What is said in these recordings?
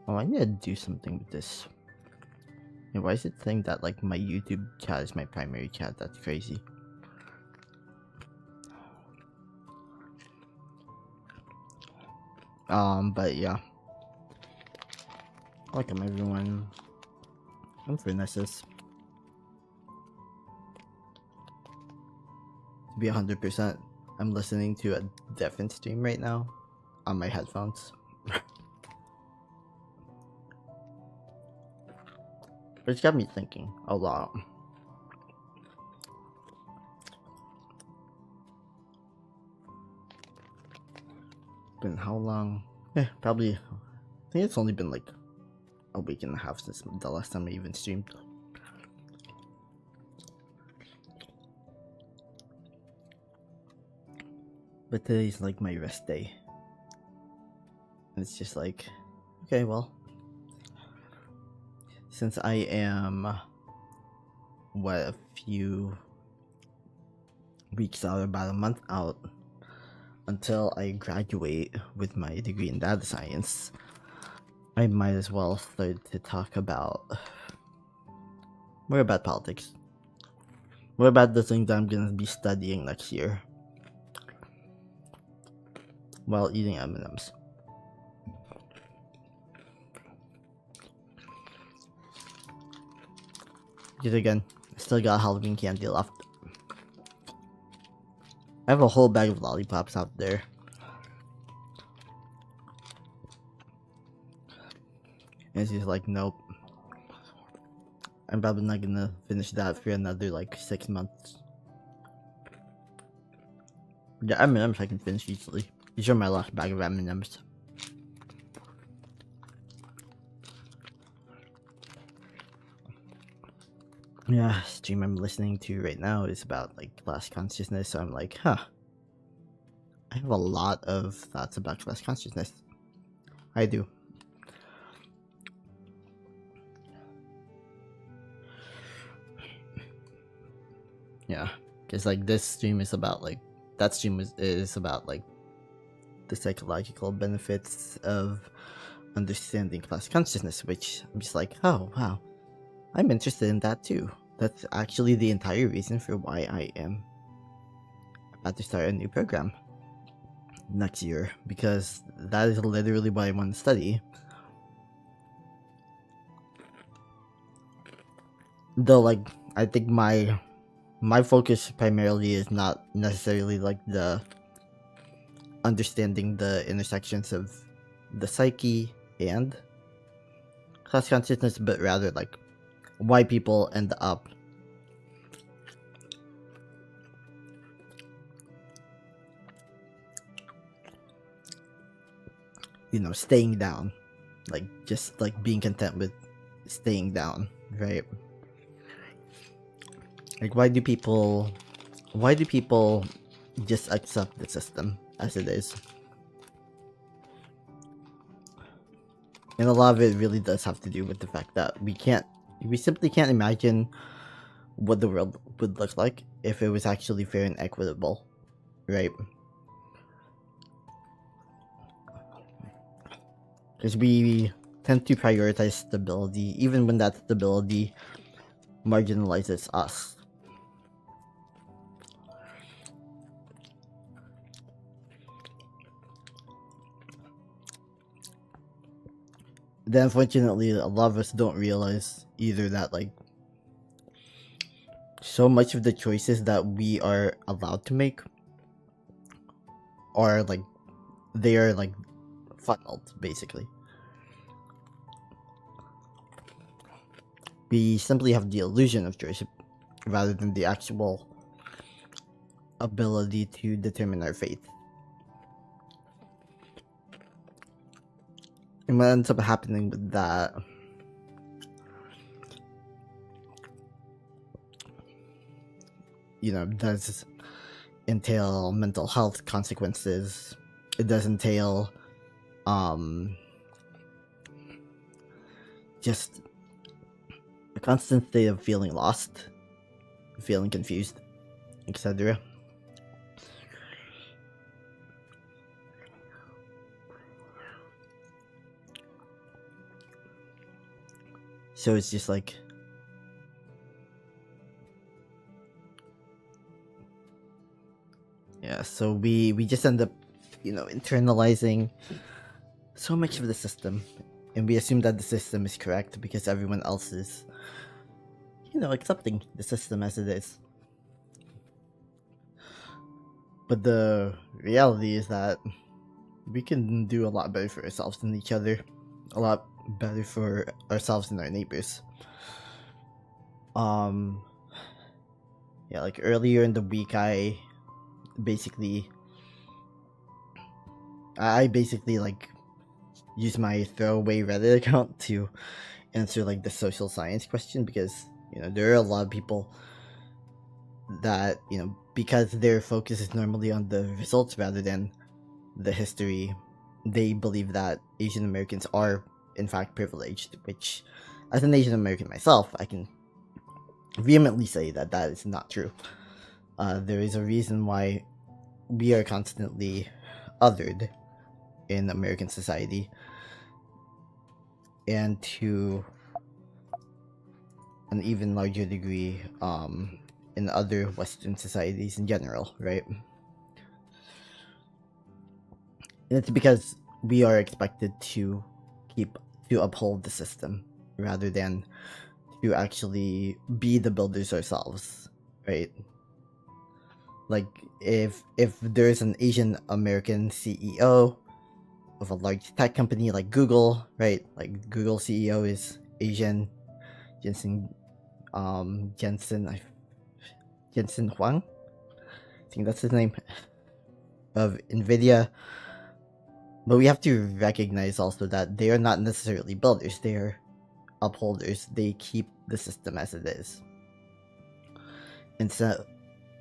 Oh, I need to do something with this. Yeah, why is it saying that like my YouTube chat is my primary chat? That's crazy. But yeah. Welcome everyone. I'm Fornesus. To be 100%, I'm listening to a different stream right now on my headphones. Which got me thinking a lot. Been how long? Probably. I think it's only been like a week and a half since the last time I even streamed. But today's like my rest day. And it's just like, okay, well, since I am, a few weeks out, about a month out, until I graduate with my degree in data science, I might as well start to talk about more about politics. More about the things I'm gonna be studying next year while eating M&Ms. Yet again, I still got Halloween candy left. I have a whole bag of lollipops out there. And it's just like, nope. I'm probably not gonna finish that for another like 6 months. The M&Ms I can finish easily. These are my last bag of M&Ms. Yeah, stream I'm listening to right now is about like class consciousness, so I'm like, huh. I have a lot of thoughts about class consciousness. I do. Yeah, because like this stream is about like that stream is about like the psychological benefits of understanding class consciousness, which I'm just like, oh wow, I'm interested in that too. That's actually the entire reason for why I am about to start a new program next year, because that is literally what I want to study. Though like I think my focus primarily is not necessarily like the understanding the intersections of the psyche and class consciousness, but rather like why people end up staying down, like just like being content with staying down, right? Like why do people just accept the system as it is? And a lot of it really does have to do with the fact that we simply can't imagine what the world would look like if it was actually fair and equitable, right? Because we tend to prioritize stability even when that stability marginalizes us. Then unfortunately a lot of us don't realize either that like so much of the choices that we are allowed to make are like they are like funneled basically. We simply have the illusion of choice rather than the actual ability to determine our fate. And what ends up happening with that does entail mental health consequences. It does entail just a constant state of feeling lost, feeling confused, etc. So it's just like, yeah, so we just end up, internalizing so much of the system, and we assume that the system is correct because everyone else is, accepting the system as it is. But the reality is that we can do a lot better for ourselves than each other, a lot better for ourselves and our neighbors. Yeah, like earlier in the week, I basically like use my throwaway Reddit account to answer like the social science question, because there are a lot of people that because their focus is normally on the results rather than the history, they believe that Asian Americans are in fact privileged, which as an Asian American myself, I can vehemently say that that is not true. There is a reason why we are constantly othered in American society, and to an even larger degree in other Western societies in general, right? And it's because we are expected to uphold the system rather than to actually be the builders ourselves, right? Like if there's an Asian American CEO of a large tech company like Google, right? Like Google CEO is Asian, Jensen Jensen Huang, I think that's his name, of Nvidia. But we have to recognize also that they are not necessarily builders, they are upholders. They keep the system as it is. And so,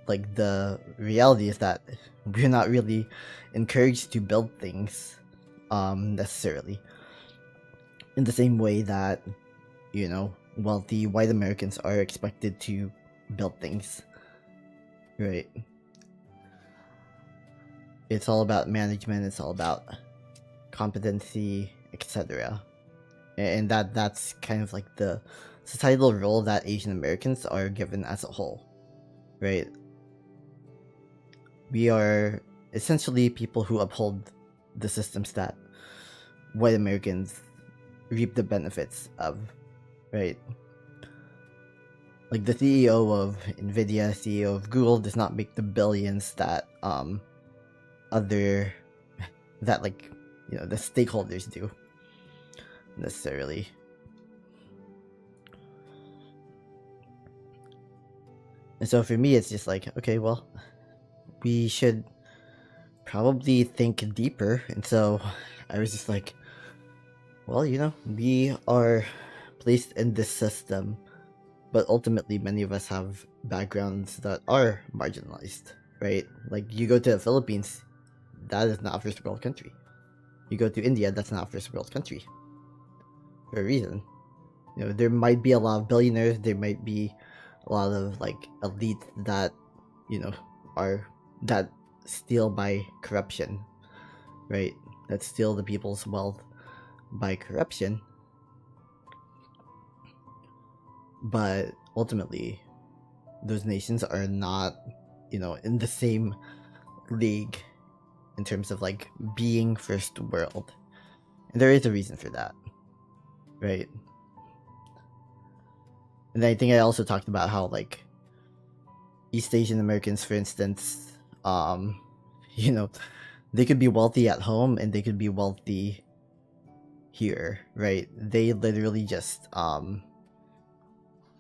like, the reality is that we're not really encouraged to build things necessarily in the same way that wealthy white Americans are expected to build things, right? It's all about management, it's all about competency, etc. And that's kind of like the societal role that Asian Americans are given as a whole, right? We are essentially people who uphold the systems that white Americans reap the benefits of, right? Like the CEO of Nvidia, CEO of Google does not make the billions that other that like the stakeholders do necessarily. And so for me, it's just like, okay, well, we should probably think deeper. And so I was just like, well, we are placed in this system, but ultimately many of us have backgrounds that are marginalized, right? Like you go to the Philippines, that is not a first world country. You go to India, that's not a first world country for a reason. There might be a lot of billionaires, there might be a lot of like elite that are that steal by corruption, right? That steal the people's wealth by corruption. But ultimately, those nations are not in the same league in terms of like being first world, and there is a reason for that, right? And I think I also talked about how like East Asian Americans, for instance, they could be wealthy at home and they could be wealthy here, right? They literally just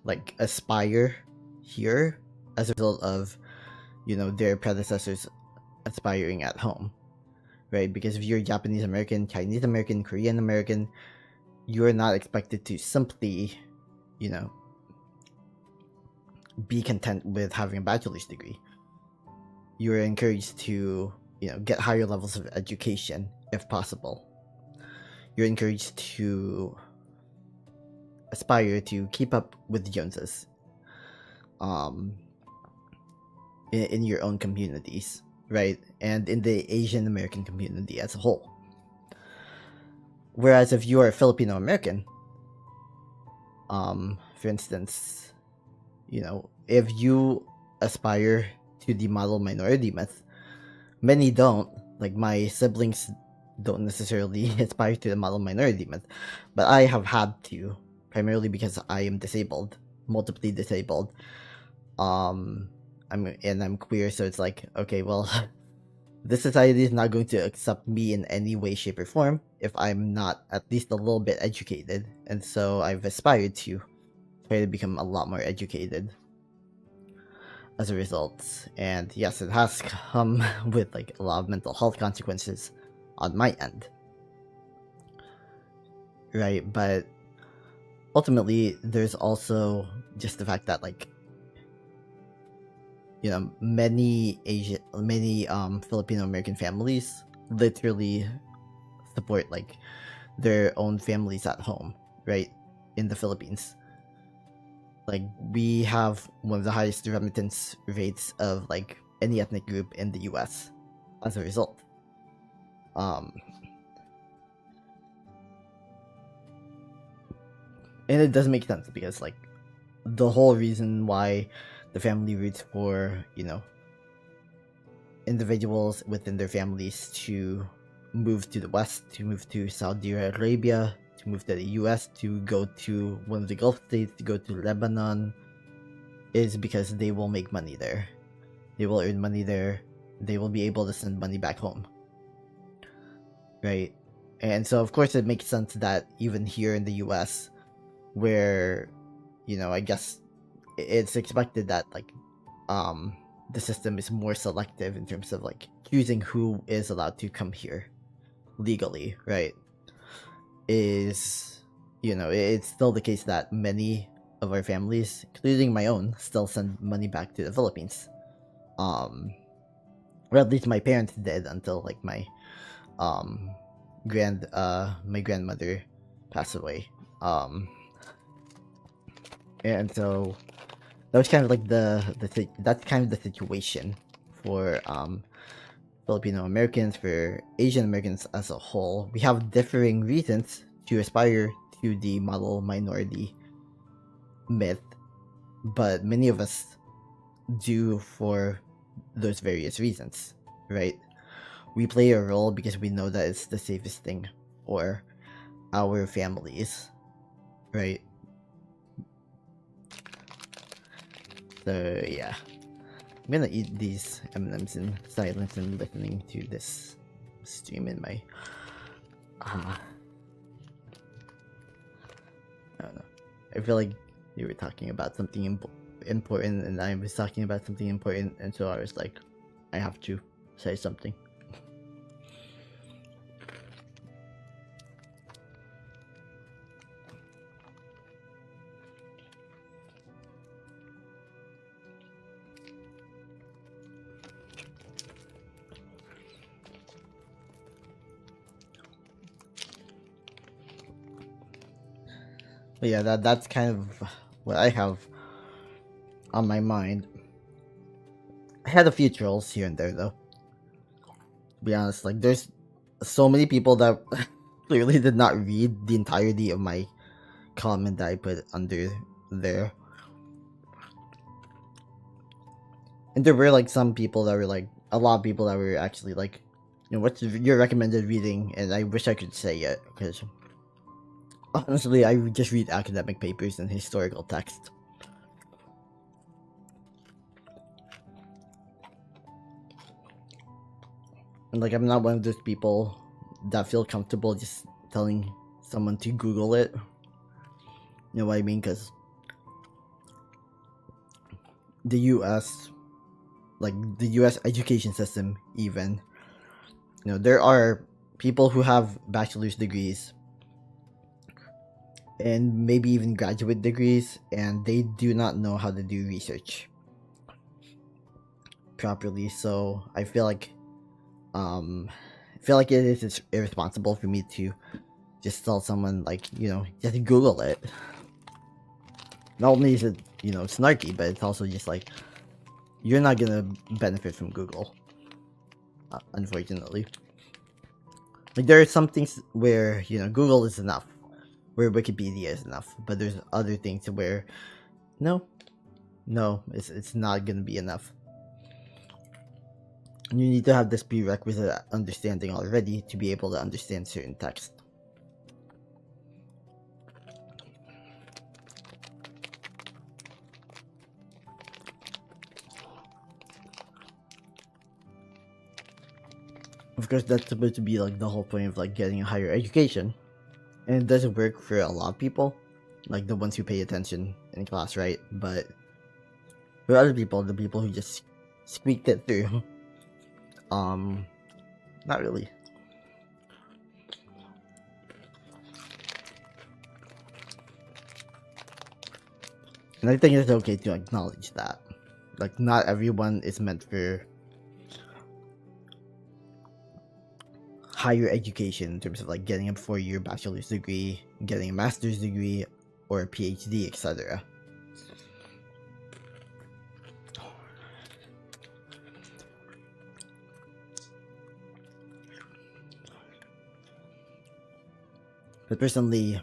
like aspire here as a result of their predecessors aspiring at home, right? Because if you're Japanese American, Chinese American, Korean American, you're not expected to simply be content with having a bachelor's degree. You're encouraged to get higher levels of education if possible. You're encouraged to aspire to keep up with the Joneses in your own communities, right? And in the Asian American community as a whole. Whereas if you are a Filipino American, For instance, if you aspire to the model minority myth, many don't. Like, my siblings don't necessarily aspire to the model minority myth, but I have had to, primarily because I am disabled, multiply disabled. I'm queer, so it's like, okay, well, this society is not going to accept me in any way, shape, or form if I'm not at least a little bit educated. And so I've aspired to try to become a lot more educated as a result. And yes, it has come with like a lot of mental health consequences on my end. Right? But ultimately, there's also just the fact that, like, many Filipino American families literally support like their own families at home, right? In the Philippines. Like, we have one of the highest remittance rates of like any ethnic group in the US as a result. And it does make sense because, like, the whole reason why the family roots for, individuals within their families to move to the West, to move to Saudi Arabia, to move to the US, to go to one of the Gulf states, to go to Lebanon, is because they will make money there. They will earn money there. They will be able to send money back home. Right? And so, of course, it makes sense that even here in the US, where, I guess it's expected that, like, the system is more selective in terms of, like, choosing who is allowed to come here legally, right? It's still the case that many of our families, including my own, still send money back to the Philippines. Or at least my parents did until, like, my grandmother passed away. And so that was kind of like that's kind of the situation for Filipino Americans, for Asian Americans as a whole. We have differing reasons to aspire to the model minority myth, but many of us do for those various reasons, right? We play a role because we know that it's the safest thing for our families, right? So yeah, I'm gonna eat these M&Ms in silence and listening to this stream in my I don't know. I feel like you were talking about something important, and I was talking about something important, and so I was like, I have to say something. But yeah, that's kind of what I have on my mind. I had a few trolls here and there, though. To be honest, like, there's so many people that clearly did not read the entirety of my comment that I put under there. And there were, like, some people that were, like, a lot of people that were actually, like, what's your recommended reading? And I wish I could say it, because honestly, I just read academic papers and historical text. And, like, I'm not one of those people that feel comfortable just telling someone to Google it. You know what I mean? Because the US, like, the US education system, even, there are people who have bachelor's degrees and maybe even graduate degrees, and they do not know how to do research properly. So I feel like it is irresponsible for me to just tell someone, like, just Google it. Not only is it, snarky, but it's also just like, you're not gonna benefit from Google, unfortunately. Like, there are some things where, Google is enough, where Wikipedia is enough, but there's other things where no, it's not gonna be enough. You need to have this prerequisite understanding already to be able to understand certain text. Of course, that's supposed to be like the whole point of like getting a higher education, and it doesn't work for a lot of people, like the ones who pay attention in class, right? But for other people, the people who just squeaked it through, not really. And I think it's okay to acknowledge that, like, not everyone is meant for higher education in terms of like getting a 4-year bachelor's degree, getting a master's degree, or a PhD, etc. But personally,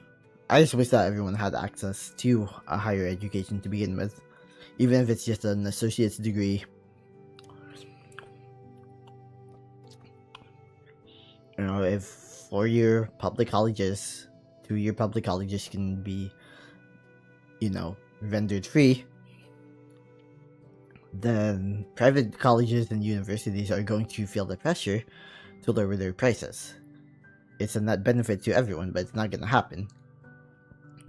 I just wish that everyone had access to a higher education to begin with, even if it's just an associate's degree. You know, if 4-year public colleges, 2-year public colleges can be, you know, rendered free, then private colleges and universities are going to feel the pressure to lower their prices. It's a net benefit to everyone, but it's not going to happen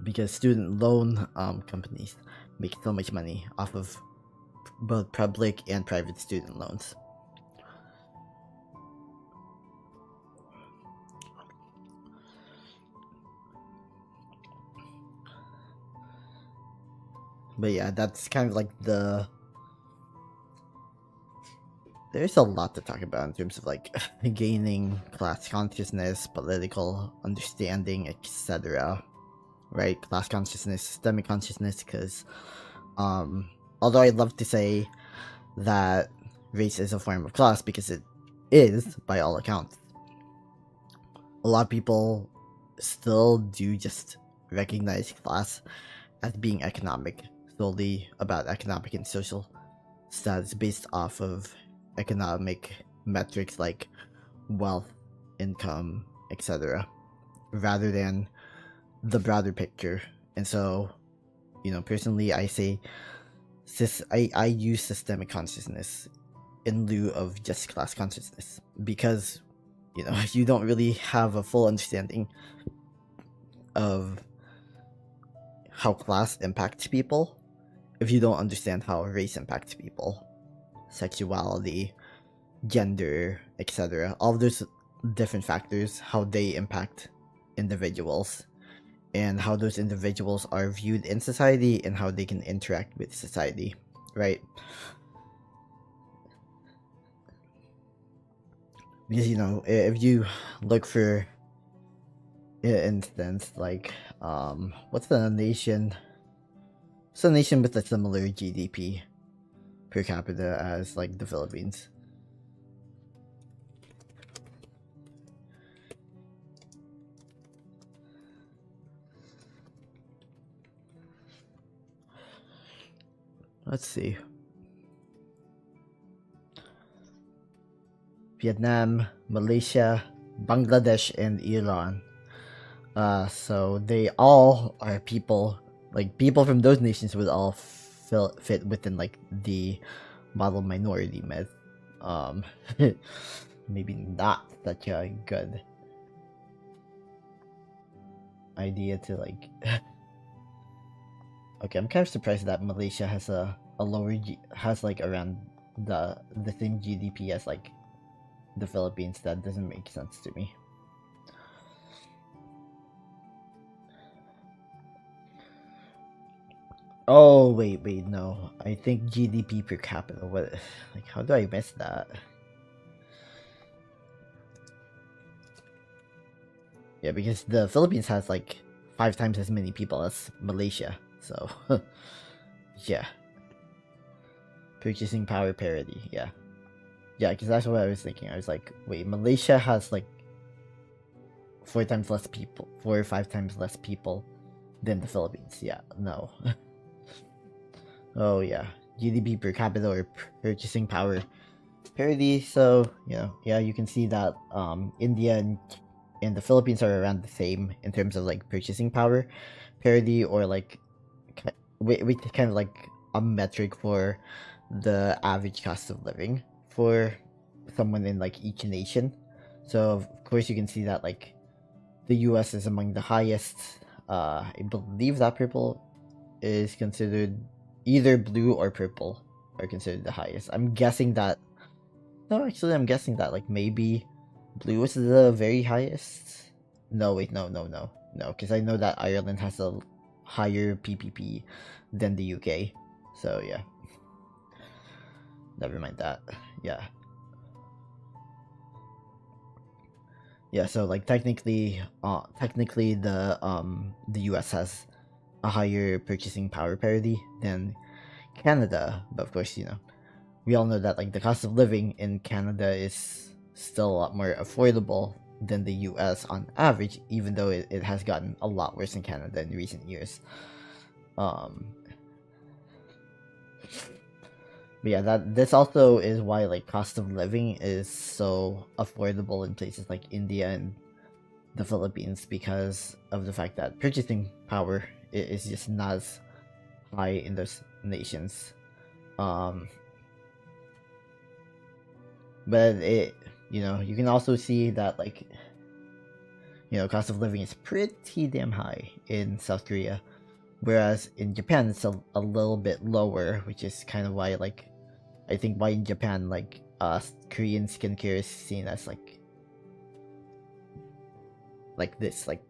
because student loan companies make so much money off of both public and private student loans. But yeah, that's kind of like there's a lot to talk about in terms of like gaining class consciousness, political understanding, etc. Right? Class consciousness, systemic consciousness, because although I'd love to say that race is a form of class, because it is by all accounts, a lot of people still do just recognize class as being economic, solely about economic and social status based off of economic metrics like wealth, income, etc., rather than the broader picture. And so, you know, personally, I say I use systemic consciousness in lieu of just class consciousness, because, you know, you don't really have a full understanding of how class impacts people if you don't understand how race impacts people, sexuality, gender, etc. All those different factors, how they impact individuals, and how those individuals are viewed in society and how they can interact with society, right? Because, you know, if you look for instance, like, what's the nation with a similar GDP per capita as like the Philippines? Let's see. Vietnam, Malaysia, Bangladesh, and Iran. So they all are people, like people from those nations would all fit within like the model minority myth. Maybe not such a good idea to like. Okay, I'm kind of surprised that Malaysia has a lower has like around the same GDP as like the Philippines. That doesn't make sense to me. Oh wait, no. I think GDP per capita. What? Like, how do I miss that? Yeah, because the Philippines has like 5 times as many people as Malaysia. So, yeah. Purchasing power parity. Yeah. Yeah, because that's what I was thinking. I was like, wait, Malaysia has like 4 or 5 times less people than the Philippines. Yeah, no. Oh yeah, GDP per capita or purchasing power parity. So yeah, you can see that India and the Philippines are around the same in terms of like purchasing power parity, or like we kind of like a metric for the average cost of living for someone in like each nation. So of course you can see that like the US is among the highest. I believe that purple is considered, either blue or purple are considered the highest. I'm guessing that, no, actually I'm guessing that like maybe blue is the very highest. No, wait, no, because I know that Ireland has a higher PPP than the UK. So yeah, never mind that. Yeah. Yeah, so like technically the US has a higher purchasing power parity than Canada, but of course, we all know that like the cost of living in Canada is still a lot more affordable than the US on average, even though it has gotten a lot worse in Canada in recent years. But yeah, this also is why like cost of living is so affordable in places like India and the Philippines, because of the fact that purchasing power is just not as high in those nations. But you can also see that like cost of living is pretty damn high in South Korea, whereas in Japan it's a little bit lower, which is kind of why like I think why in Japan like Korean skincare is seen as like this like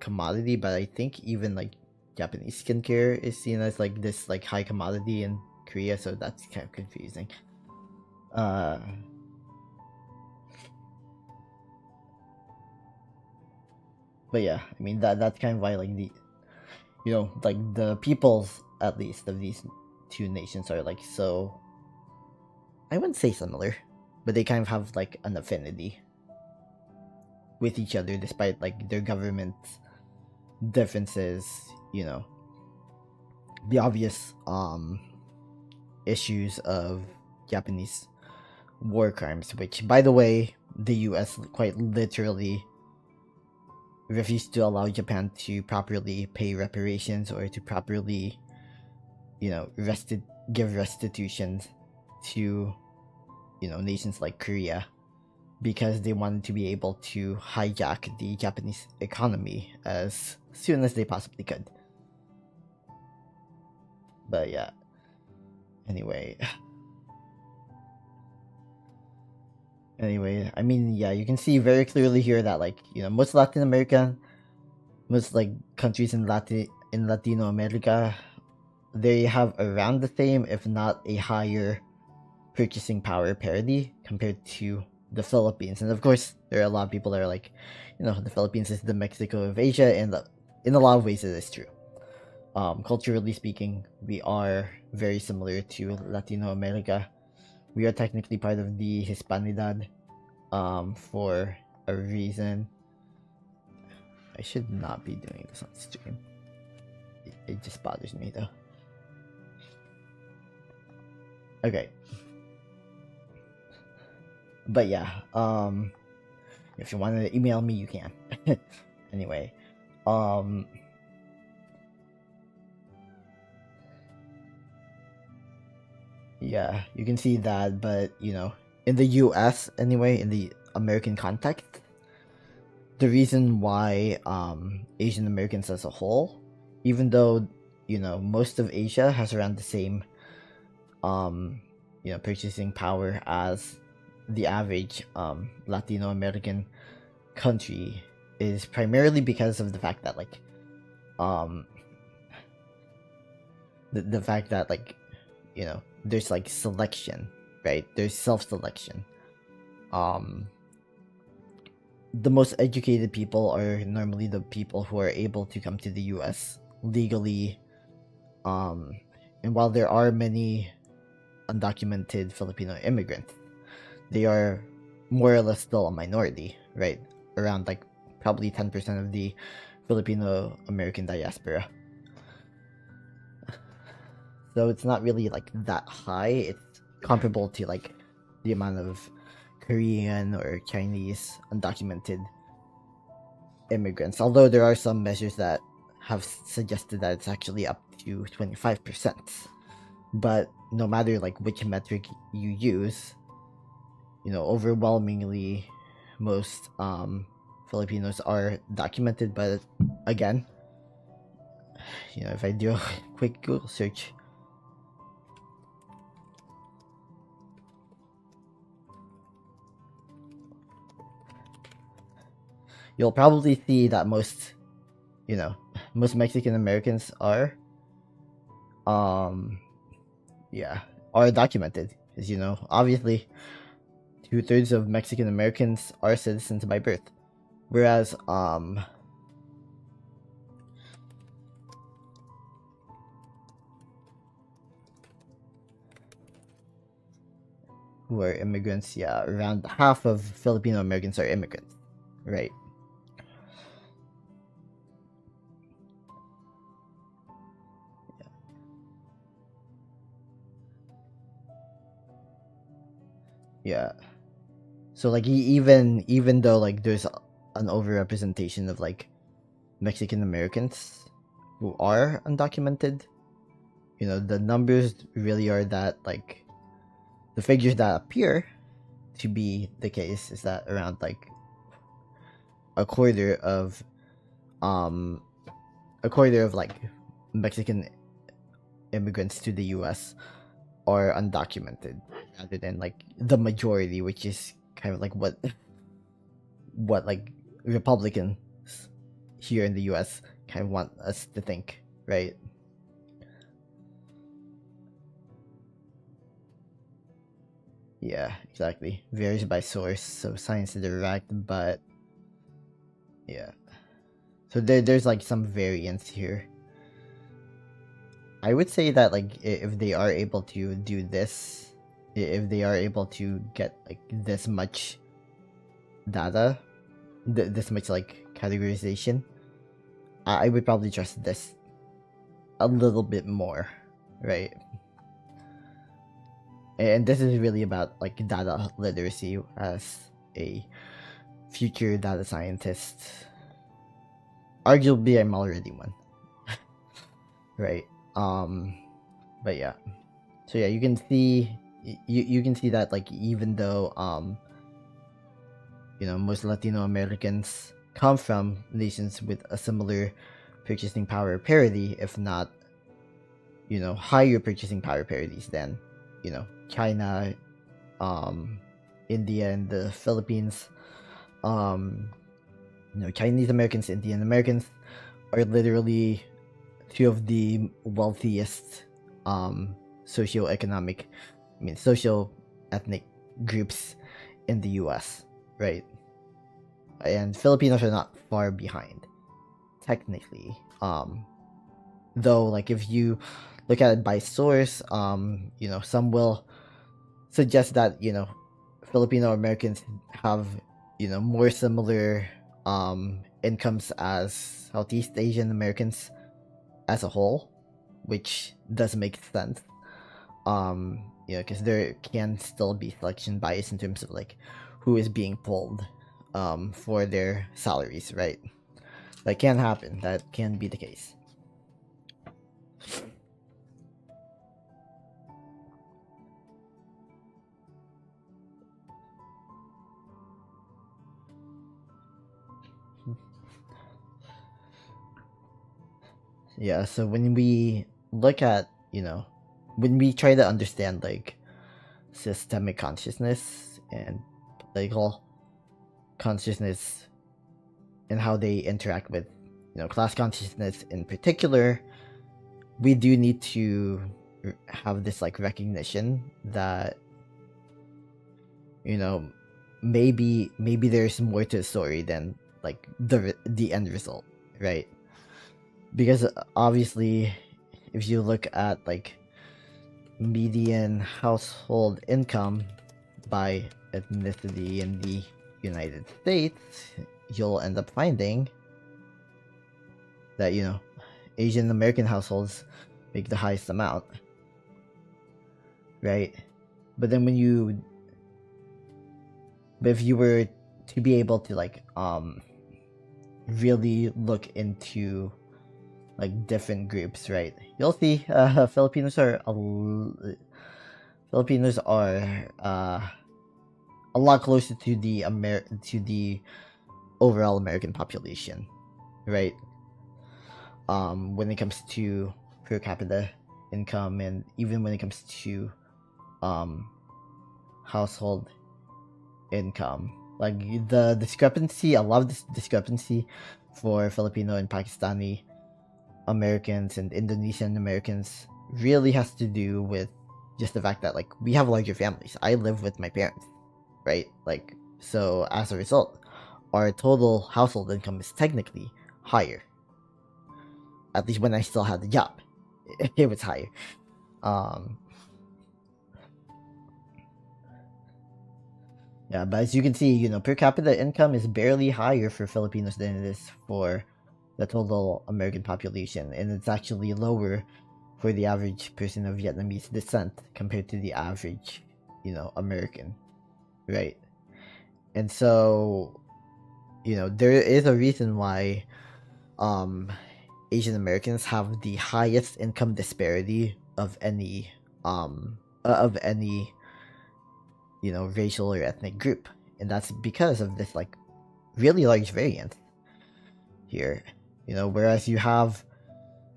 commodity, but I think even like Japanese skincare is seen as like this like high commodity in Korea, so that's kind of confusing. But yeah, I mean that's kind of why like the like the peoples at least of these two nations are like so, I wouldn't say similar, but they kind of have like an affinity with each other despite like their government differences, the obvious issues of Japanese war crimes, which by the way the US quite literally refused to allow Japan to properly pay reparations or to properly give restitutions to nations like Korea, because they wanted to be able to hijack the Japanese economy as soon as they possibly could. But yeah, anyway, I mean, yeah, you can see very clearly here that like most Latin America, most like countries in Latino America, they have around the same, if not a higher purchasing power parity compared to the Philippines. And of course there are a lot of people that are like the Philippines is the Mexico of Asia, and in a lot of ways it is true. Culturally speaking, we are very similar to Latino America. We are technically part of the Hispanidad for a reason. I should not be doing this on stream. It just bothers me though. Okay. But yeah, if you want to email me, you can. Anyway, yeah, you can see that, but in the US anyway, in the American context, the reason why Asian Americans as a whole, even though most of Asia has around the same purchasing power as the average Latino American country, is primarily because of the fact that like the fact that like there's like selection, right? There's self-selection. The most educated people are normally the people who are able to come to the US legally, and while there are many undocumented Filipino immigrants, they are more or less still a minority, right? Around like probably 10% of the Filipino American diaspora. So it's not really like that high. It's comparable to like the amount of Korean or Chinese undocumented immigrants, although there are some measures that have suggested that it's actually up to 25%. But no matter like which metric you use, overwhelmingly most Filipinos are documented. But again, if I do a quick Google search, you'll probably see that most Mexican Americans are documented, because obviously 2/3 of Mexican Americans are citizens by birth, whereas who are immigrants, around half of Filipino Americans are immigrants, right? Yeah. So like even though like there's an overrepresentation of like Mexican Americans who are undocumented, the numbers really are that like the figures that appear to be the case is that around like a quarter of like Mexican immigrants to the US are undocumented, rather than like the majority, which is kind of like what like Republicans here in the US kind of want us to think, right? Yeah, exactly. Varies by source, so science is direct, but yeah. So there's like some variance here. I would say that like if they are able to do this, if they are able to get like this much data, this much like categorization, I would probably trust this a little bit more, right? And this is really about like data literacy as a future data scientist. Arguably, I'm already one, right? But yeah, so yeah, you can see you can see that like even though most Latino Americans come from nations with a similar purchasing power parity, if not higher purchasing power parities than China, India, and the Philippines. Chinese Americans, Indian Americans are literally two of the wealthiest socio-economic, socio-ethnic groups in the US, right? And Filipinos are not far behind, technically. Though, like, if you look at it by source, some will suggest that, Filipino Americans have, more similar incomes as Southeast Asian Americans as a whole, which does make sense. Because there can still be selection bias in terms of like who is being pulled for their salaries, right? That can happen. That can be the case. Yeah, so when we look at, when we try to understand like systemic consciousness and political consciousness and how they interact with, class consciousness in particular, we do need to have this like recognition that, maybe there's more to the story than like the end result, right? Because obviously, if you look at like median household income by ethnicity in the United States, you'll end up finding that, you know, Asian American households make the highest amount, right? But then but if you were to be able to like really look into like different groups, right? You'll see Filipinos are a lot closer to the overall American population, right? When it comes to per capita income, and even when it comes to household income, like the discrepancy, a lot of this discrepancy for Filipino and Pakistani Americans and Indonesian Americans really has to do with just the fact that like we have larger families. I live with my parents, right? Like, so as a result, our total household income is technically higher. At least when I still had the job, it was higher. Yeah, but as you can see, you know, per capita income is barely higher for Filipinos than it is for the total American population, and it's actually lower for the average person of Vietnamese descent compared to the average, you know, American, right? And so, you know, there is a reason why Asian Americans have the highest income disparity of any you know, racial or ethnic group, and that's because of this like really large variance here. You know, whereas you have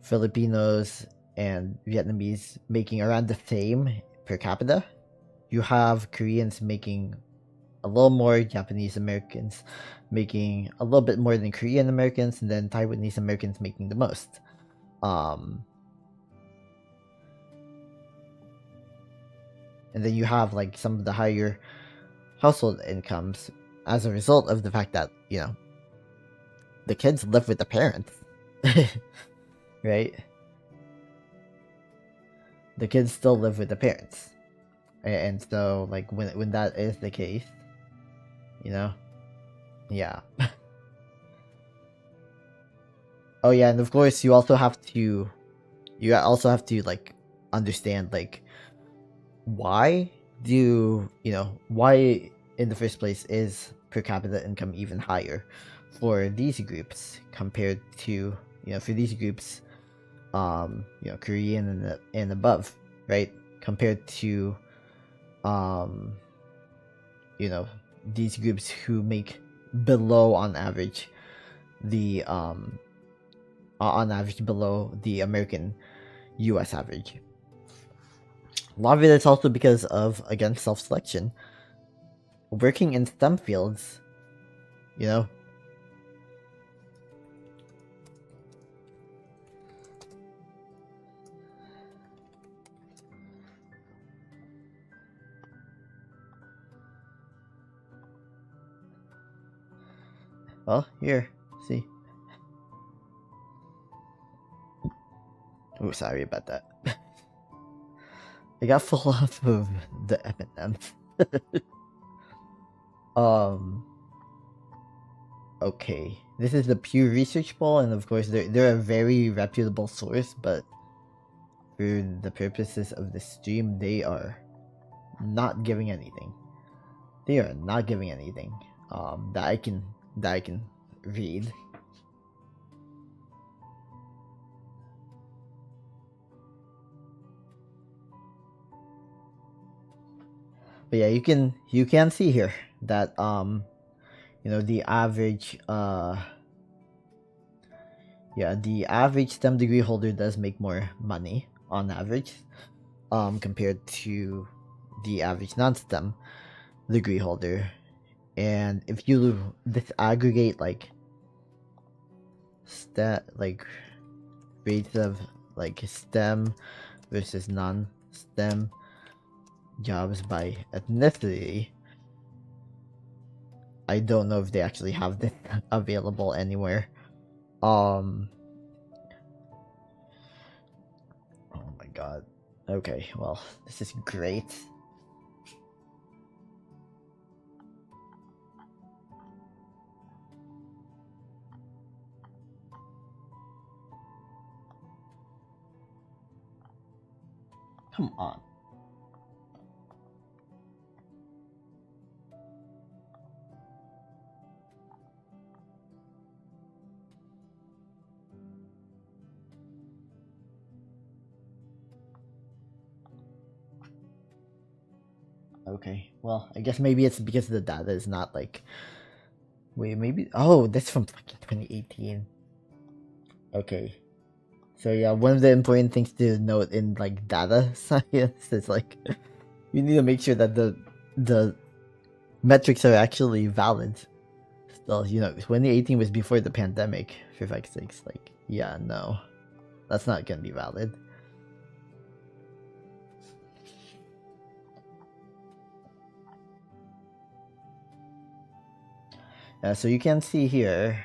Filipinos and Vietnamese making around the same per capita, you have Koreans making a little more, Japanese Americans making a little bit more than Korean Americans, and then Taiwanese Americans making the most. And then you have like some of the higher household incomes as a result of the fact that, you know, the kids live with the parents. Right? The kids still live with the parents. And so like when that is the case, you know, yeah. Oh yeah, and of course you also have to like understand like why in the first place is per capita income even higher for these groups compared to, you know, for these groups you know, Korean and above, right? Compared to you know, these groups who make below on average below the American US average. A lot of it is also because of, again, self-selection. Working in STEM fields, you know, well, here, see. Oh, sorry about that. I got full off of the M&Ms. Okay, this is the Pew Research poll, and of course they're a very reputable source, but for the purposes of the stream, they are not giving anything. They are not giving anything that I can read. But yeah, you can see here that you know, the average the average STEM degree holder does make more money on average compared to the average non-STEM degree holder. And if you disaggregate like rates of like STEM versus non-STEM jobs by ethnicity, I don't know if they actually have this available anywhere. Oh my god. Okay, well, this is great. Come on. Okay, well, I guess maybe it's because the data is not like. Wait, maybe. Oh, that's from fucking 2018. Okay. So yeah, one of the important things to note in like data science is like you need to make sure that the metrics are actually valid. Still, 2018 was before the pandemic. For fuck's sakes, like, yeah, no, that's not gonna be valid. So you can see here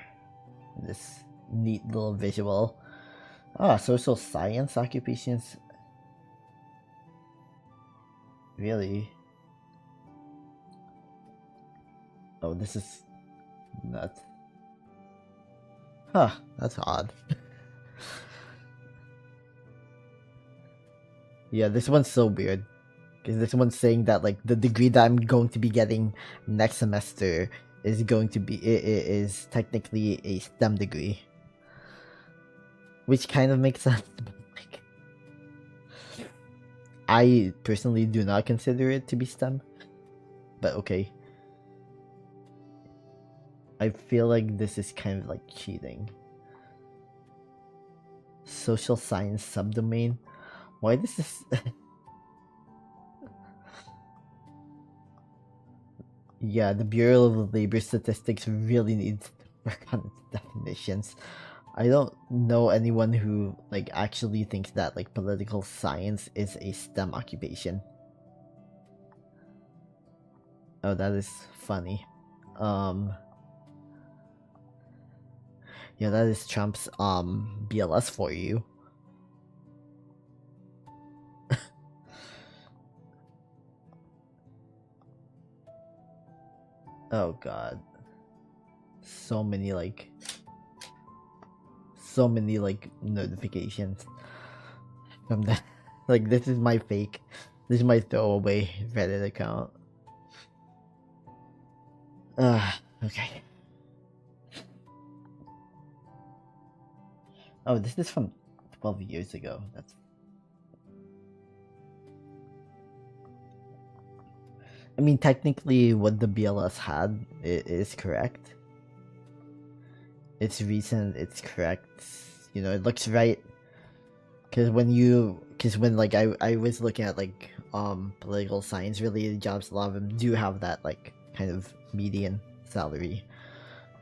this neat little visual. Social science occupations. Really? Oh, this is nuts. Huh, that's odd. Yeah, this one's so weird. Because this one's saying that like the degree that I'm going to be getting next semester is going to be is technically a STEM degree. Which kind of makes sense. Like, I personally do not consider it to be STEM. But okay. I feel like this is kind of like cheating. Social science subdomain. Why does this? Yeah, the Bureau of Labor Statistics really needs to work on its definitions. I don't know anyone who like actually thinks that like political science is a STEM occupation. Oh, that is funny. Yeah, that is Trump's BLS for you. Oh god. So many notifications from that. Like, this is my fake. This is my throwaway Reddit account. Okay. Oh, this is from 12 years ago. That's. I mean, technically, what the BLS had is correct. It's recent. It's correct. It looks right. Because when like I was looking at like political science related jobs, a lot of them do have that like kind of median salary.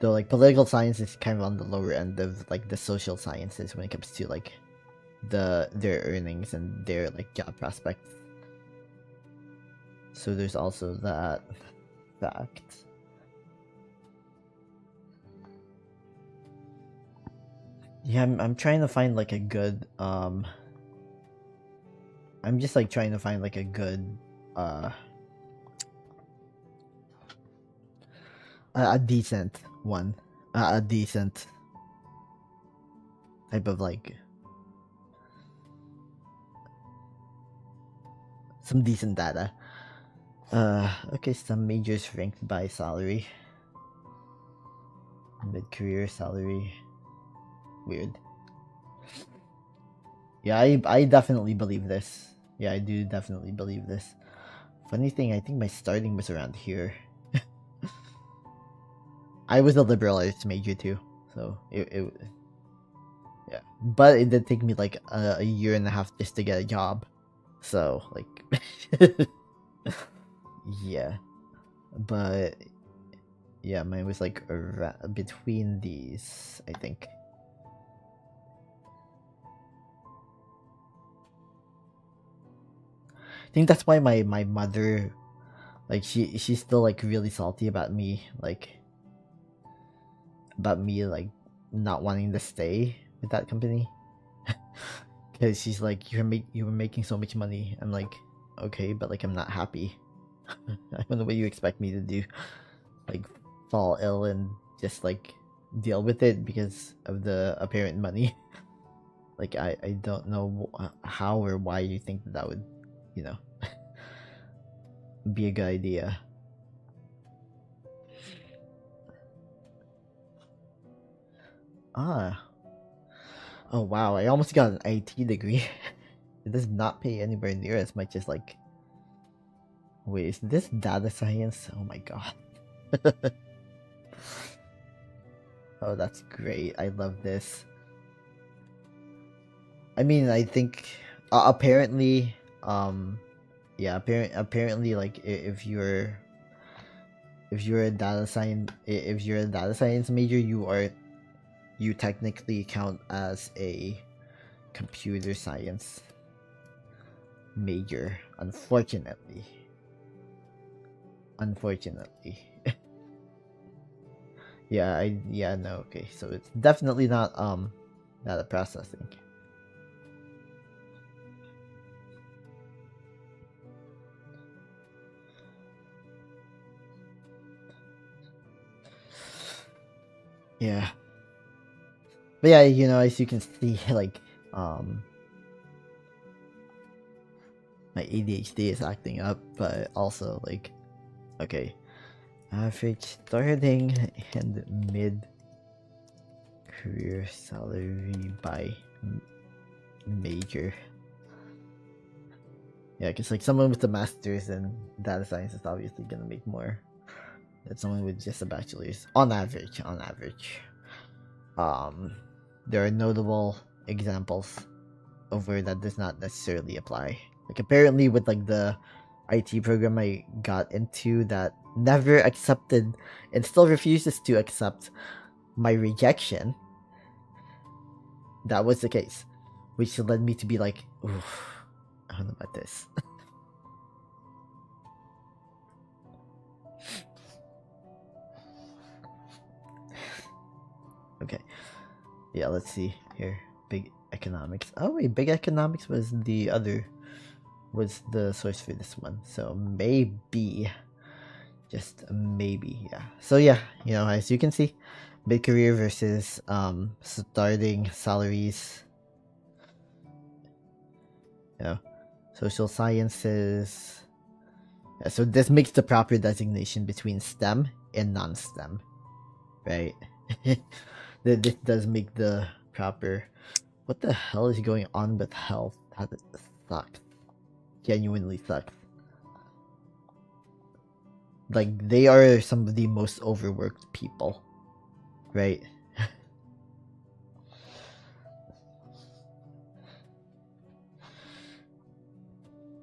Though like political science is kind of on the lower end of like the social sciences when it comes to like their earnings and their like job prospects. So there's also that fact. Yeah, I'm trying to find like a good I'm just like trying to find like a good a decent one. A decent type of like some decent data. Okay, some majors ranked by salary. Mid-career salary. Weird. Yeah, I definitely believe this. Yeah, I do definitely believe this. Funny thing, I think my starting was around here. I was a liberal arts major too, so it yeah. But it did take me like a year and a half just to get a job. So like yeah. But yeah, mine was like between these, I think. I think that's why my mother, like she's still like really salty about me like not wanting to stay with that company. Because she's like, you were making so much money. I'm like, okay, but like I'm not happy. I don't know what you expect me to do, like fall ill and just like deal with it because of the apparent money. Like I don't know how or why you think that would you know, be a good idea. Ah. Oh wow, I almost got an IT degree. It does not pay anywhere near as much as like. Wait, is this data science? Oh my god. Oh, that's great. I love this. I mean, I think apparently, yeah, apparently, like if you're a data science major, you technically count as a computer science major. Unfortunately. Yeah, no, okay. So it's definitely not data processing. Yeah. But yeah, you know, as you can see, like my ADHD is acting up, but also like, okay, average starting and mid career salary by major. Yeah, because like someone with a master's in data science is obviously gonna make more than someone with just a bachelor's on average. There are notable examples of where that does not necessarily apply. Like apparently with like the IT program I got into that never accepted and still refuses to accept my rejection, that was the case, which led me to be like, oof, I don't know about this. Okay, yeah, let's see here. Big economics. Oh wait, big economics was the source for this one. So maybe, just maybe, yeah. So yeah, you know, as you can see, mid career versus starting salaries. You know, social sciences. Yeah, so this makes the proper designation between STEM and non-STEM, right? This does make the proper. What the hell is going on with health? That sucks. Genuinely sucks. Like they are some of the most overworked people, right?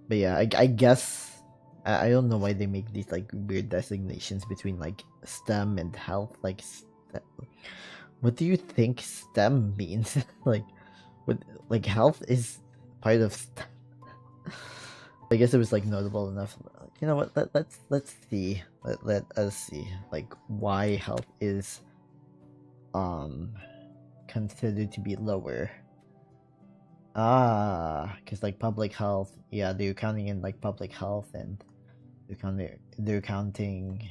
But yeah, I guess I don't know why they make these like weird designations between like STEM and health. Like, what do you think STEM means? Like, what, like health is part of STEM. I guess it was like notable enough. You know what? Let's see. Let us see like why health is considered to be lower. Because like public health, yeah, they're counting in like public health, and they're counting.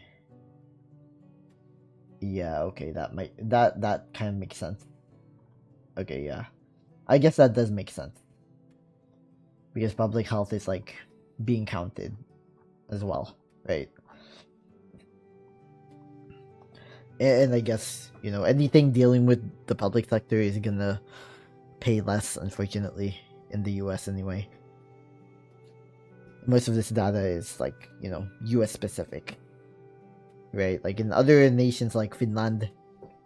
Yeah, okay, that kind of makes sense. Okay, yeah, I guess that does make sense because public health is like being counted as well, right? And I guess, you know, anything dealing with the public sector is gonna pay less, unfortunately, in the US anyway. Most of this data is like, you know, US specific, right? Like in other nations like Finland,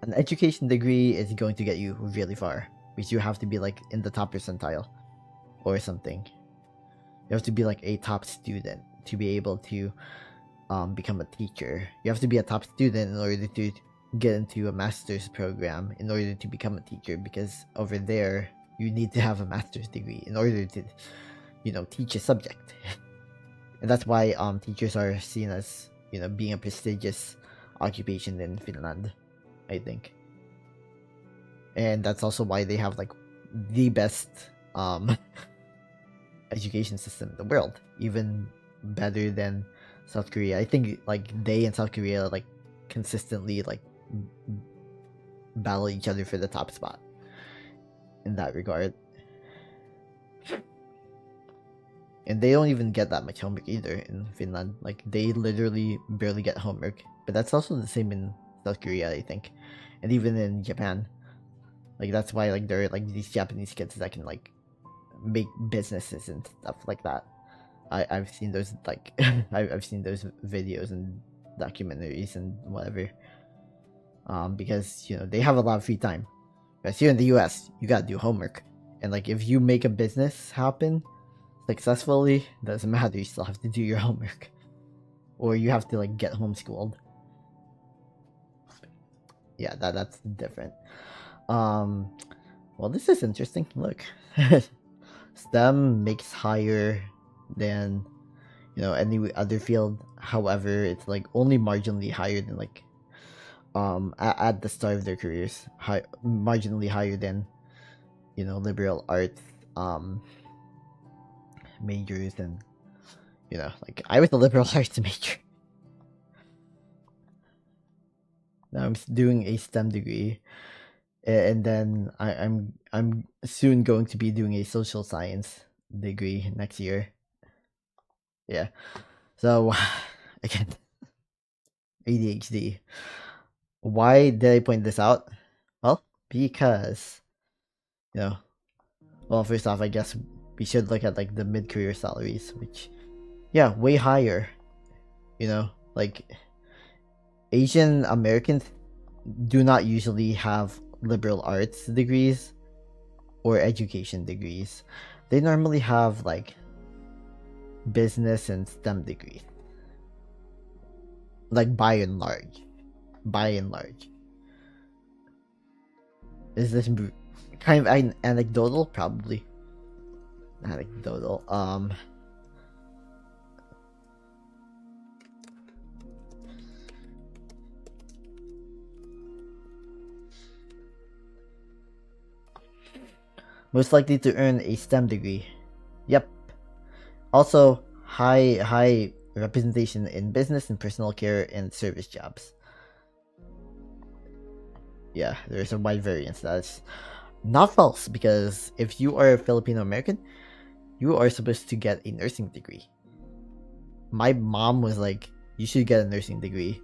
an education degree is going to get you really far because you have to be like in the top percentile or something. You have to be like a top student to be able to become a teacher. You have to be a top student in order to get into a master's program in order to become a teacher, because over there you need to have a master's degree in order to, you know, teach a subject. And that's why teachers are seen as, you know, being a prestigious occupation in Finland, I think. And that's also why they have like the best education system in the world, even better than South Korea. I think like they and South Korea like consistently like battle each other for the top spot in that regard. And they don't even get that much homework either in Finland. Like, they literally barely get homework. But that's also the same in South Korea, I think. And even in Japan. Like, that's why, like, there are, like, these Japanese kids that can, like, make businesses and stuff like that. I've seen those, like, I've seen those videos and documentaries and whatever. Because, you know, they have a lot of free time. Whereas here in the US, you gotta do homework. And, like, if you make a business happen successfully, doesn't matter, you still have to do your homework. Or you have to, like, get homeschooled. Yeah, that's different. Well, this is interesting. Look. STEM makes higher than, you know, any other field. However, it's like only marginally higher than, like, at the start of their careers, marginally higher than, you know, liberal arts majors. And, you know, like, I was a liberal arts major. Now I'm doing a STEM degree, and then I'm soon going to be doing a social science degree next year. Yeah. So again, ADHD. Why did I point this out? Well, because, you know, well, first off, I guess we should look at, like, the mid-career salaries, which, yeah, way higher. You know, like, Asian Americans do not usually have liberal arts degrees or education degrees. They normally have, like, business and STEM degrees. Like, by and large. Is this kind of anecdotal? Probably anecdotal. Most likely to earn a STEM degree. Yep. Also, high representation in business and personal care and service jobs. Yeah, there's a wide variance. That's not false, because if you are a Filipino American, you are supposed to get a nursing degree. My mom was like, you should get a nursing degree.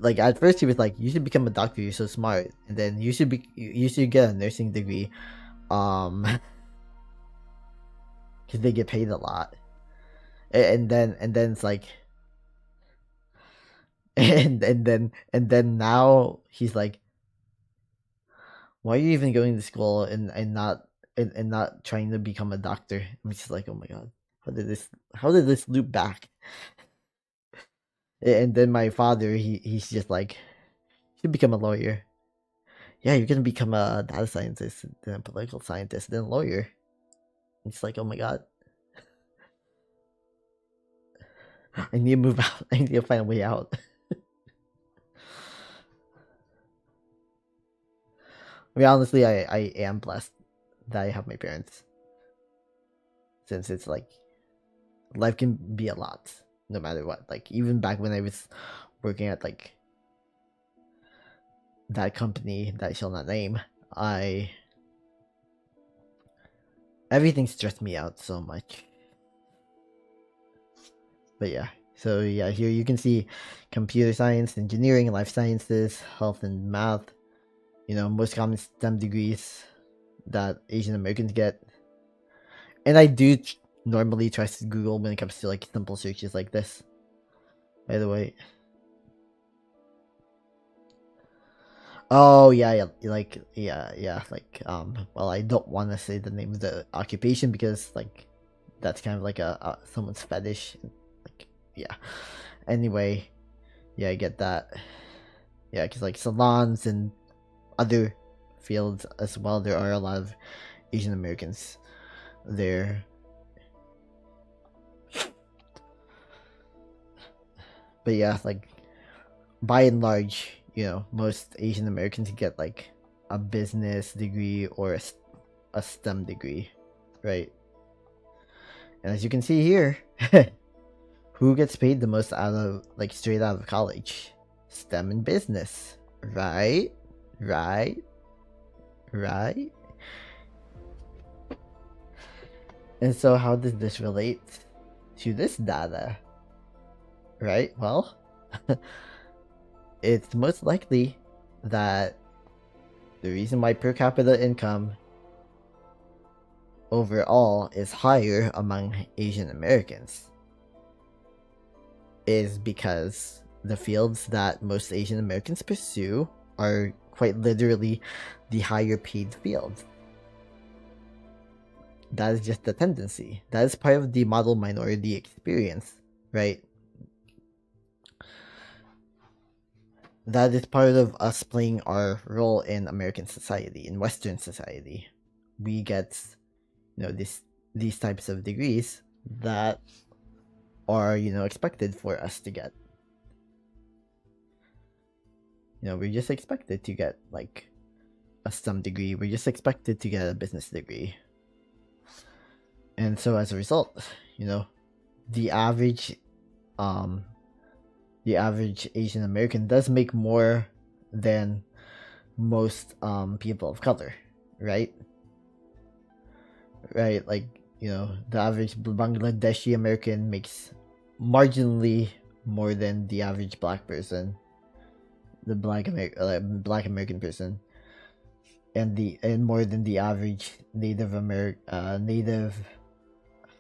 Like, at first she was like, you should become a doctor, you're so smart. And then you should get a nursing degree. Because they get paid a lot. And then it's like, and then now he's like, why are you even going to school and not trying to become a doctor? I'm just like, oh my god, how did this loop back? And then my father, he's just like, you should become a lawyer. Yeah, you're gonna become a data scientist, then a political scientist, then a lawyer. It's like, oh my god, I need to move out. I need to find a way out. I mean, honestly, I am blessed that I have my parents, since it's like, life can be a lot no matter what. Like, even back when I was working at, like, that company that I shall not name, everything stressed me out so much. But yeah, so yeah, here you can see computer science, engineering, life sciences, health and math, you know, most common STEM degrees that Asian Americans get. And I do normally trust Google when it comes to, like, simple searches like this, by the way. Oh yeah, like, like, well, I don't want to say the name of the occupation, because, like, that's kind of like a someone's fetish. Like, yeah. Anyway, yeah, I get that. Yeah, because, like, salons and other fields as well, there are a lot of Asian Americans there. But yeah, like, by and large, you know, most Asian Americans get, like, a business degree or a STEM degree, right? And as you can see here, who gets paid the most out of, like, straight out of college? STEM and business, right? And so how does this relate to this data? Right? Well, it's most likely that the reason why per capita income overall is higher among Asian Americans is because the fields that most Asian Americans pursue are quite literally the higher paid fields. That is just the tendency. That is part of the model minority experience, right? That is part of us playing our role in American society, in Western society. We get, these types of degrees that are, expected for us to get. We're just expected to get like a STEM degree. We're just expected to get a business degree. And so as a result, the average Asian American does make more than most people of color, right? Right, like, the average Bangladeshi American makes marginally more than the average black person, the black American person, and more than the average Native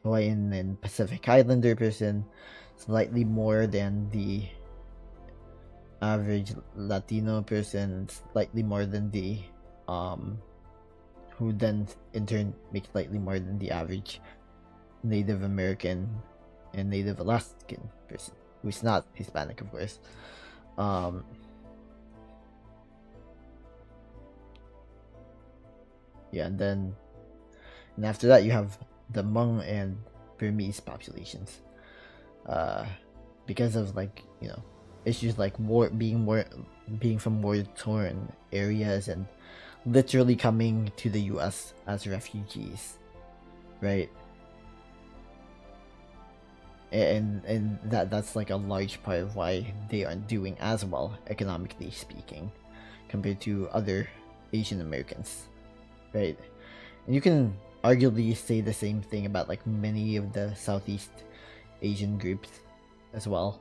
Hawaiian and Pacific Islander person, slightly more than the average Latino person, slightly more than the who then in turn makes slightly more than the average Native American and Native Alaskan person, who's not Hispanic, of course. Yeah, and after that you have the Hmong and Burmese populations, because of issues like being from war-torn areas and literally coming to the U.S. as refugees, right? And that's like a large part of why they aren't doing as well economically speaking compared to other Asian Americans, right? And you can arguably say the same thing about like many of the Southeast Asian groups as well.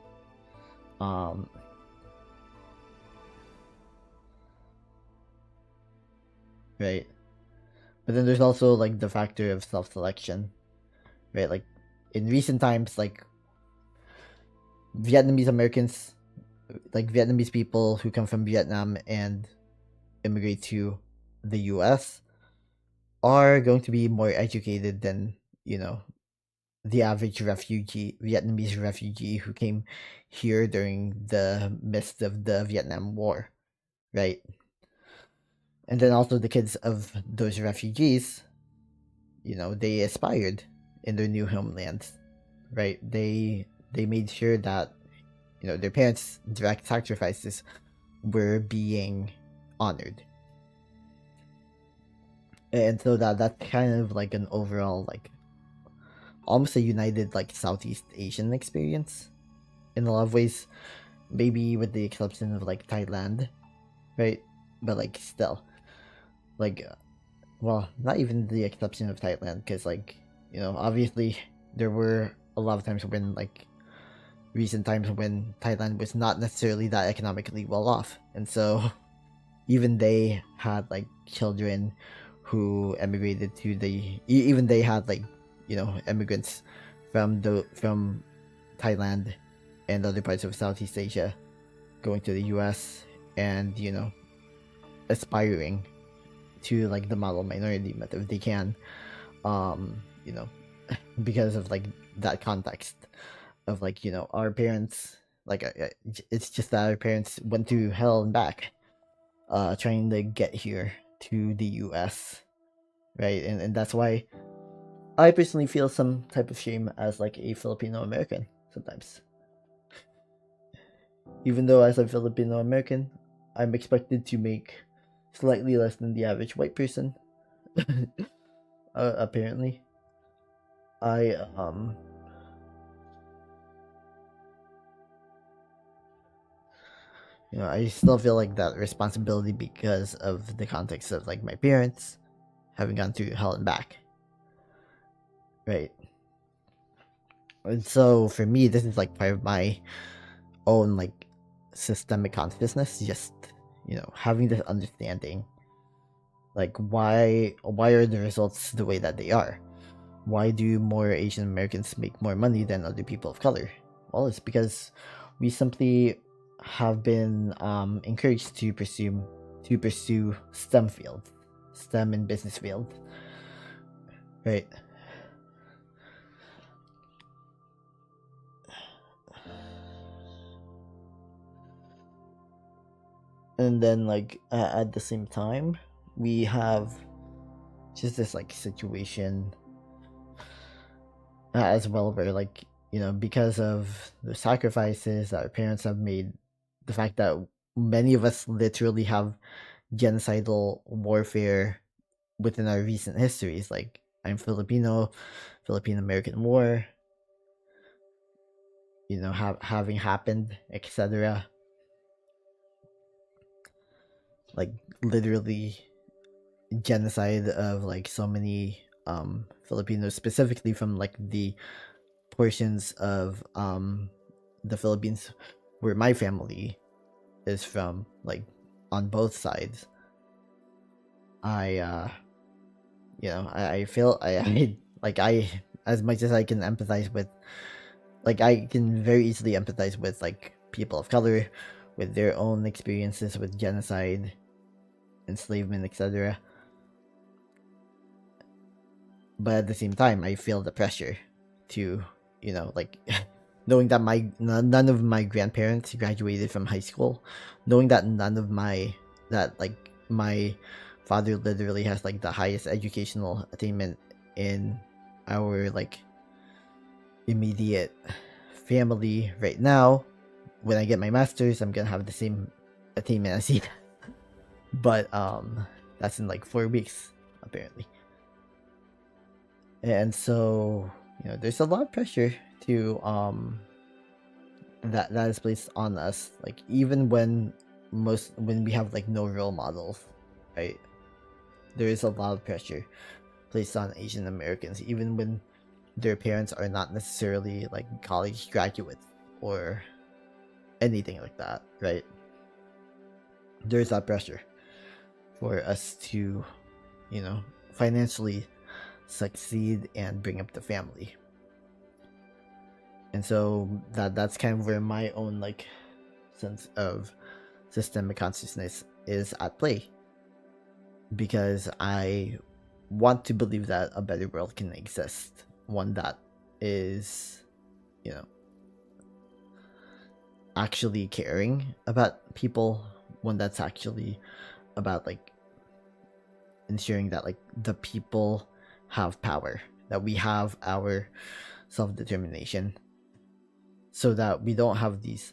Right, but then there's also like the factor of self-selection, right? Like in recent times, like Vietnamese Americans, like Vietnamese people who come from Vietnam and immigrate to the US are going to be more educated than, the average Vietnamese refugee who came here during the midst of the Vietnam War, right? And then also the kids of those refugees, they aspired in their new homelands, right? They made sure that, their parents' direct sacrifices were being honored. And so that's kind of like an overall, like, almost a united, like, Southeast Asian experience in a lot of ways, maybe with the exception of, like, Thailand, right? But, like, still, like, well, not even the exception of Thailand, because, like, obviously there were a lot of times when, like, recent times when Thailand was not necessarily that economically well off, and so even they had like children who emigrated to even they had like immigrants from Thailand and other parts of Southeast Asia going to the US and aspiring to like the model minority method if they can, because of like that context of like our parents, like it's just that our parents went through hell and back trying to get here to the US, right? And that's why I personally feel some type of shame as like a Filipino American sometimes, even though as a Filipino American I'm expected to make slightly less than the average white person. Apparently I still feel like that responsibility because of the context of like my parents having gone through hell and back. right? And so for me, this is like part of my own like systemic consciousness, just having this understanding, like why are the results the way that they are? Why do more Asian Americans make more money than other people of color? Well, it's because we simply have been encouraged to pursue STEM fields, STEM and business fields, right? And then like at the same time, we have just this like situation as well where like because of the sacrifices that our parents have made, the fact that many of us literally have genocidal warfare within our recent histories, like I'm Filipino, Philippine American War, having happened, etc. Like literally genocide of like so many Filipinos, specifically from like the portions of the Philippines where my family is from, like on both sides. I feel I like I as much as I can empathize with, like I can very easily empathize with like people of color with their own experiences with genocide, enslavement, etc. But at the same time, I feel the pressure to, like knowing that none of my grandparents graduated from high school, knowing that my father literally has like the highest educational attainment in our like immediate family right now. When I get my master's, I'm gonna have the same attainment as he, but that's in like 4 weeks apparently. And so there's a lot of pressure to that is placed on us, like even when we have like no role models, right? There is a lot of pressure placed on Asian Americans, even when their parents are not necessarily like college graduates or anything like that, right? There's that pressure for us to financially succeed and bring up the family. And so that's kind of where my own like sense of systemic consciousness is at play, because I want to believe that a better world can exist, one that is actually caring about people, one that's actually about like ensuring that like the people have power, that we have our self-determination, so that we don't have these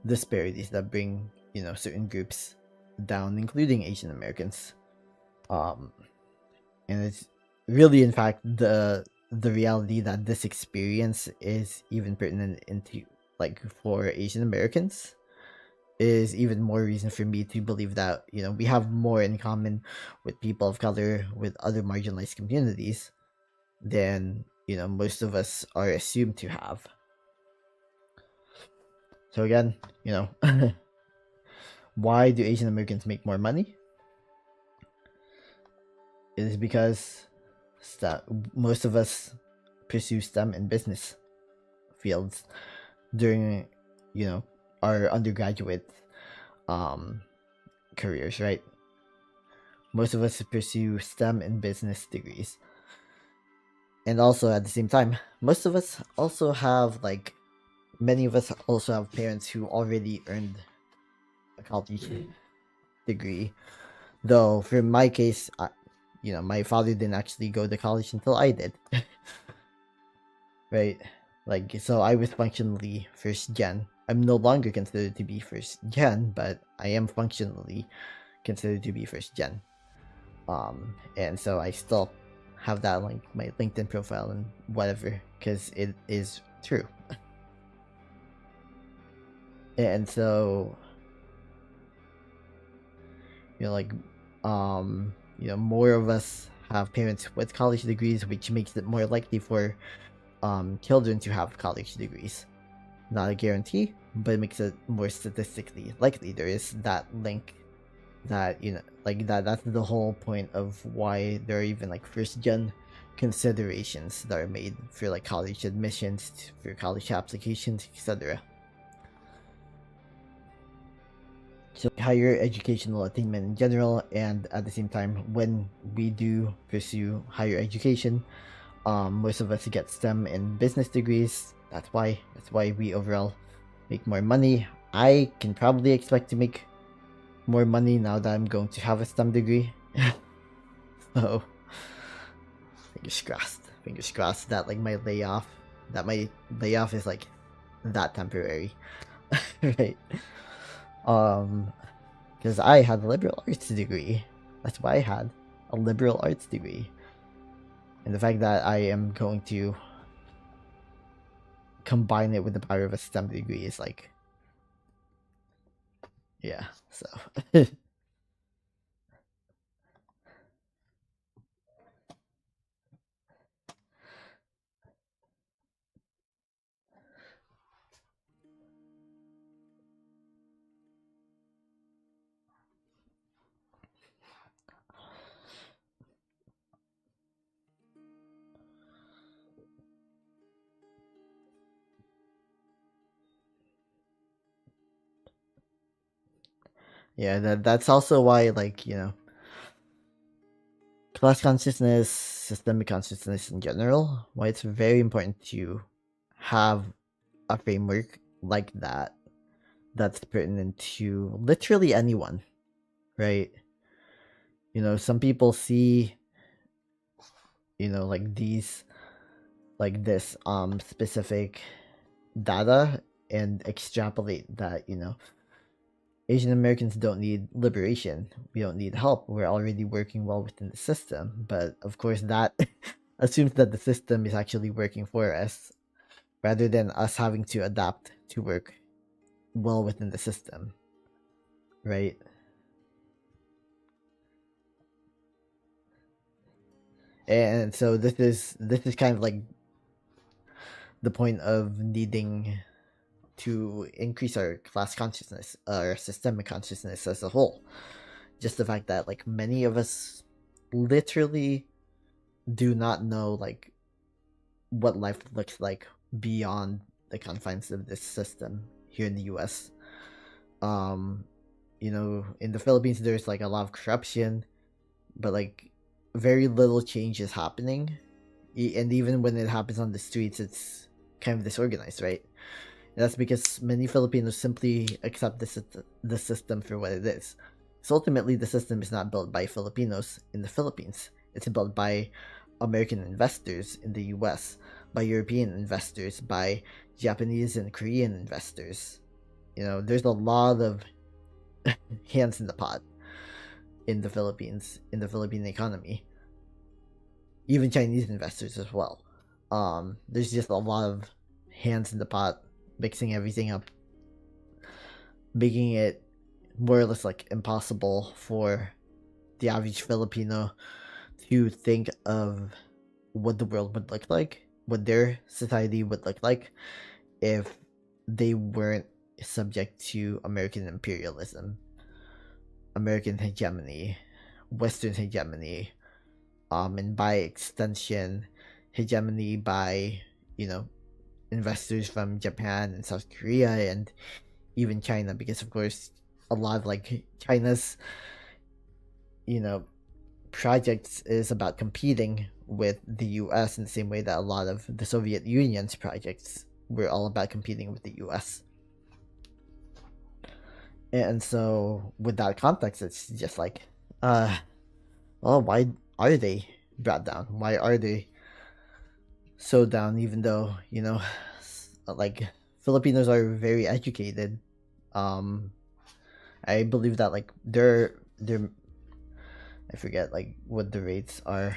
disparities that bring certain groups down, including Asian Americans. And it's really in fact the reality that this experience is even pertinent into like for Asian Americans is even more reason for me to believe that we have more in common with people of color, with other marginalized communities, than most of us are assumed to have. So again, why do Asian Americans make more money? It is because most of us pursue STEM and business fields during our undergraduate careers, right? Most of us pursue STEM and business degrees. And also at the same time, most of us also have like many of us also have parents who already earned a college degree. Though for my case, my father didn't actually go to college until I did. Right? Like, so I was functionally first gen. I'm no longer considered to be first gen, but I am functionally considered to be first gen. And so I still have that like my LinkedIn profile and whatever, because it is true. And so like more of us have parents with college degrees, which makes it more likely for children to have college degrees. Not a guarantee, but it makes it more statistically likely. There is that link that, you know, like that's the whole point of why there are even like first gen considerations that are made for like college admissions, for college applications, etc. So higher educational attainment in general, and at the same time, when we do pursue higher education, most of us get STEM and business degrees. That's why we overall make more money. I can probably expect to make more money now that I'm going to have a STEM degree. So fingers crossed that like my layoff is like that temporary. Right. Because I had a liberal arts degree. That's why I had a liberal arts degree. And the fact that I am going to combine it with the power of a STEM degree is like, yeah, so. Yeah, that's also why, like, you know, class consciousness, systemic consciousness in general, why it's very important to have a framework like that that's pertinent to literally anyone, right? You know, some people see, you know, like this specific data and extrapolate that, you know, Asian Americans don't need liberation. We don't need help. We're already working well within the system. But of course, that assumes that the system is actually working for us rather than us having to adapt to work well within the system. Right? And so this is kind of like the point of needing to increase our class consciousness, our systemic consciousness as a whole. Just the fact that like many of us literally do not know like what life looks like beyond the confines of this system here in the US. You know, in the Philippines there's like a lot of corruption, but like very little change is happening. And even when it happens on the streets, it's kind of disorganized, right? And that's because many Filipinos simply accept the system for what it is. So ultimately, the system is not built by Filipinos in the Philippines. It's built by American investors in the US, by European investors, by Japanese and Korean investors. You know, there's a lot of hands in the pot in the Philippines, in the Philippine economy. Even Chinese investors as well. There's just a lot of hands in the pot, mixing everything up, making it more or less like impossible for the average Filipino to think of what the world would look like, what their society would look like if they weren't subject to American imperialism, American hegemony, Western hegemony, and by extension, hegemony by, you know, investors from Japan and South Korea and even China, because of course a lot of like China's, you know, projects is about competing with the US in the same way that a lot of the Soviet Union's projects were all about competing with the US. And so with that context, it's just like, well, why are they brought down? Why are they so down, even though, you know, like Filipinos are very educated. I believe that like they're I forget like what the rates are.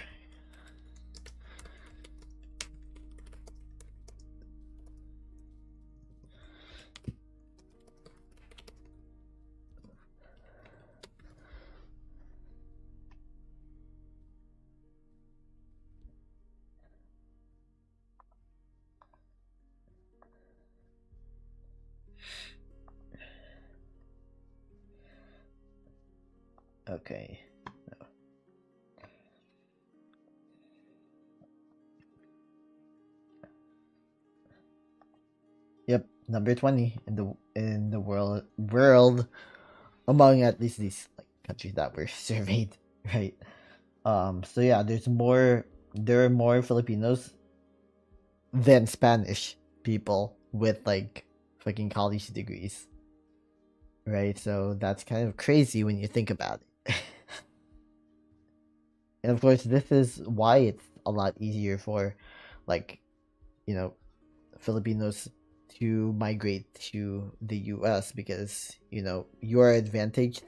Okay. Yep, number 20 in the world among at least these like countries that were surveyed, right? So yeah, there are more Filipinos than Spanish people with like fucking college degrees. Right? So that's kind of crazy when you think about it. And of course, this is why it's a lot easier for like, you know, Filipinos to migrate to the US because, you are advantaged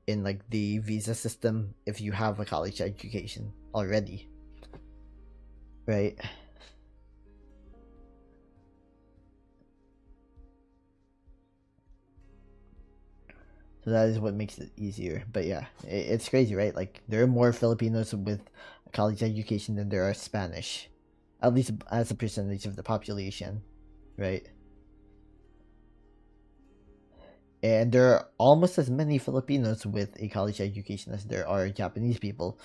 in like the visa system if you have a college education already, right? So that is what makes it easier. But yeah, it's crazy, right? Like there are more Filipinos with a college education than there are Spanish, at least as a percentage of the population, right? And there are almost as many Filipinos with a college education as there are Japanese people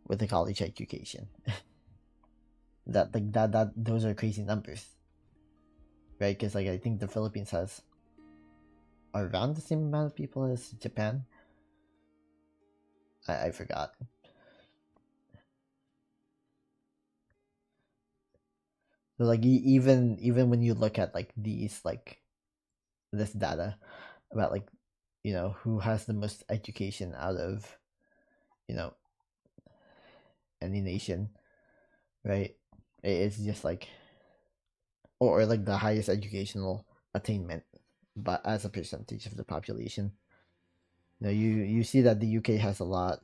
with a college education. That those are crazy numbers, right? Because like I think the Philippines has around the same amount of people as Japan. I forgot. So like even when you look at like these like this data about like who has the most education out of you know any nation, right? It's just like or like the highest educational attainment, but as a percentage of the population. You see that the UK has a lot,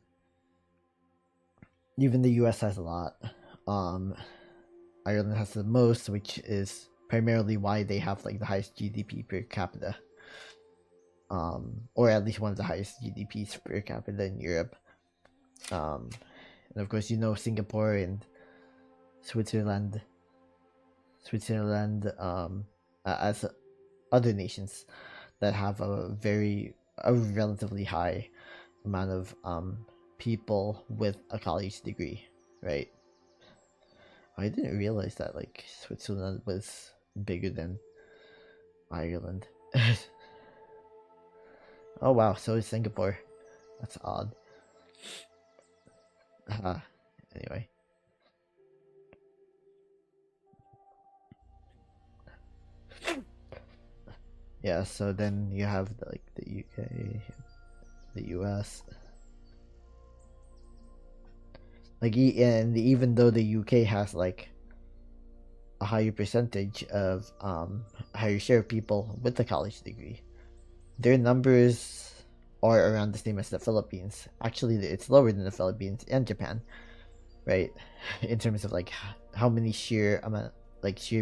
even the US has a lot. Um, Ireland has the most, which is primarily why they have like the highest GDP per capita. Or at least one of the highest GDPs per capita in Europe. And of course, Singapore and Switzerland, as other nations that have a relatively high amount of people with a college degree, right? I didn't realize that like Switzerland was bigger than Ireland. Oh wow, so is Singapore. That's odd. Anyway. Yeah, so then you have like the UK, the US. Like and even though the UK has like a higher percentage of higher share of people with a college degree, their numbers are around the same as the Philippines. Actually, it's lower than the Philippines and Japan, right? In terms of like how many sheer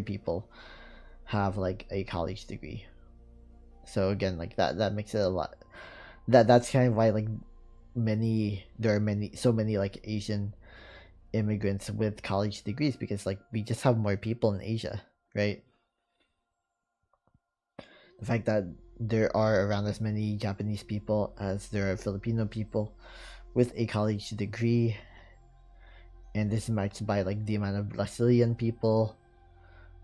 people have like a college degree. So again, like that makes it a lot. That's kind of why like there are so many like Asian immigrants with college degrees because like we just have more people in Asia, right? The fact that there are around as many Japanese people as there are Filipino people with a college degree, and this is matched by like the amount of Brazilian people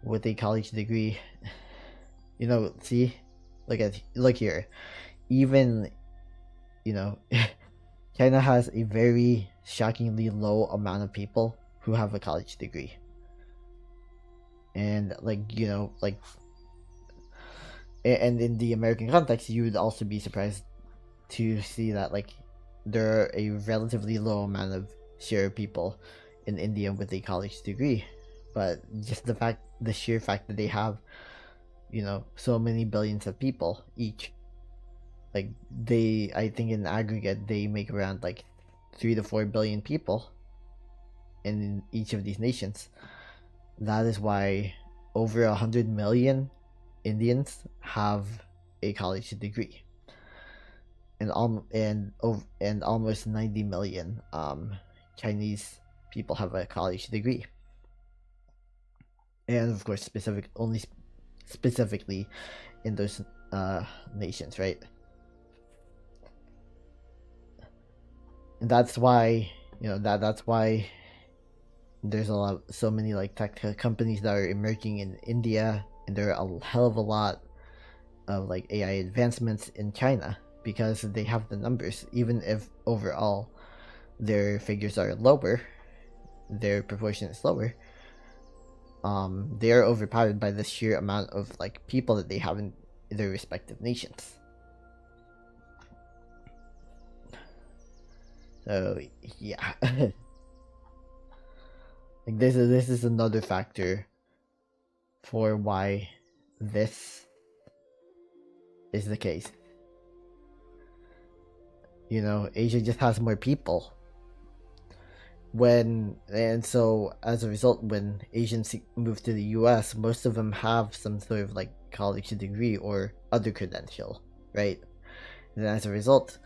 with a college degree. See, look here. Even you know, China has a very shockingly low amount of people who have a college degree, and and in the American context, you would also be surprised to see that like there are a relatively low amount of share of people in India with a college degree, but just the sheer fact that they have so many billions of people each, like I think in aggregate they make around like 3 to 4 billion people in each of these nations. That is why over 100 million Indians have a college degree, and almost 90 million Chinese people have a college degree, and of course specifically in those nations, right? And that's why, that's why there's so many like tech companies that are emerging in India, and there are a hell of a lot of like AI advancements in China, because they have the numbers. Even if overall their figures are lower, their proportion is lower, they are overpowered by the sheer amount of like people that they have in their respective nations. So yeah, like this is another factor for why this is the case. Asia just has more people. So as a result, when Asians move to the US, most of them have some sort of like college degree or other credential, right? And as a result,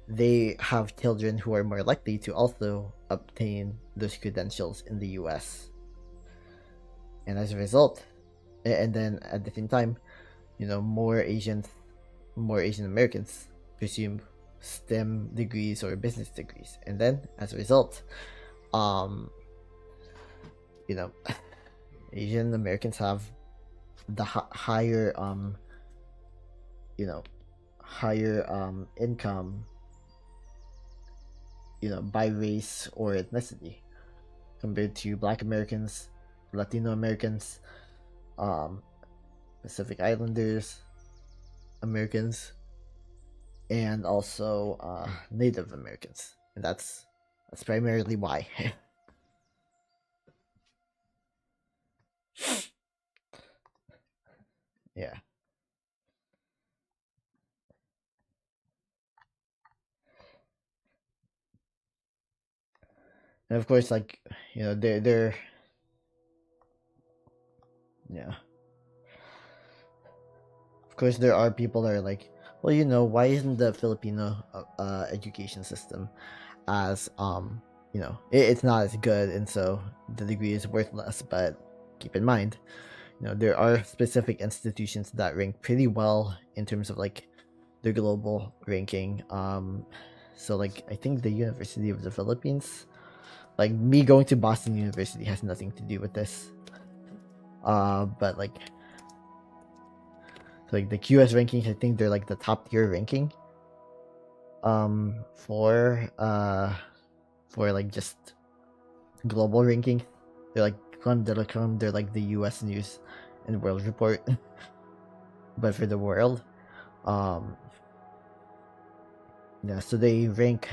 they have children who are more likely to also obtain those credentials in the US. And as a result, and then at the same time, more Asian Americans pursue STEM degrees or business degrees, and then as a result, you know, Asian Americans have the higher income, by race or ethnicity compared to Black Americans, Latino Americans, Pacific Islanders Americans, and also Native Americans, and that's primarily why. Yeah, and of course, like they're yeah. Of course, there are people that are like, well, why isn't the Filipino education system as it's not as good, and so the degree is worthless. But keep in mind, there are specific institutions that rank pretty well in terms of like their global ranking. So like I think the University of the Philippines, like me going to Boston University has nothing to do with this. But like the QS rankings, I think they're like the top tier ranking. For like just global ranking, they're like they're like the U.S. News and World Report, but for the world. Yeah, so they rank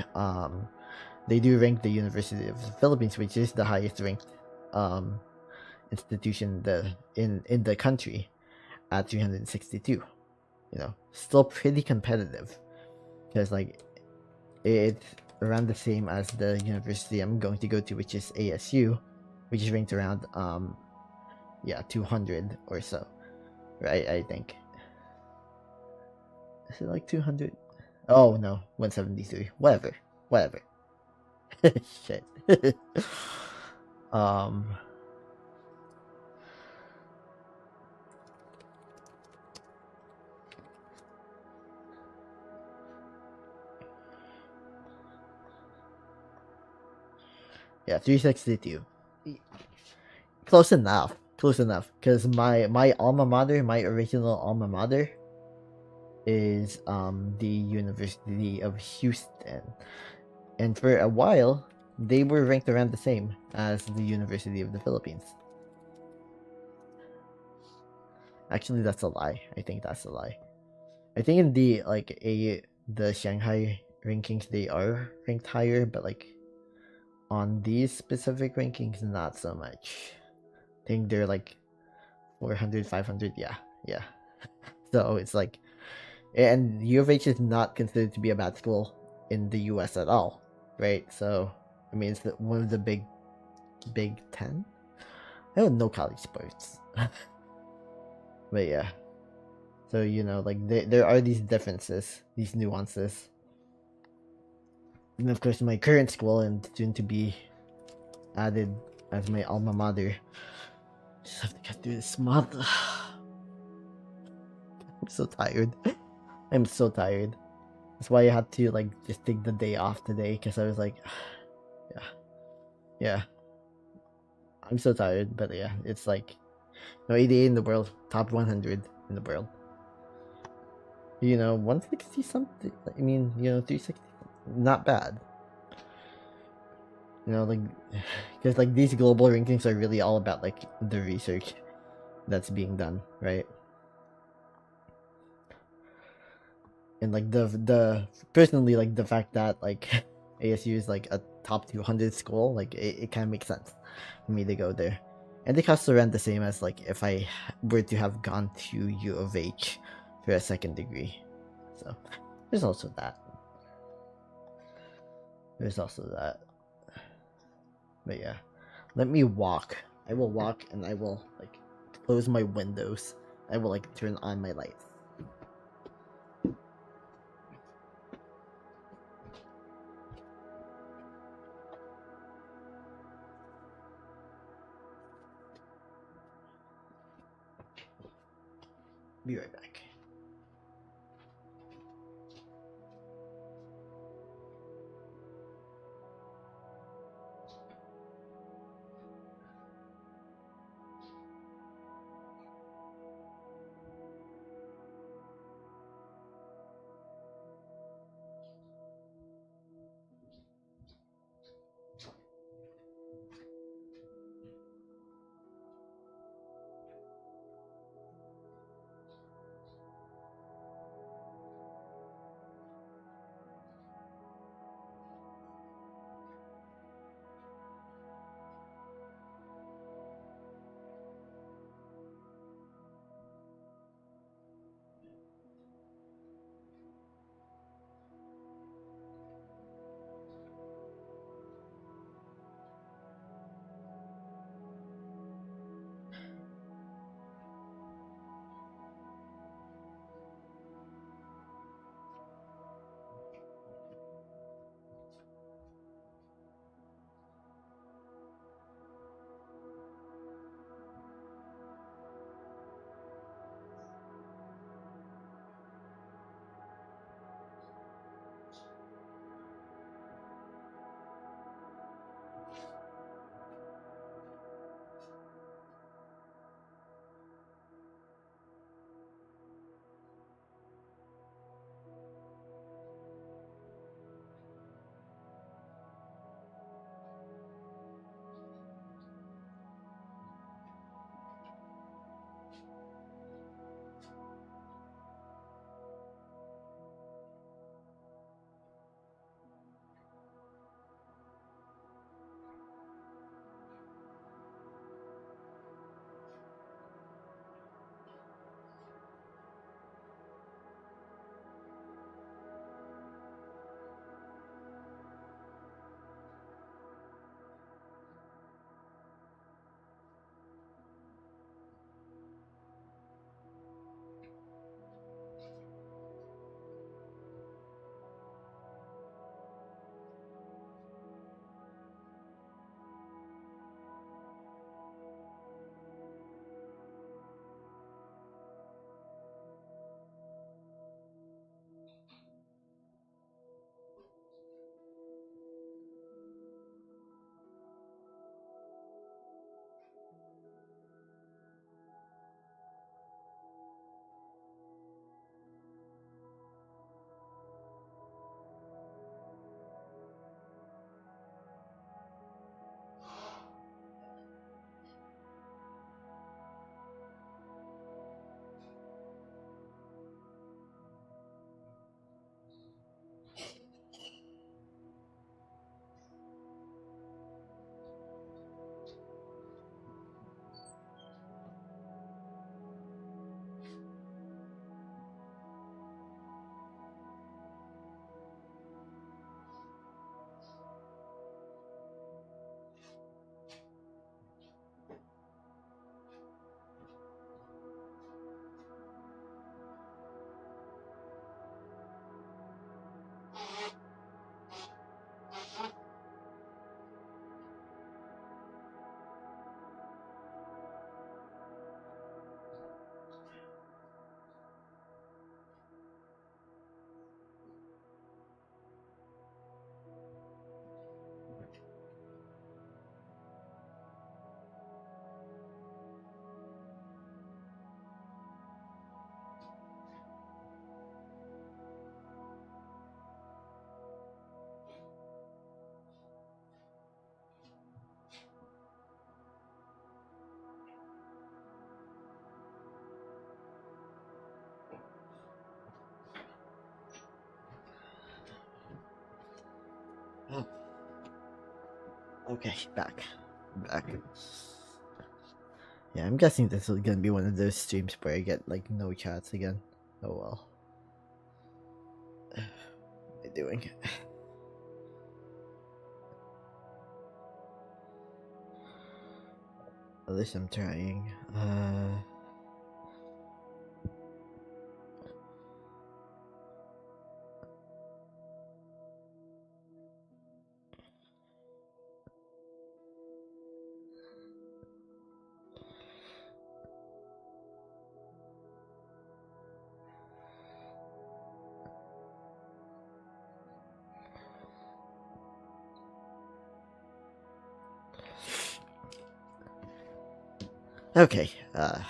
they do rank the University of the Philippines, which is the highest ranked institution in the country, at 362. Still pretty competitive, because like it's around the same as the university I'm going to go to, which is ASU, which is ranked around 200 or so, right? I think. Is it like 200? Oh no, 173. Whatever. Shit. um yeah, 362. Close enough, because my alma mater, my original alma mater, is the University of Houston, and for a while they were ranked around the same as the University of the Philippines. Actually, that's a lie. I think that's a lie. I think in the Shanghai rankings they are ranked higher, but like on these specific rankings, not so much. I think they're like 400, 500. Yeah. So it's like, and U of H is not considered to be a bad school in the US at all, right? So I mean, it's one of the Big 10. I don't know college sports, but yeah. So like there are these differences, these nuances, and of course my current school, and soon to be added as my alma mater. Just have to get through this month. I'm so tired. I'm so tired. That's why I had to like just take the day off today because I was like, yeah, yeah. I'm so tired, but yeah, it's like no 88 in the world, top 100 in the world. 160 something. I mean, 360, not bad. Like because like these global rankings are really all about like the research that's being done, right? And like the personally like the fact that like ASU is like a top 200 school, like it kind of makes sense for me to go there. And the costs around the same as like if I were to have gone to U of H for a second degree. So there's also that. There's also that. But yeah, let me walk. I will walk and I will like close my windows. I will like turn on my lights. Be right back. Okay, back. Yeah, I'm guessing this is gonna be one of those streams where I get like no chats again. Oh well. What am I doing? At least I'm trying. Okay, I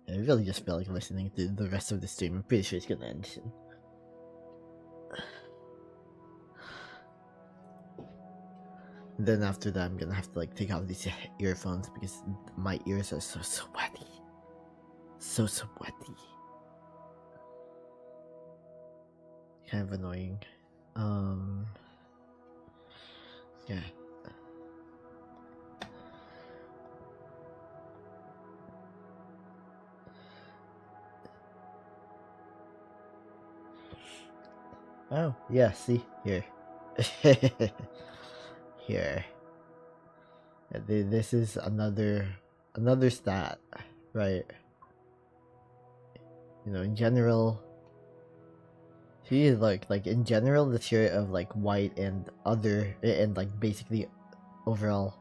really just feel like listening to the rest of the stream. I'm pretty sure it's gonna end soon. Then after that, I'm gonna have to like take off these earphones because my ears are so sweaty. So sweaty. Kind of annoying. Yeah. Oh, yeah, see? Here. Here. This is another stat, right? You know, in general, see, like in general, the share of like white and other and like basically overall.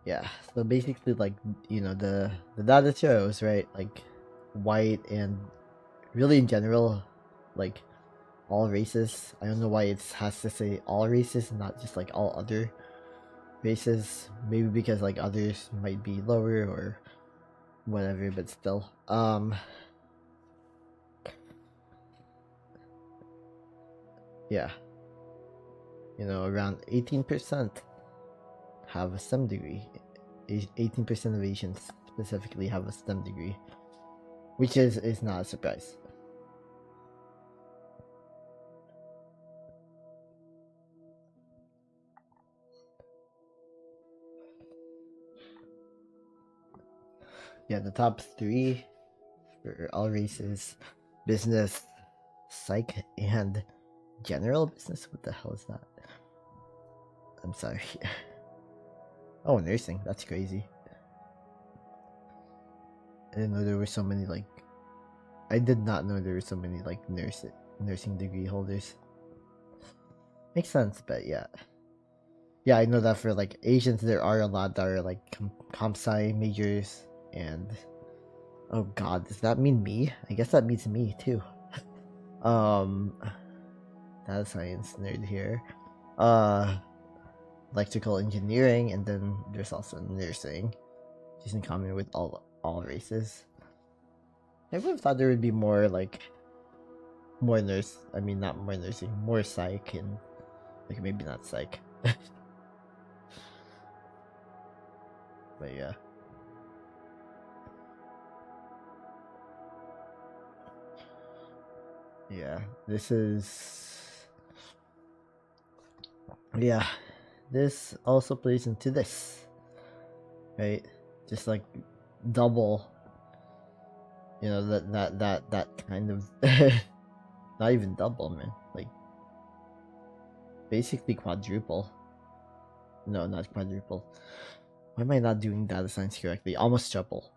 Yeah, so basically, like, you know, the data shows, right, like white and really in general, like all races. I don't know why it has to say all races, not just like all other races. Maybe because like others might be lower or whatever, but still. Yeah. You know, around 18% have a STEM degree. 18% of Asians specifically have a STEM degree, which is not a surprise. Yeah, the top 3 for all races: business, psych, and general business. What the hell is that? I'm sorry. Oh, nursing. That's crazy. I didn't know there were so many like. I did not know there were so many like nursing degree holders. Makes sense, but yeah. Yeah, I know that for like Asians, there are a lot that are like comp sci majors, and oh god, does that mean me? I guess that means me too. Data science nerd here. Electrical engineering, and then there's also nursing, which is in common with all races. I would have thought there would be more like more nurse. I mean, not more nursing, more psych, and like maybe not psych. But yeah. Yeah, this is. Yeah, this also plays into this, right? Just like double, you know, that kind of. Not even double, man. Like basically quadruple. No, not quadruple. Why am I not doing data science correctly? Almost triple.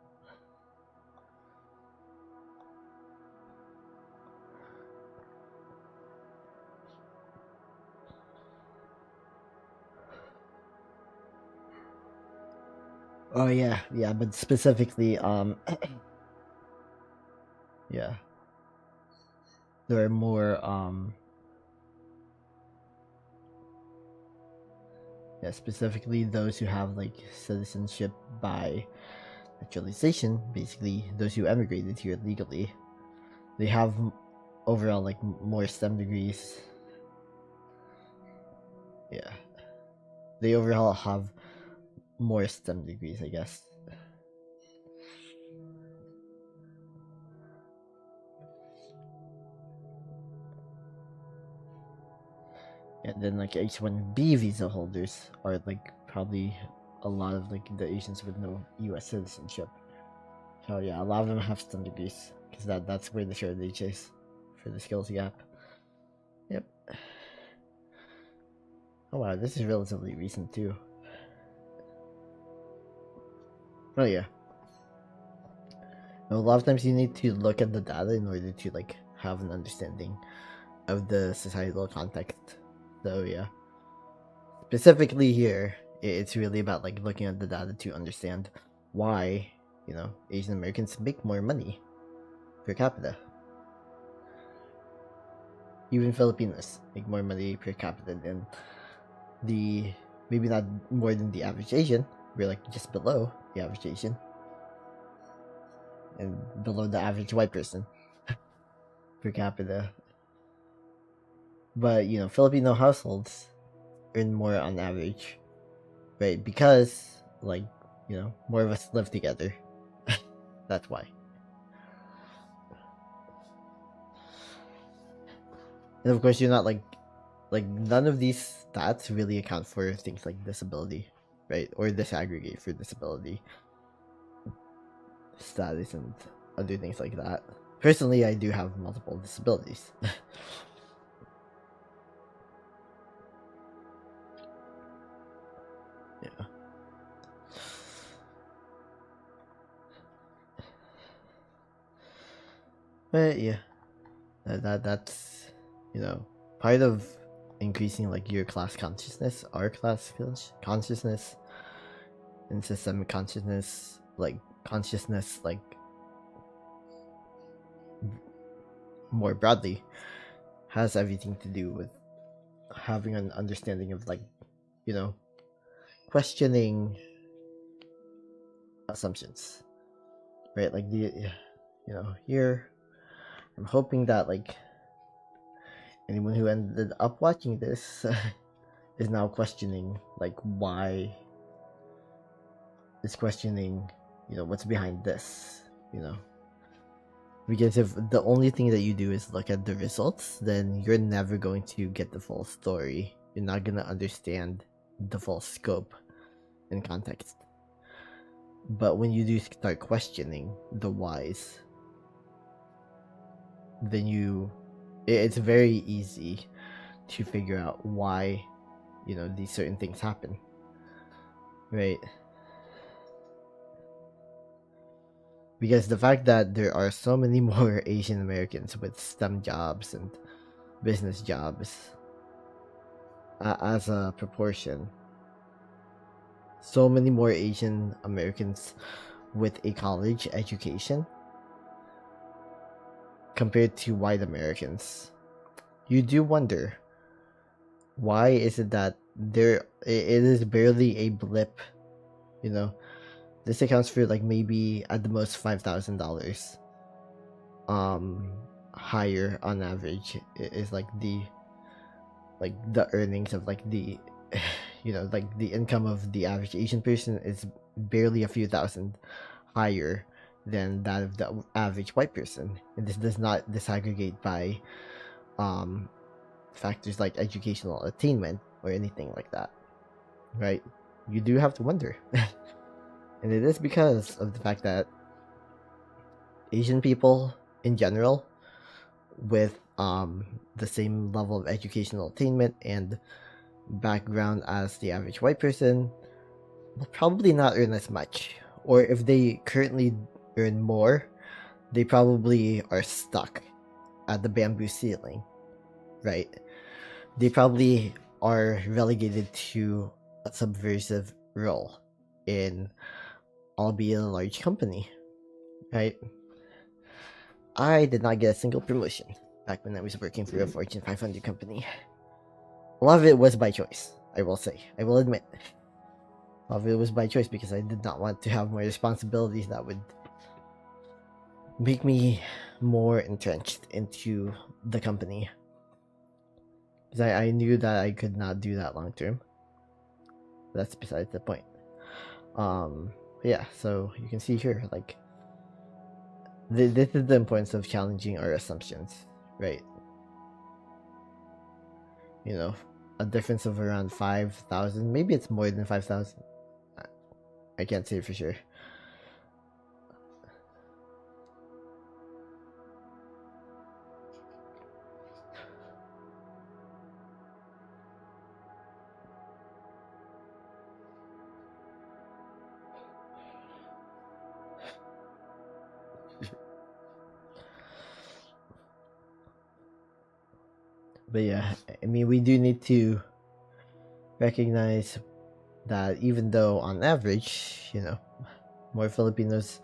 Oh yeah, but specifically, yeah, there are more, yeah, specifically those who have like citizenship by naturalization, basically those who emigrated here legally, they have overall like more STEM degrees. Yeah, they overall have more STEM degrees, I guess. And then like H1B visa holders are like probably a lot of like the Asians with no U.S. citizenship. So yeah, a lot of them have STEM degrees because that's where the shortage is for the skills gap. Yep. Oh wow, this is relatively recent too. Oh yeah. A lot of times you need to look at the data in order to like have an understanding of the societal context. So yeah. Specifically here, it's really about like looking at the data to understand why, Asian Americans make more money per capita. Even Filipinos make more money per capita than the maybe not more than the average Asian. We're like just below the average Asian. And below the average white person per capita. But Filipino households earn more on average, right? Because more of us live together. That's why. And of course, you're not like none of these stats really account for things like disability, right? Or disaggregate for disability status and other things like that. Personally, I do have multiple disabilities. Yeah. But yeah, that's part of increasing like your class consciousness, our class consciousness, and systemic consciousness, like more broadly, has everything to do with having an understanding of like questioning assumptions, right? Like here I'm hoping that like anyone who ended up watching this is now questioning like why is questioning what's behind this, because if the only thing that you do is look at the results, then you're never going to get the full story. You're not going to understand the full scope and context. But when you do start questioning the whys, then it's very easy to figure out why these certain things happen, right? Because the fact that there are so many more Asian Americans with STEM jobs and business jobs as a proportion, so many more Asian Americans with a college education compared to white Americans, you do wonder, why is it that it is barely a blip? This accounts for like maybe at the most $5,000 higher on average is like the earnings of like the like the income of the average Asian person is barely a few thousand higher than that of the average white person, and this does not disaggregate by factors like educational attainment or anything like that, right? You do have to wonder. And it is because of the fact that Asian people in general with the same level of educational attainment and background as the average white person will probably not earn as much, or if they currently earn more, they probably are stuck at the bamboo ceiling, right? They probably are relegated to a subversive role in albeit a large company, right? I did not get a single promotion back when I was working for a Fortune 500 company. A lot of it was by choice, I will say. I will admit. A lot of it was by choice because I did not want to have more responsibilities that would make me more entrenched into the company. Because I knew that I could not do that long term. That's besides the point. Yeah, so you can see here, like, this is the importance of challenging our assumptions, right? You know, a difference of around 5,000, maybe it's more than 5,000. I can't say for sure. But yeah, I mean, we do need to recognize that even though on average, you know, more Filipinos,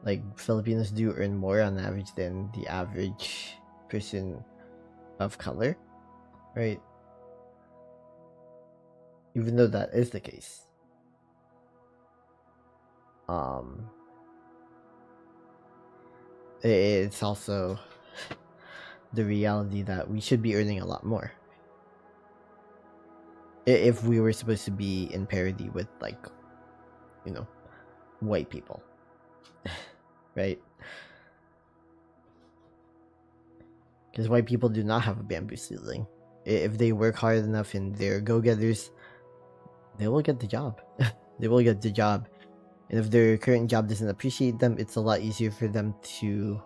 like Filipinos do earn more on average than the average person of color, right? Even though that is the case, um, it's also the reality that we should be earning a lot more if we were supposed to be in parity with, like, you know, white people, right? Because white people do not have a bamboo ceiling. If they work hard enough and they're go-getters, they will get the job. They will get the job. And if their current job doesn't appreciate them, it's a lot easier for them to,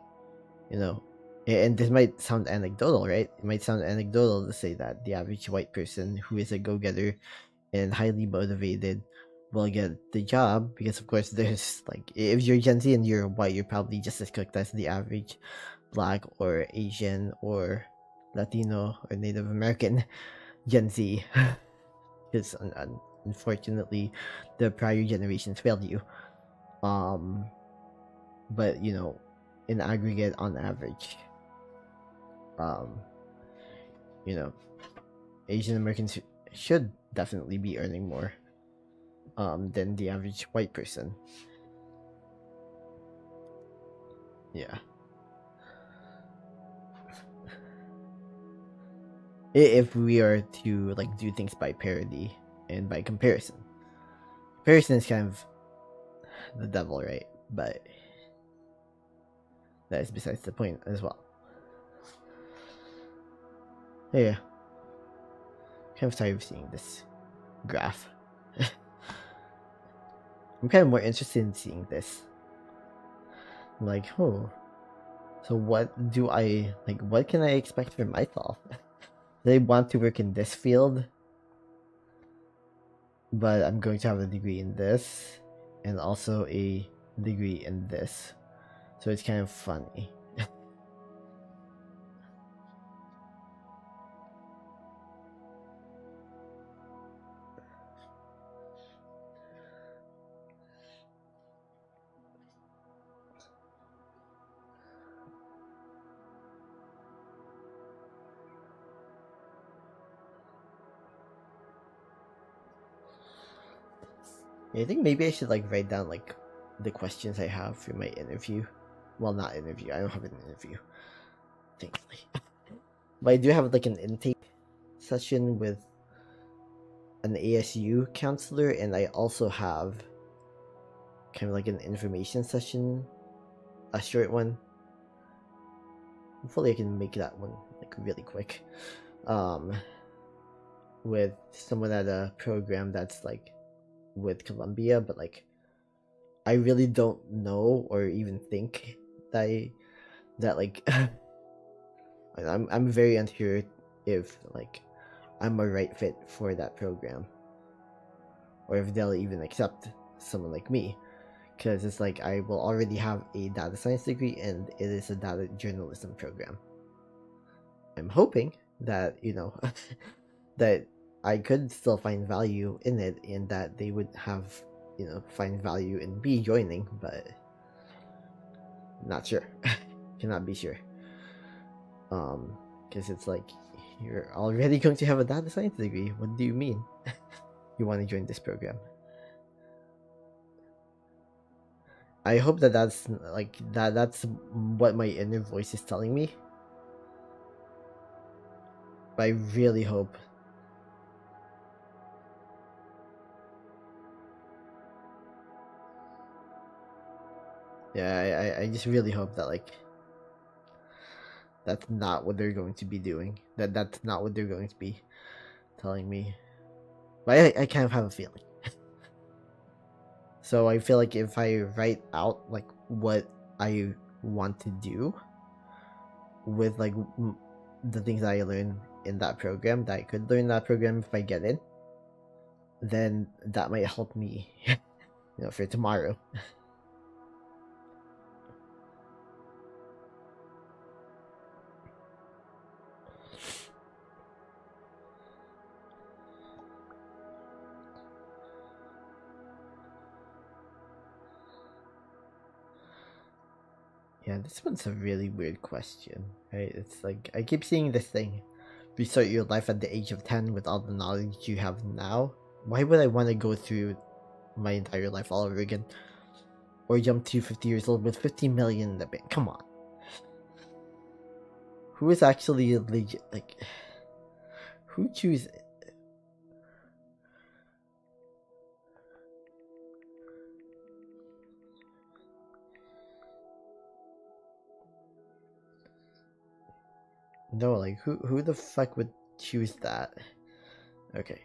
you know, and this might sound anecdotal, right? It might sound anecdotal to say that the average white person who is a go-getter and highly motivated will get the job, because of course there's, like, if you're Gen Z and you're white, you're probably just as cooked as the average Black or Asian or Latino or Native American Gen Z, because unfortunately the prior generations failed you. But you know, in aggregate, on average, um, you know, Asian Americans should definitely be earning more than the average white person. Yeah. If we are to, like, do things by parity and by comparison. Comparison is kind of the devil, right? But that is besides the point as well. Yeah. Kind of tired of seeing this graph. I'm kind of more interested in seeing this. I'm like, oh, so what do I, like, what can I expect from myself? They want to work in this field, but I'm going to have a degree in this and also a degree in this. So it's kind of funny. I think maybe I should, like, write down, like, the questions I have for my interview. Well, not interview. I don't have an interview, thankfully. But I do have, like, an intake session with an ASU counselor, and I also have kind of like an information session, a short one. Hopefully I can make that one, like, really quick. With someone at a program that's, like, with Columbia, but, like, I really don't know or even think that like I'm very unsure if, like, I'm a right fit for that program, or if they'll even accept someone like me, because it's like I will already have a data science degree and it is a data journalism program. I'm hoping that, you know, that I could still find value in it and that they would have, you know, find value in me joining, but not sure. Cannot be sure. Because it's like, you're already going to have a data science degree. What do you mean you want to join this program? I hope that that's, like, that's what my inner voice is telling me. But I really hope. Yeah, I just really hope that like that's not what they're going to be doing. That's not what they're going to be telling me. But I kind of have a feeling. So I feel like if I write out like what I want to do with like the things that I learn in that program, that I could learn that program if I get in, then that might help me, for tomorrow. Yeah, this one's a really weird question, right? It's like I keep seeing this thing. Restart your life at the age of 10 with all the knowledge you have now. Why would I want to go through my entire life all over again? Or jump to 50 years old with 50 million in the bank? Come on. Who is actually legit? Like, who chooses? No, like who the fuck would choose that? Okay.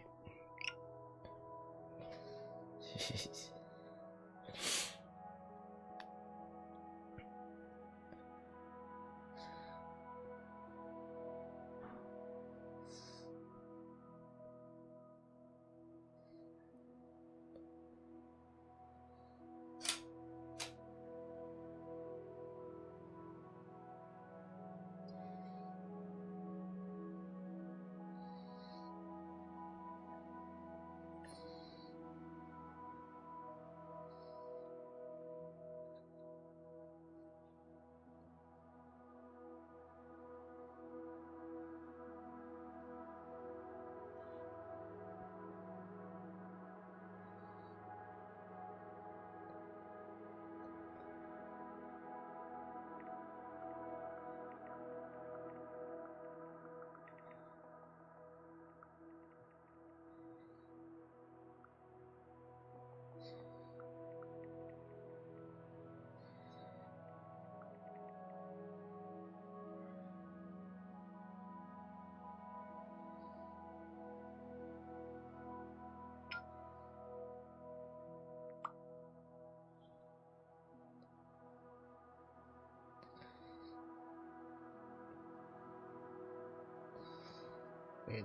Wait.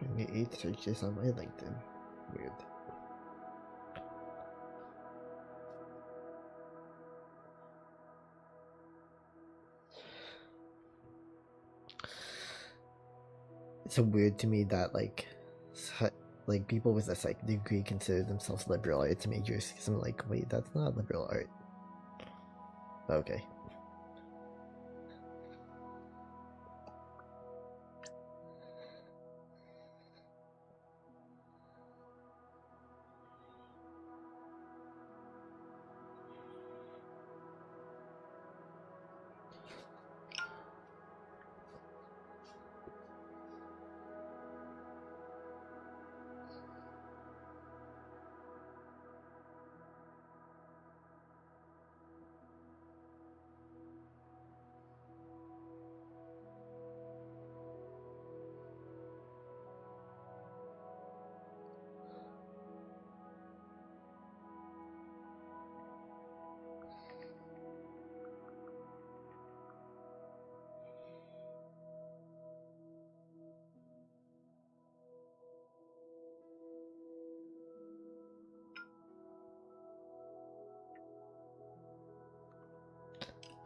Only 8 searches on my LinkedIn. Weird. It's so weird to me that like people with a psych degree consider themselves liberal arts majors. Because I'm like, wait, that's not liberal art. Okay.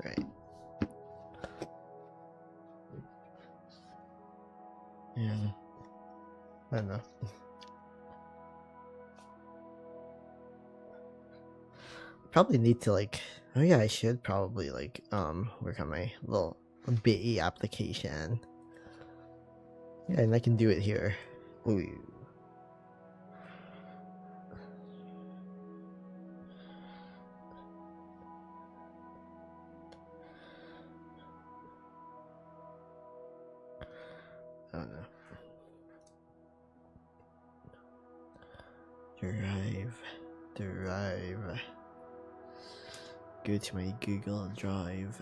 Right. Yeah. I don't know. Probably need to like. Oh yeah, I should probably like work on my little BE application. Yeah, and I can do it here. Ooh. Oh no. Drive. Go to my Google Drive.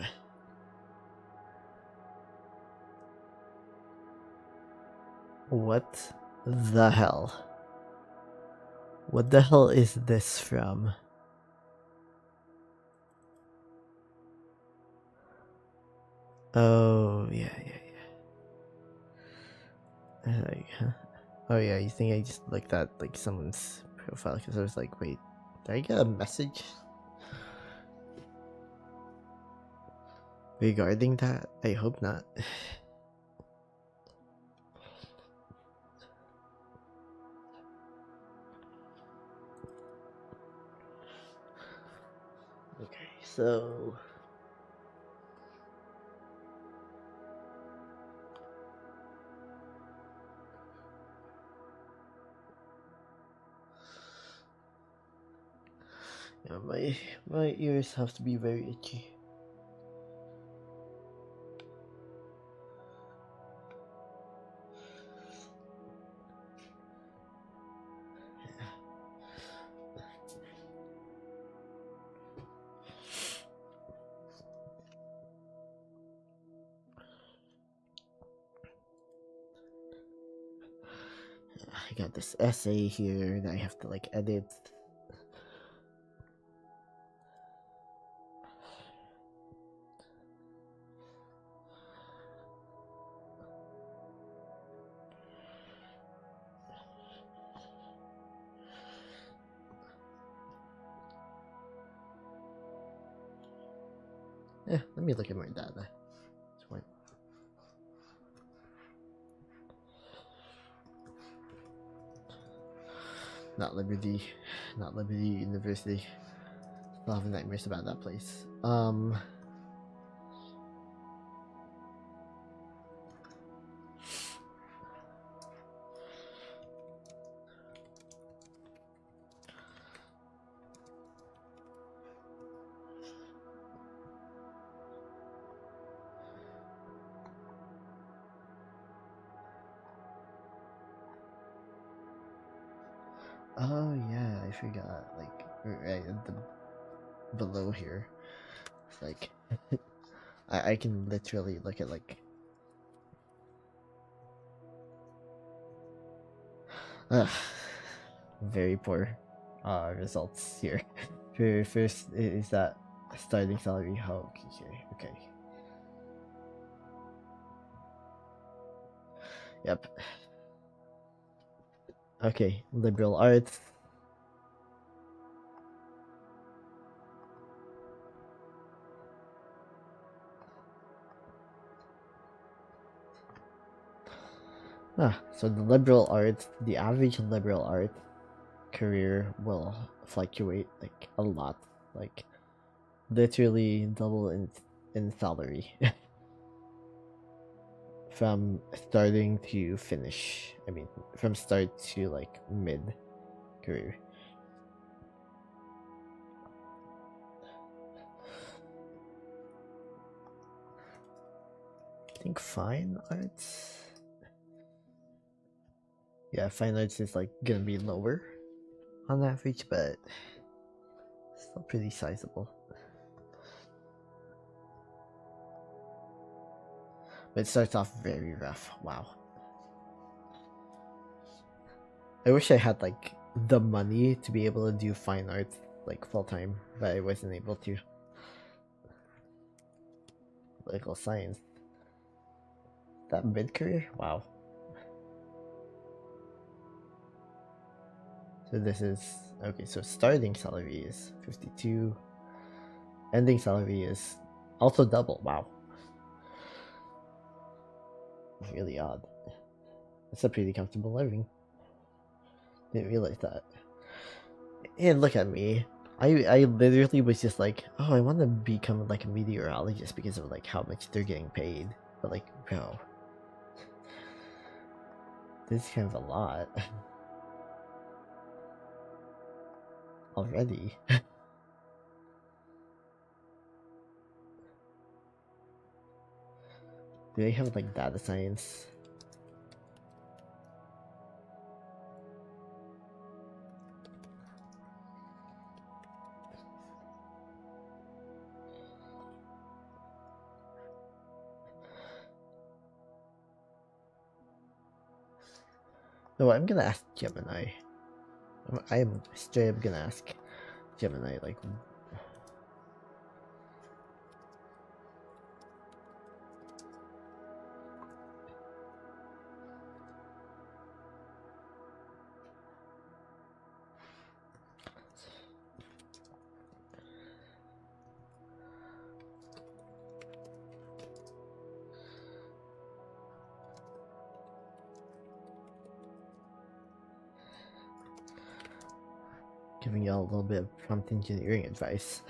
What the hell? What the hell is this from? Oh, yeah. Like, huh? Oh yeah, you think I just looked at like someone's profile because I was like, wait, did I get a message regarding that? I hope not. Okay, so yeah, my ears have to be very itchy. I got this essay here that I have to like edit. Yeah, let me look at my data. Not Liberty University. Still having nightmares about that place. Oh yeah, I forgot. Like right at the below here, it's like I can literally look at like very poor results here. For first is that starting salary. Oh, okay. Yep. Okay, liberal arts. So the average liberal arts career will fluctuate like a lot, like literally double in salary from starting to finish. I mean, from start to like mid career. I think fine arts. Yeah, fine arts is like gonna be lower on average, but still pretty sizable. But it starts off very rough. Wow. I wish I had like the money to be able to do fine arts like full time, but I wasn't able to. Political science. That mid career? Wow. So this is okay, so starting salary is 52. Ending salary is also double. Wow. Really odd. It's a pretty comfortable living. Didn't realize that. And look at me. I literally was just like, oh, I want to become like a meteorologist because of like how much they're getting paid. But like, bro, this is kind of a lot already. Do they have like data science? No, I'm gonna ask Gemini. I'm straight up gonna ask Gemini, like, giving y'all a little bit of prompt engineering advice.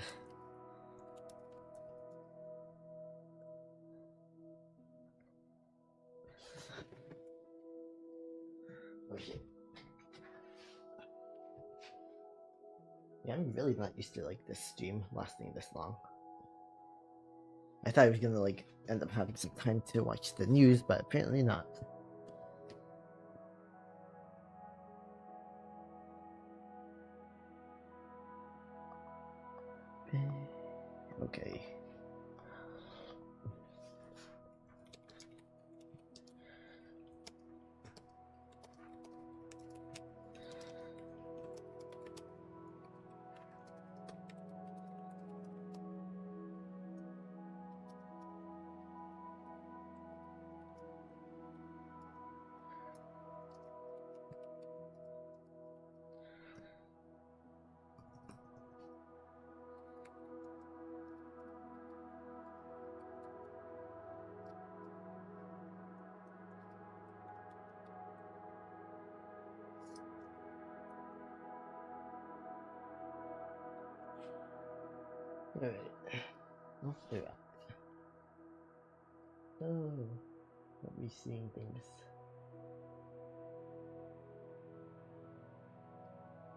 Okay. Yeah, I'm really not used to like this stream lasting this long. I thought I was gonna like end up having some time to watch the news, but apparently not. Okay. Alright. I'll do that. Oh, not me seeing things.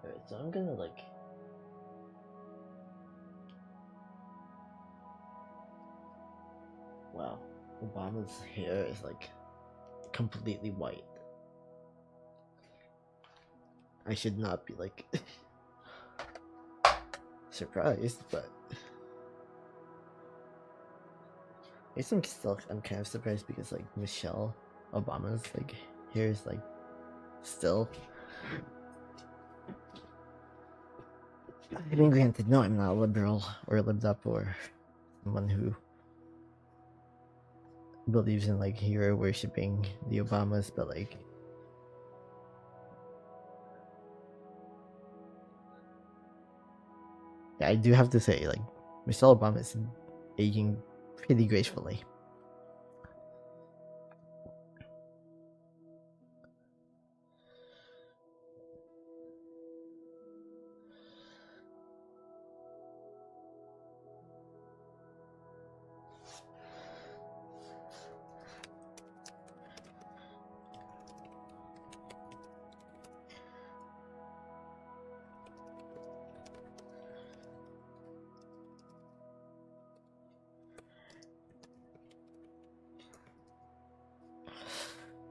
Alright, so I'm gonna like. Wow. Obama's hair is like completely white. I should not be like surprised, but I guess I'm kind of surprised because like Michelle Obama's like hair is like still. I mean, granted, no, I'm not a liberal or lived up or someone who believes in like hero worshipping the Obamas, but like yeah, I do have to say, like, Michelle Obama is aging pretty gracefully.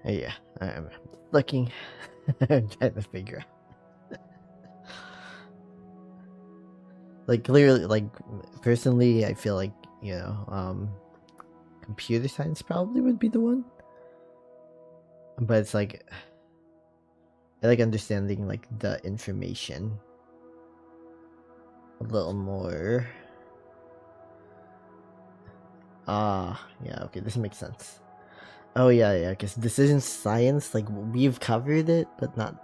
Yeah, I'm looking, trying to figure out. Like, clearly, like, personally, I feel like, you know, computer science probably would be the one. But it's like, I like understanding, like, the information a little more. Yeah, okay, this makes sense. Oh, yeah, because decision science, like, we've covered it, but not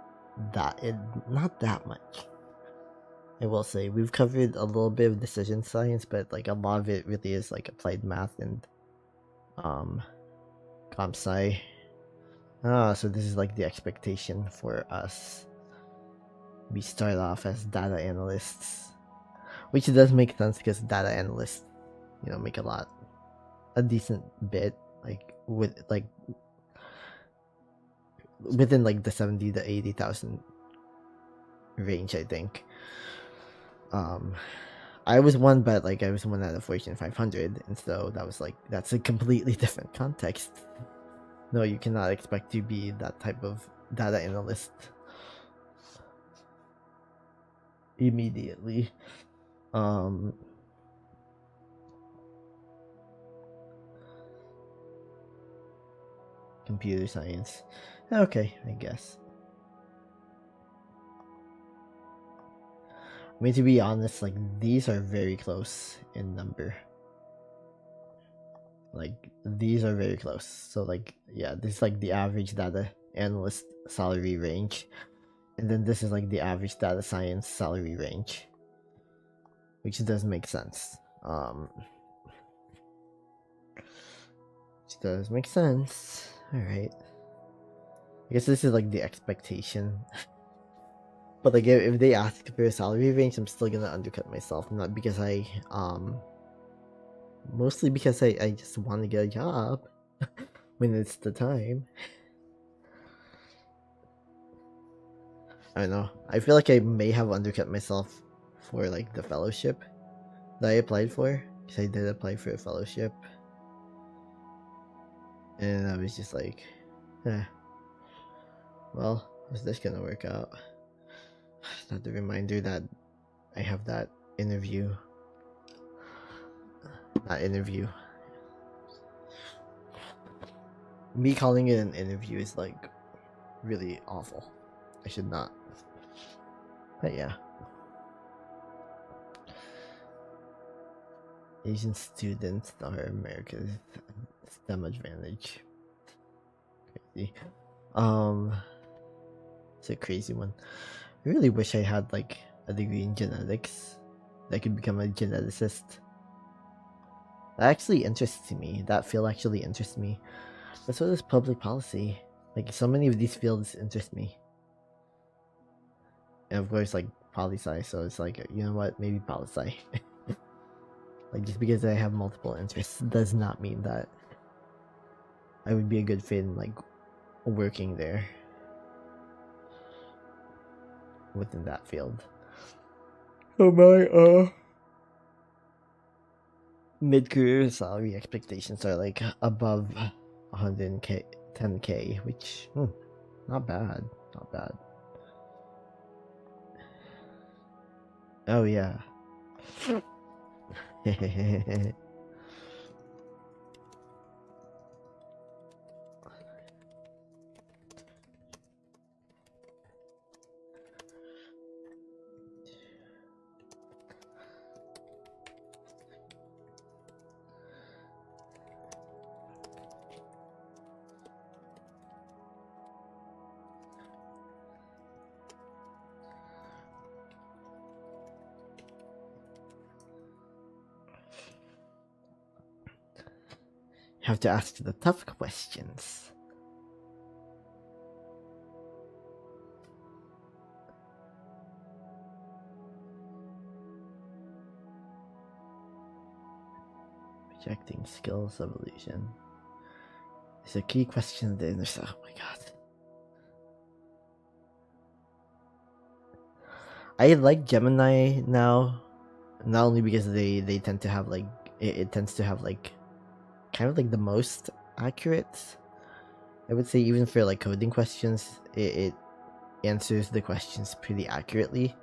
that much. I will say, we've covered a little bit of decision science, but, like, a lot of it really is, like, applied math and, comp sci. So this is, like, the expectation for us. We start off as data analysts, which does make sense because data analysts, you know, make a decent bit, like, within, like, the 70 to 80,000 range, I think. I was one, but, like, I was one out of Fortune 500, and so that was, like, that's a completely different context. No, you cannot expect to be that type of data analyst immediately. Computer science. Okay, I guess. I mean, to be honest, like, these are very close in number. Like, these are very close. So, like, yeah, this is, like, the average data analyst salary range. And then this is, like, the average data science salary range. Which does make sense. Which does make sense. Alright. I guess this is, like, the expectation. But, like, if they ask for a salary range, I'm still gonna undercut myself. Not because mostly because I just want to get a job when it's the time. I don't know. I feel like I may have undercut myself for, like, the fellowship that I applied for. Because I did apply for a fellowship. And I was just like, well, how's this gonna work out? Not the reminder that I have that interview. Not interview. Me calling it an interview is, like, really awful. I should not. But yeah. Asian students are America's STEM advantage. Crazy. It's a crazy one. I really wish I had, like, a degree in genetics. I could become a geneticist. That actually interests me. That field actually interests me. But so does public policy. Like, so many of these fields interest me. And of course, like, poli-sci, so it's like, you know what, maybe poli-sci. Like, just because I have multiple interests does not mean that I would be a good fit in, like, working there. Within that field. So my, mid-career salary expectations are, like, above 100k, 10k, which, not bad. Not bad. Oh, yeah. have to ask the tough questions. Projecting skills evolution. It's a key question of the intersection. Oh my god. I like Gemini now, not only because they tend to have like it tends to have like kind of like the most accurate. I would say even for like coding questions, it answers the questions pretty accurately.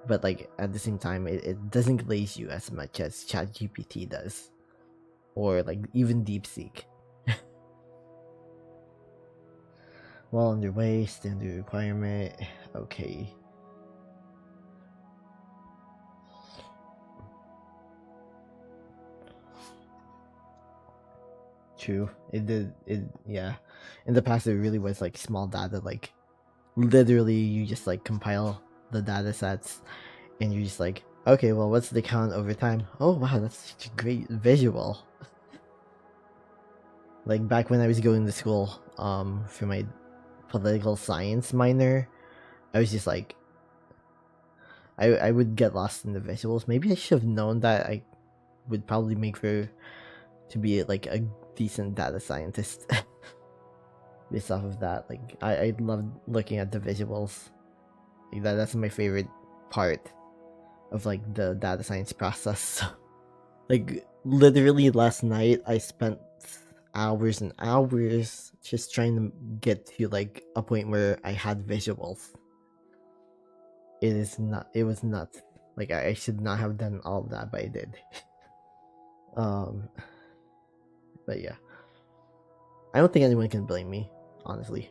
But like at the same time, it doesn't glaze you as much as ChatGPT does, or like even DeepSeek. Well underway, standard requirement. Okay. True. It did. It yeah. In the past, it really was like small data. Like literally, you just like compile the data sets, and you're just like, okay, well, what's the count over time? Oh wow, that's such a great visual. Like back when I was going to school, for my political science minor, I was just like, I would get lost in the visuals. Maybe I should have known that I would probably make for to be like a decent data scientist. Based off of that, like I love looking at the visuals. Like that's my favorite part of like the data science process. Like literally last night I spent hours and hours just trying to get to like a point where I had visuals. It was nuts. Like I should not have done all of that, but I did. But yeah, I don't think anyone can blame me, honestly.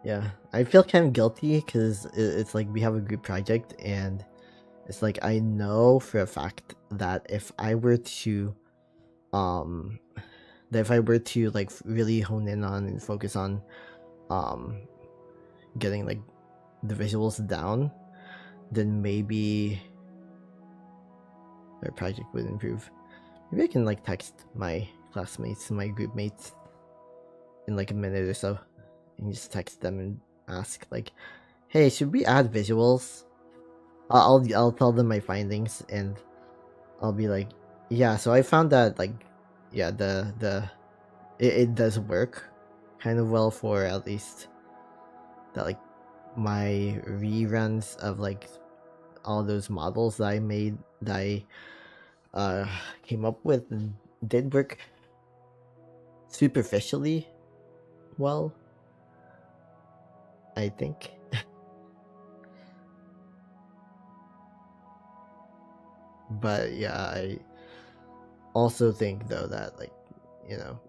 Yeah, I feel kind of guilty because it's like we have a group project, and it's like I know for a fact that if I were to like really hone in on and focus on getting like the visuals down, then maybe our project would improve. Maybe I can like text my classmates, my group mates in like a minute or so, and just text them and ask like, hey, should we add visuals? I'll tell them my findings, and I'll be like, yeah, so I found that like, yeah, it does work kind of well for at least that like my reruns of like all those models that I made that I came up with did work superficially well, I think. But yeah, I also think though that like, you know,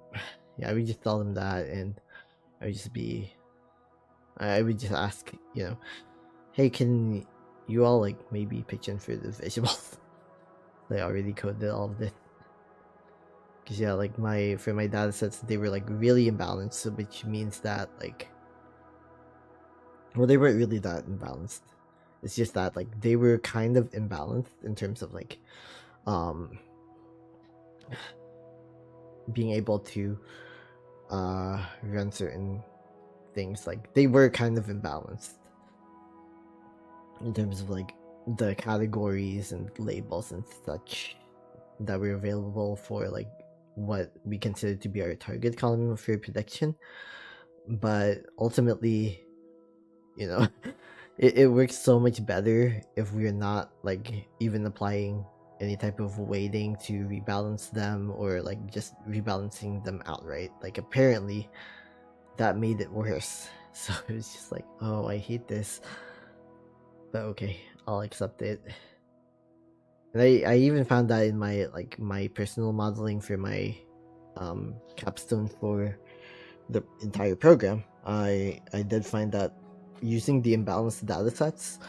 yeah, I would just tell them that, and I would just ask, you know, hey, can you all like maybe pitch in for the visuals? They already coded all of this. Cause yeah, like for my data sets, they were like really imbalanced, so which means that like, well, they weren't really that imbalanced. It's just that like they were kind of imbalanced in terms of like, being able to run certain things. Like they were kind of imbalanced in terms of like the categories and labels and such that were available for like what we consider to be our target column for prediction. But ultimately, you know, it works so much better if we're not like even applying any type of weighting to rebalance them, or like just rebalancing them outright. Like apparently that made it worse. So it was just like, oh, I hate this. But okay, I'll accept it. And I even found that in my personal modeling for my capstone for the entire program. I did find that using the imbalanced data sets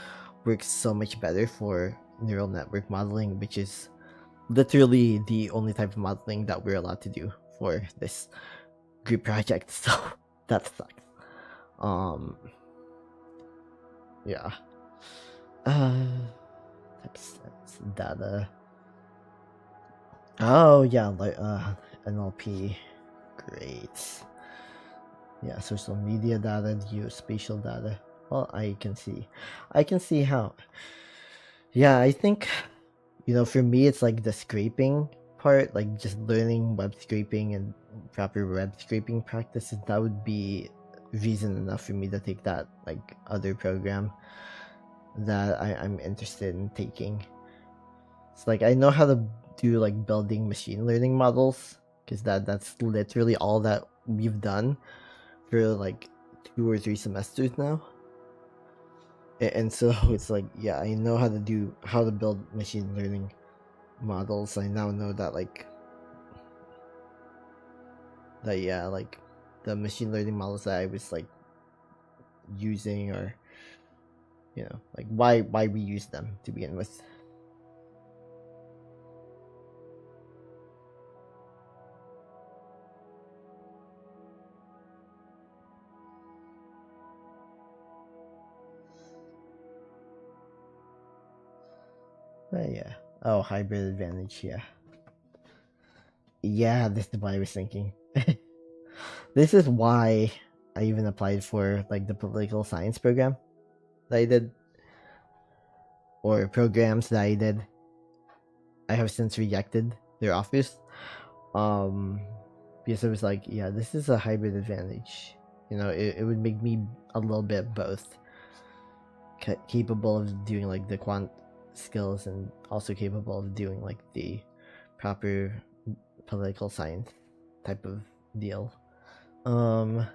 works so much better for neural network modeling, which is literally the only type of modeling that we're allowed to do for this group project. So that sucks. Yeah. Text sets data. Oh yeah, like NLP. Great. Yeah, social media data, geospatial data. Well, I can see how. Yeah, I think, for me, it's like the scraping part, like just learning web scraping and proper web scraping practices. That would be reason enough for me to take that like other program that I'm interested in taking. It's like I know how to do like building machine learning models because that's literally all that we've done for like 2 or 3 semesters now. And so it's like, yeah, I know how to build machine learning models. I now know that like the machine learning models that I was like using, or like why we use them to begin with. But yeah. Oh, hybrid advantage, yeah. Yeah, this is what I was thinking. This is why I even applied for like the political science program that I did, or programs that I did. I have since rejected their offers. Um, because it was like, yeah, this is a hybrid advantage. It would make me a little bit both capable of doing like the quant skills and also capable of doing like the proper political science type of deal. Um,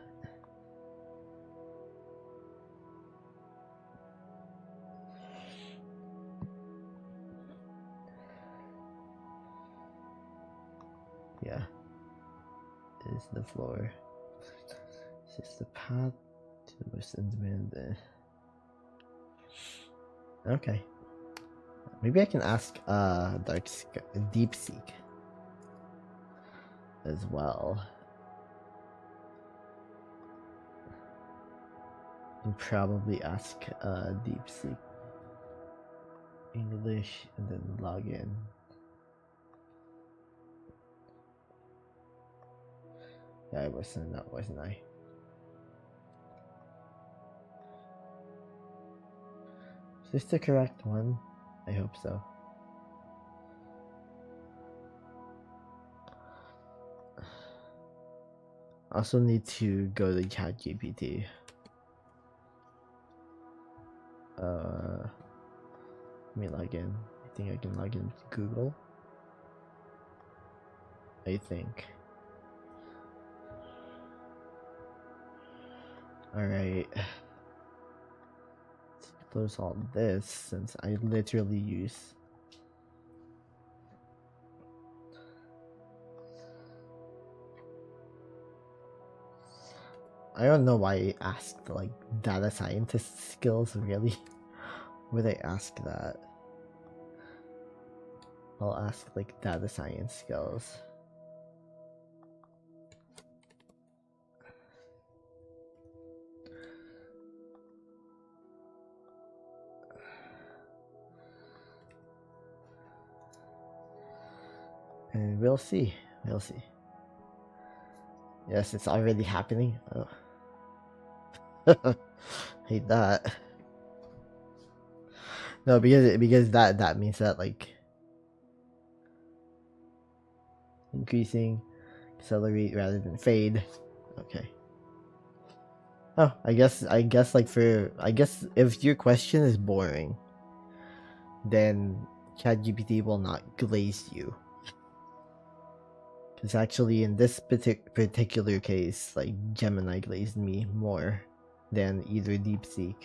yeah, is the floor. This is the path to the most intimate. Okay. Maybe I can ask DeepSeek as well. And probably ask DeepSeek English and then log in. Yeah, I wasn't I? Is this the correct one? I hope so. I also need to go to ChatGPT. Let me log in. I think I can log in to Google. I think. Alright. Let's close all this since I literally use. I don't know why I asked like data scientist skills, really. Would I ask that? I'll ask like data science skills. And we'll see. We'll see. Yes, it's already happening. Oh. Hate that. No, because that means that like increasing, accelerate rather than fade. Okay. Oh, I guess if your question is boring, then ChatGPT will not glaze you. Because actually, in this particular case, like Gemini glazed me more than either DeepSeek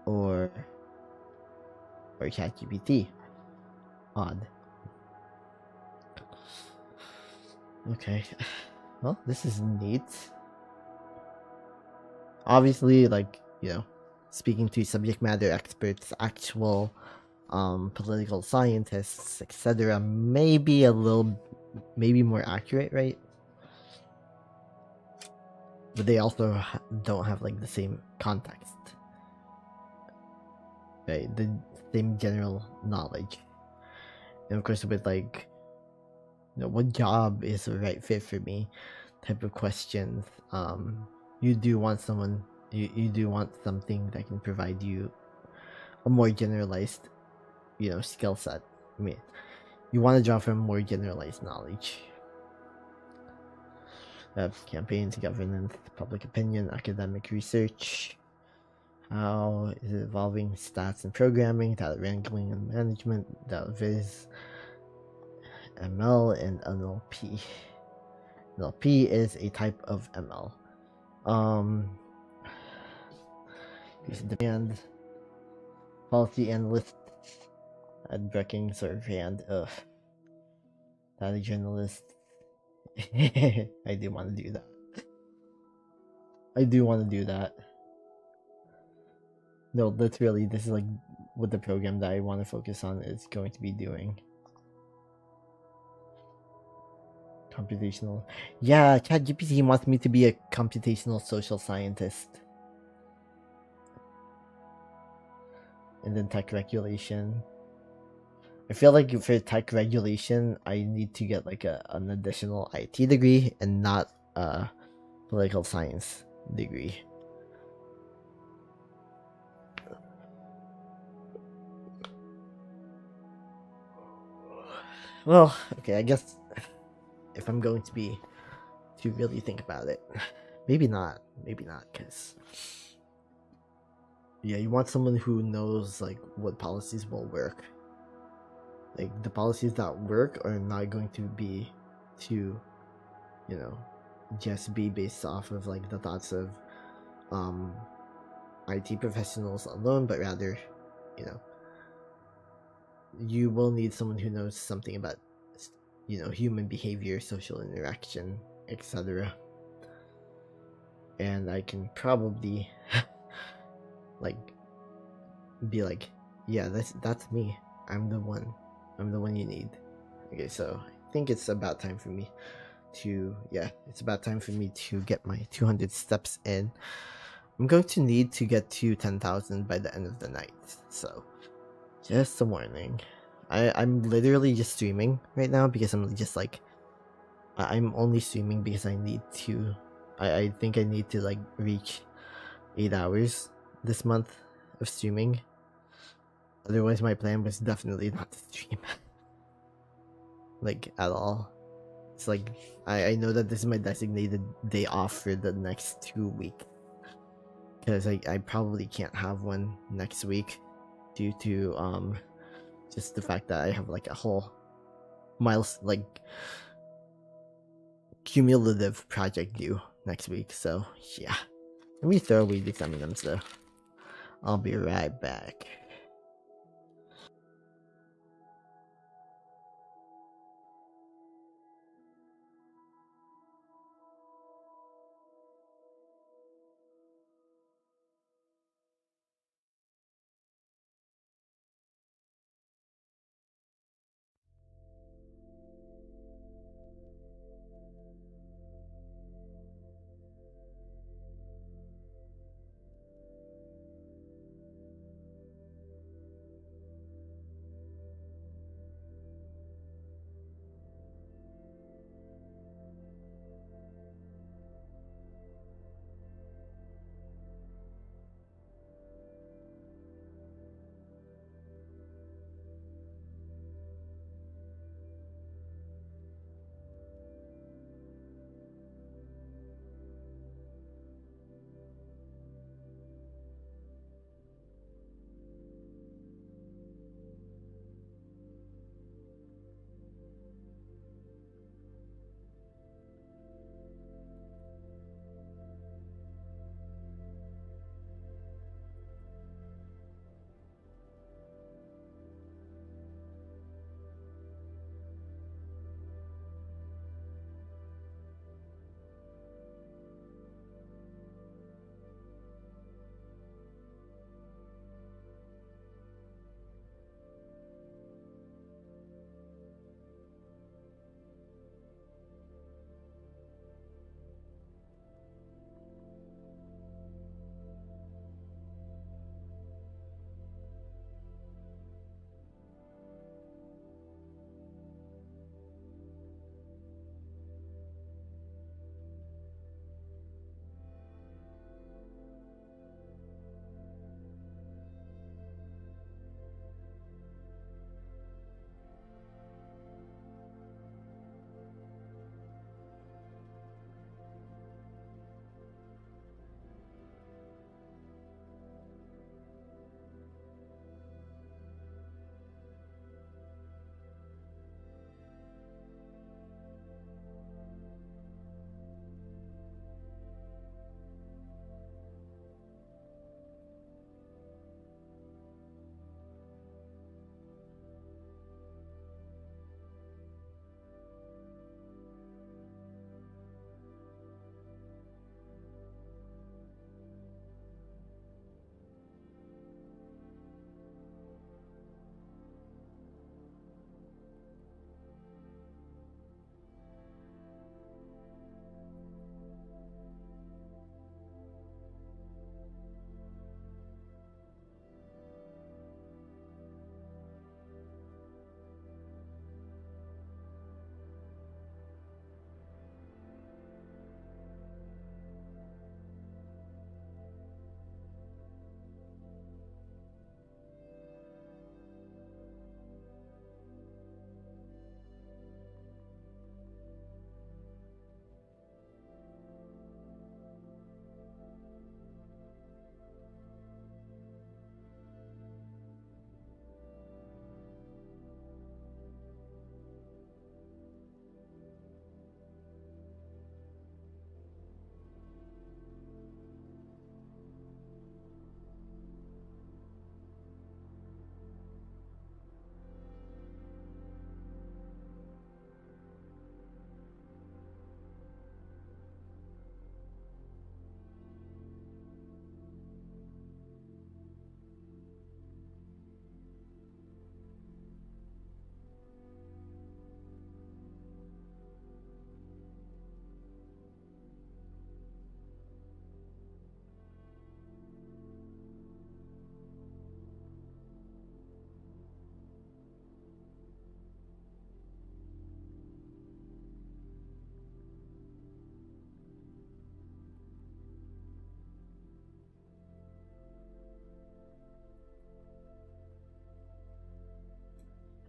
or ChatGPT. Odd. Okay. Well, this is neat. Obviously, like, speaking to subject matter experts, actual political scientists, etc., maybe more accurate, right? But they also don't have like the same context, right? The same general knowledge. And of course, with like what job is the right fit for me type of questions. You do want someone, you do want something that can provide you a more generalized, skill set. I mean, you want to draw from more generalized knowledge of campaigns, governance, public opinion, academic research. How is it evolving? Stats and programming, data wrangling and management, data viz, ML, and NLP. NLP is a type of ML. Use demand, policy analyst, at Brookings or Rand. Data journalist. I do want to do that. No, literally, this is like what the program that I want to focus on is going to be doing. Computational. Yeah, ChatGPT wants me to be a computational social scientist. And then tech regulation. I feel like for tech regulation, I need to get like an additional IT degree and not a political science degree. Well, okay, I guess if I'm going to really think about it, maybe not, because yeah, you want someone who knows like what policies will work. Like the policies that work are not going to be to, just be based off of like the thoughts of IT professionals alone, but rather, you will need someone who knows something about, human behavior, social interaction, etc. And I can probably like be like, yeah, that's me. I'm the one you need. Okay, so I think it's about time for me to get my 200 steps in. I'm going to need to get to 10,000 by the end of the night. So just a warning. I'm literally just streaming right now because I'm just like, I'm only streaming because I need to. I think I need to like reach 8 hours this month of streaming. Otherwise, my plan was definitely not to stream. Like, at all. It's like, I know that this is my designated day off for the next 2 weeks. Because I probably can't have one next week due to, just the fact that I have like a whole cumulative project due next week. So, yeah. Let me throw away these M&Ms though. I'll be right back.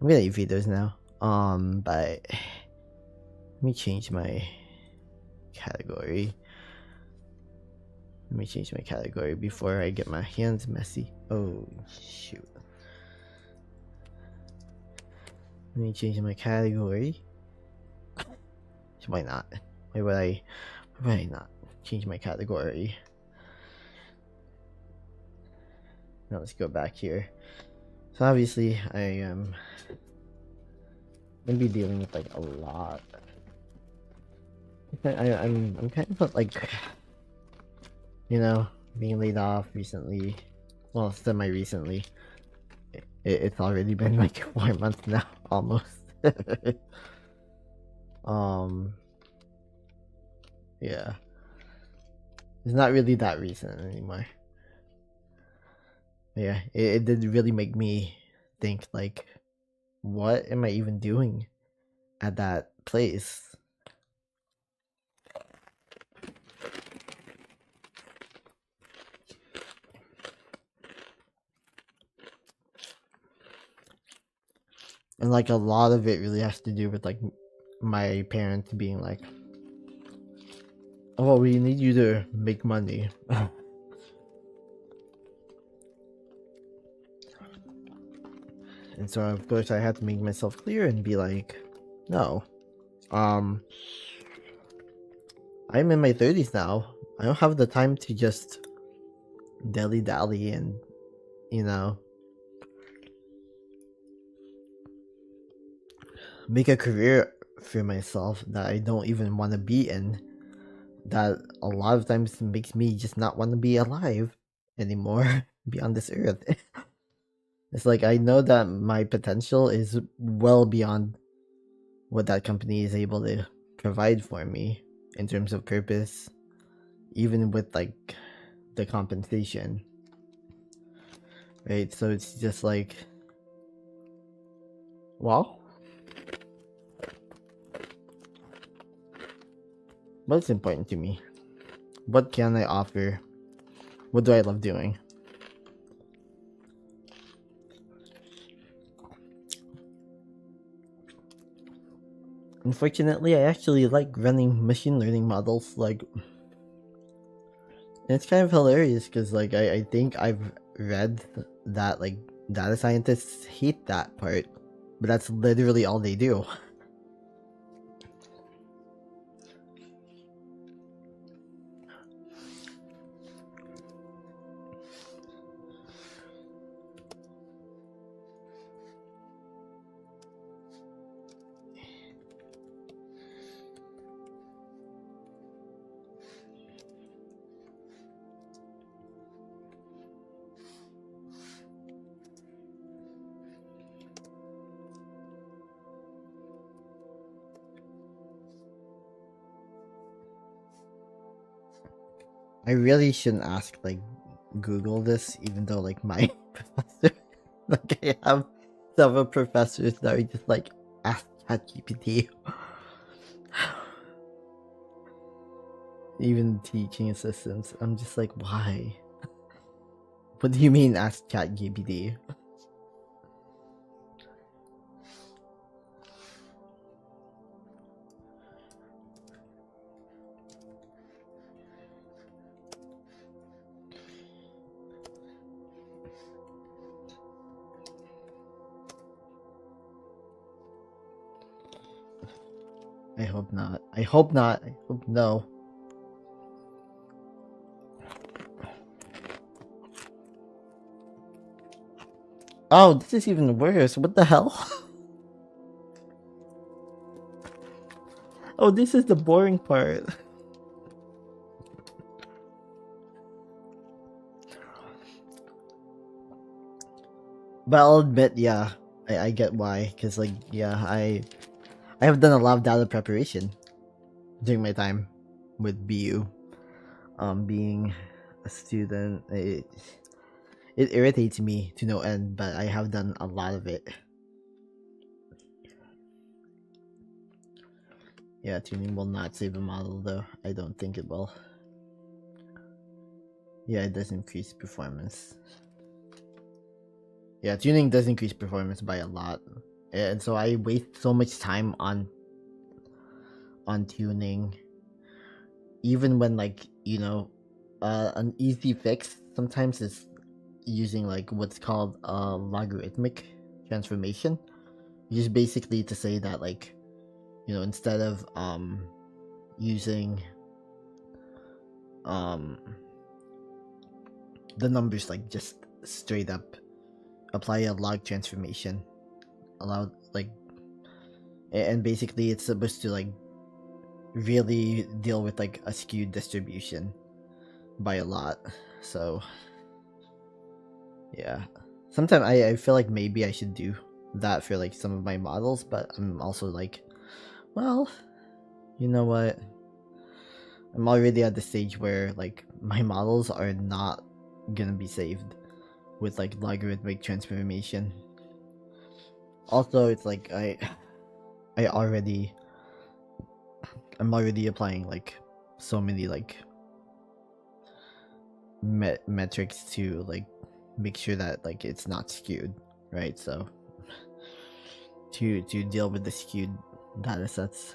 I'm gonna eat videos now. But let me change my category. Let me change my category before I get my hands messy. Oh, shoot. Let me change my category. Why not? Why would I not change my category? Now let's go back here. So obviously I am gonna be dealing with like a lot. I'm kind of like, you know, being laid off recently. Well, semi-recently. It's already been like 4 months now, almost. Yeah. It's not really that recent anymore. Yeah, it did really make me think, like, what am I even doing at that place? And like a lot of it really has to do with like my parents being like, oh, we need you to make money. And so of course I had to make myself clear and be like, no. I'm in my 30s now. I don't have the time to just dilly-dally and, you know, make a career for myself that I don't even want to be in. That a lot of times makes me just not want to be alive anymore, be on this earth. It's like I know that my potential is well beyond what that company is able to provide for me in terms of purpose, even with like the compensation. Right? So it's just like, well, what's important to me? What can I offer? What do I love doing? Unfortunately, I actually like running machine learning models. Like, it's kind of hilarious because, like, I think I've read that, like, data scientists hate that part, but that's literally all they do. I really shouldn't ask, like, Google this, even though, like, my professor, like, I have several professors that are just like, ask ChatGPT. Even teaching assistants, I'm just like, why? What do you mean, ask ChatGPT? I hope not. I hope not. I hope no. Oh, this is even worse. What the hell? Oh, this is the boring part. But I'll admit, yeah, I get why. Cause like, yeah, I have done a lot of data preparation during my time with BU. Being a student, it irritates me to no end, but I have done a lot of it. Yeah, tuning will not save a model though. I don't think it will. Yeah, it does increase performance. Yeah, tuning does increase performance by a lot. and so I waste so much time on tuning, even when like an easy fix sometimes is using like what's called a logarithmic transformation, which is basically to say that like instead of using the numbers like just straight up, apply a log transformation, allow like, and basically it's supposed to like really deal with like a skewed distribution by a lot. So yeah, sometimes I feel like maybe I should do that for like some of my models, but I'm also like, well, you know what, I'm already at the stage where like my models are not gonna be saved with like logarithmic transformation. Also, it's like I'm already applying like so many like metrics to like make sure that like it's not skewed, right? So to deal with the skewed data sets.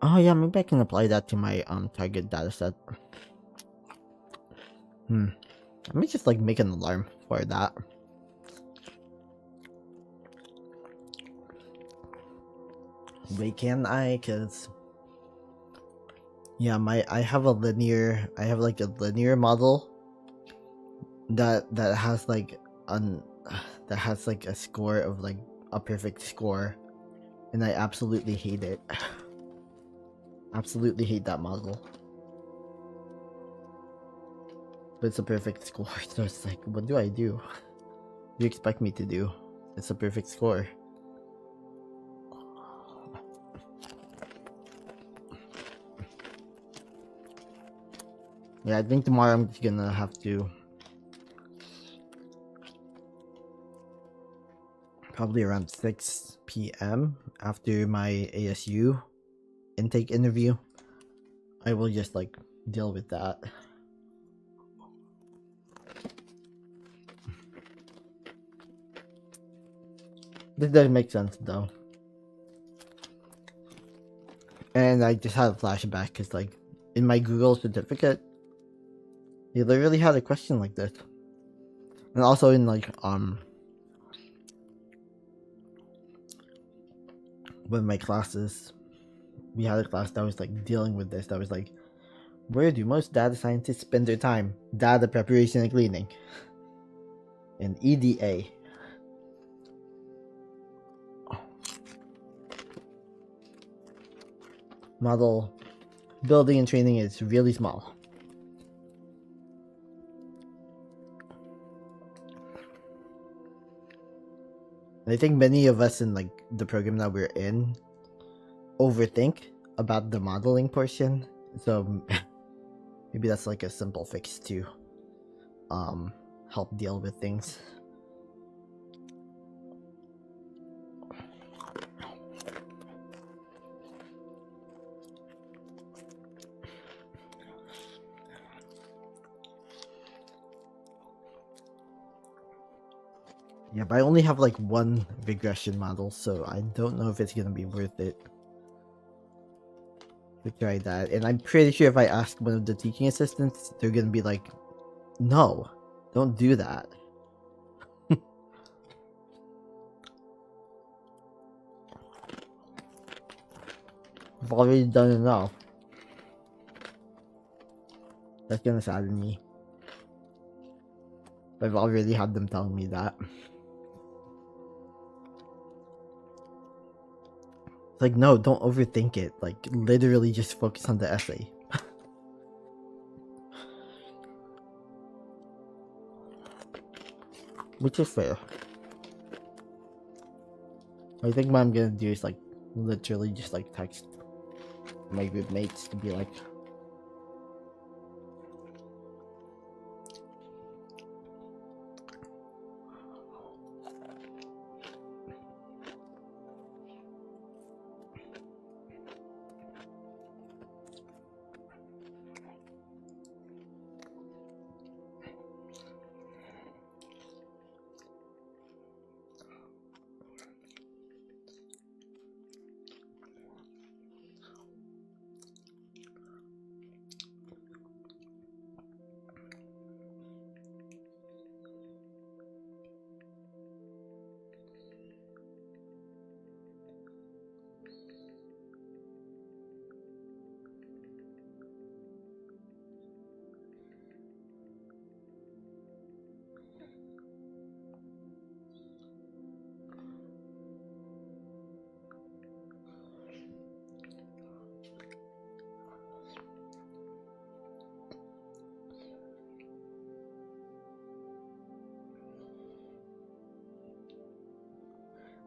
Oh yeah, maybe I can apply that to my target data set. Let me just like make an alarm for that. Wait, can I? Cause yeah, I have like a linear model that has like that has like a score of like a perfect score, and I absolutely hate it. Absolutely hate that model. But it's a perfect score, so it's like, what do I do? What do you expect me to do? It's a perfect score. Yeah, I think tomorrow I'm just gonna have to probably around 6 p.m. after my ASU intake interview. I will just like deal with that. This doesn't make sense though. And I just had a flashback because like in my Google certificate, they literally had a question like this. And also in like one of my classes, we had a class that was like dealing with this. That was like, where do most data scientists spend their time? Data preparation and cleaning. And EDA. Model building and training is really small. And I think many of us in like the program that we're in overthink about the modeling portion. So maybe that's like a simple fix to help deal with things. Yeah, but I only have like one regression model, so I don't know if it's gonna be worth it to try that. And I'm pretty sure if I ask one of the teaching assistants, they're gonna be like, no, don't do that. I've already done enough. That's gonna sadden me. I've already had them telling me that. It's like, no, don't overthink it. Like, literally just focus on the essay. Which is fair. I think what I'm gonna do is like, literally just like text my group mates to be like,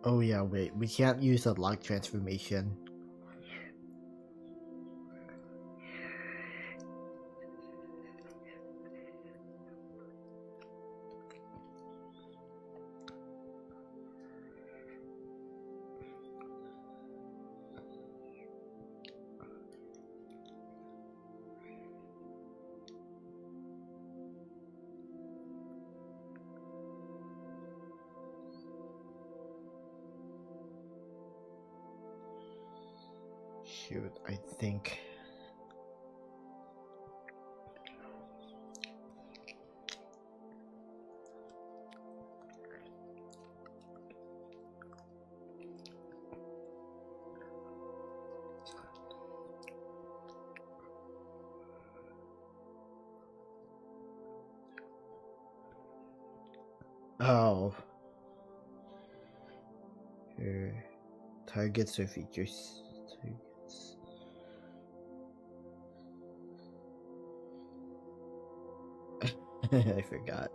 Oh yeah, wait, we can't use a log transformation. Shoot, I think. Oh. Here. Targets or features. Targets. I forgot.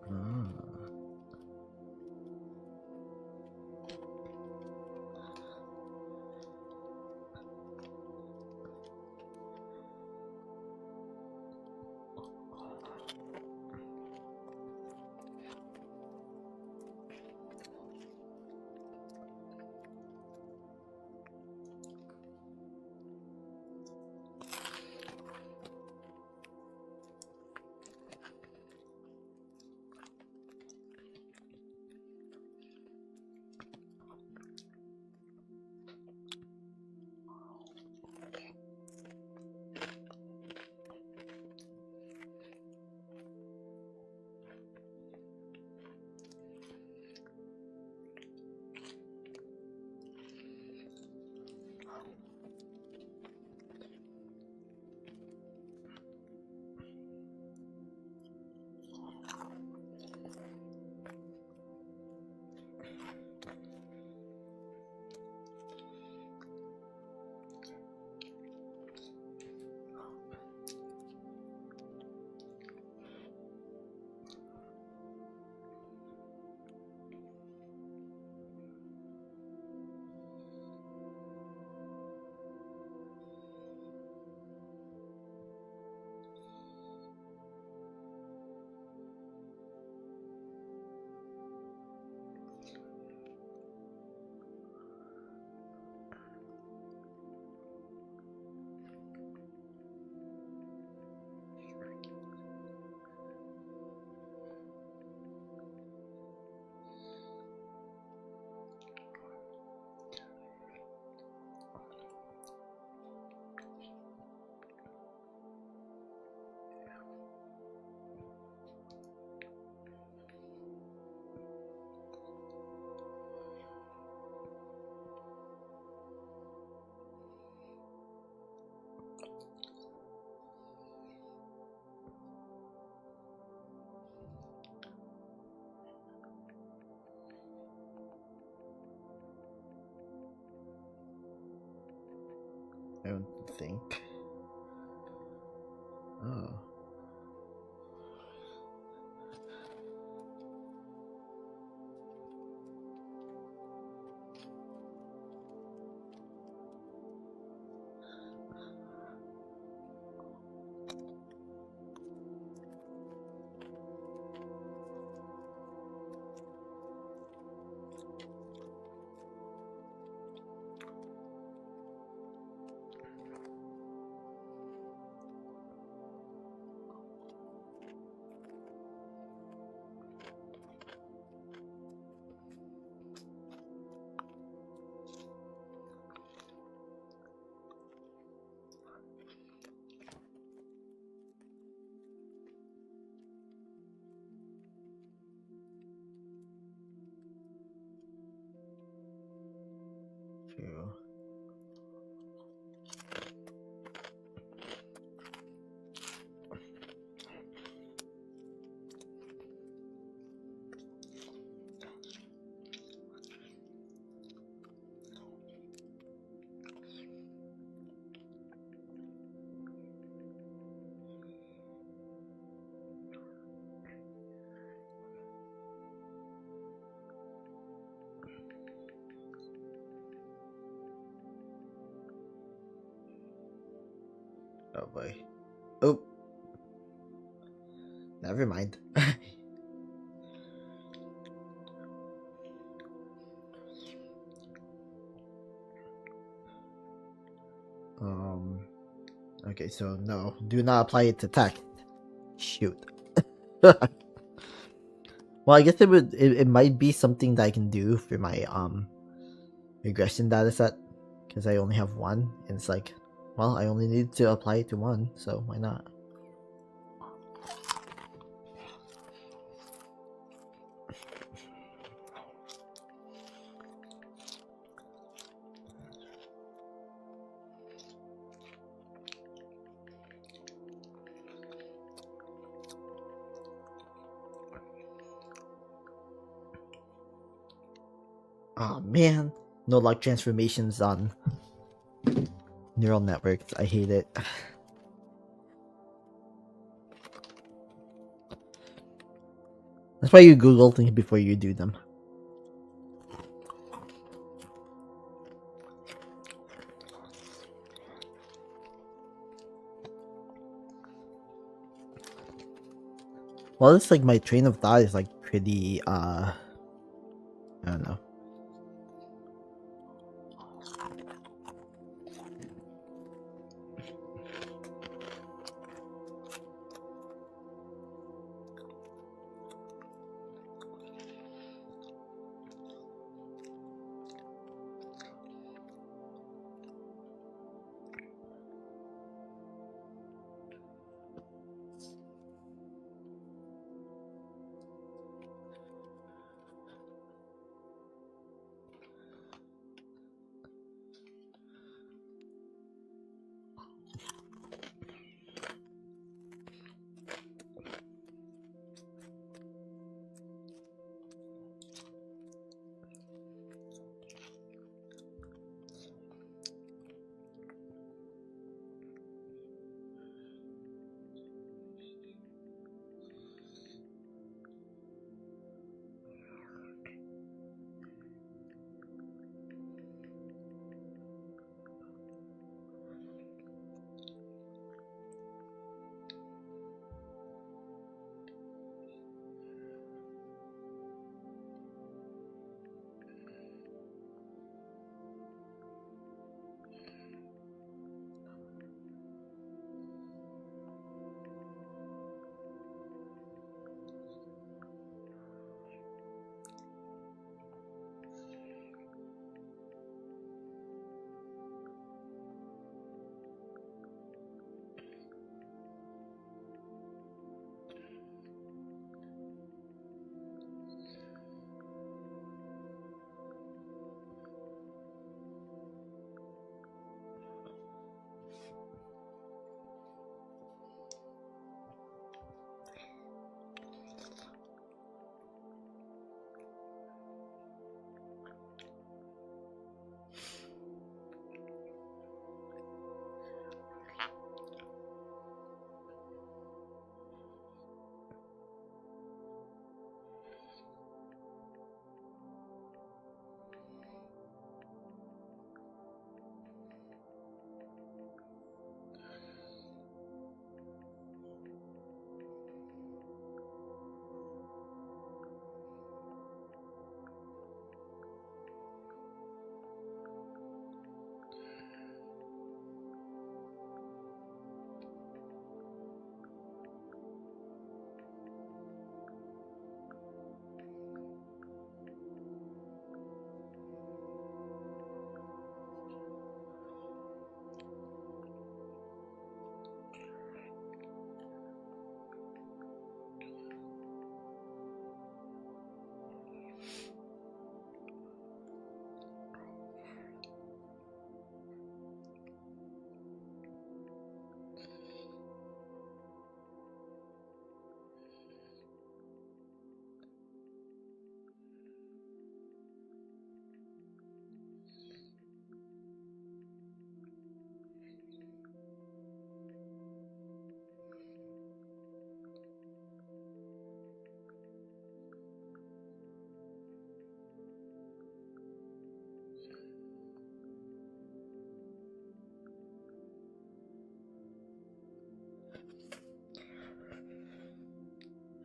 Ah. I don't think. Oh. True. Oh boy. Oh. Never mind. Okay, so no, do not apply it to text. Shoot. Well, I guess it might be something that I can do for my regression data set, because I only have one, and it's like, well, I only need to apply it to one, so why not? Oh man, no log transformations on neural networks. I hate it. That's why you Google things before you do them. Well, it's like my train of thought is like pretty I don't know.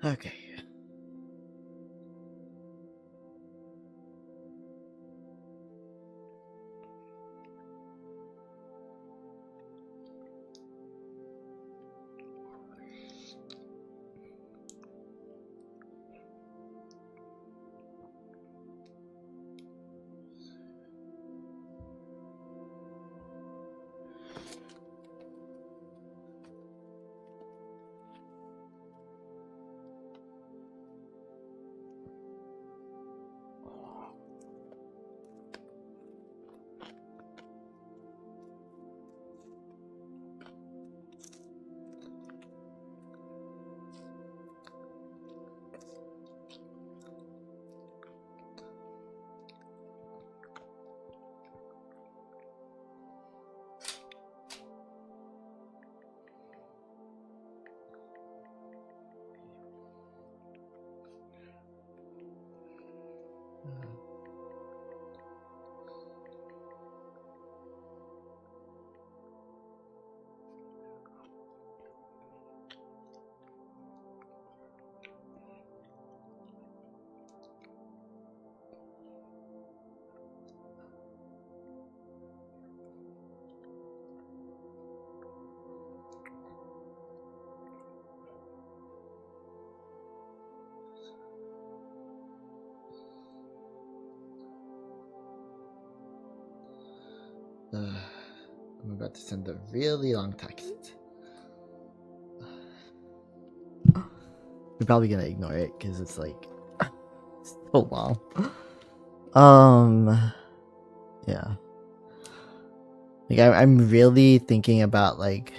Okay. I'm about to send a really long text. We're probably gonna ignore it because it's like so long. Yeah. Like I'm really thinking about like.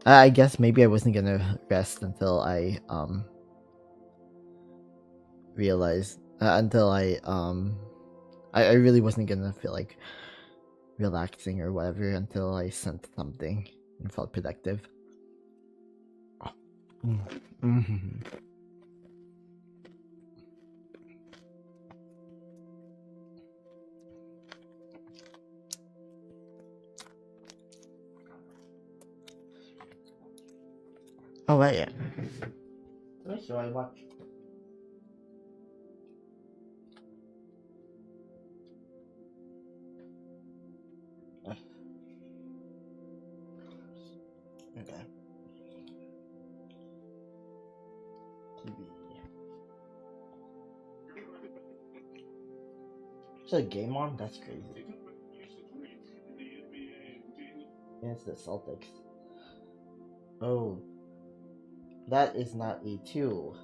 I guess maybe I wasn't gonna rest until I realized until I really wasn't gonna feel like relaxing or whatever until I sent something and felt productive. Mm-hmm. Oh right, yeah. What should I watch? Okay. TV. Is there a game on? That's crazy. Yeah, it's the Celtics. Oh, that is not a 2.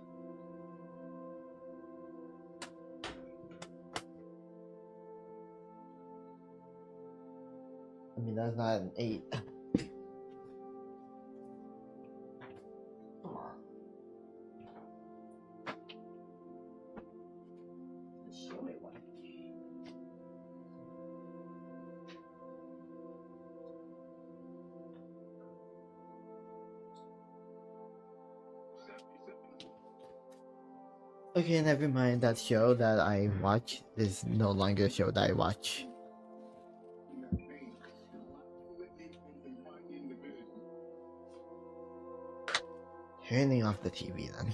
I mean, that's not an 8. Come on. Show it one. Okay, never mind. That show that I watch is no longer a show that I watch. Turning off the TV then.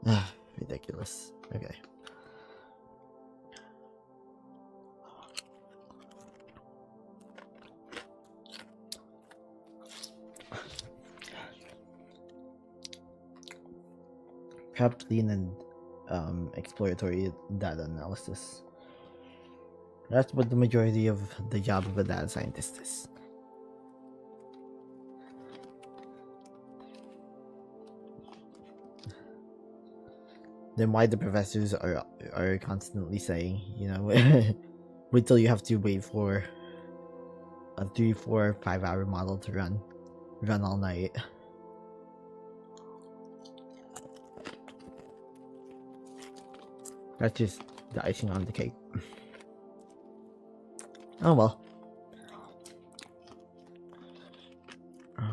Ah, ridiculous. Okay. Prep, lean, and exploratory data analysis. That's what the majority of the job of a data scientist is. Then why the professors are constantly saying, you know, wait till you have to wait for a 3, 4, 5 hour model to run all night. That's just the icing on the cake. Oh well. God,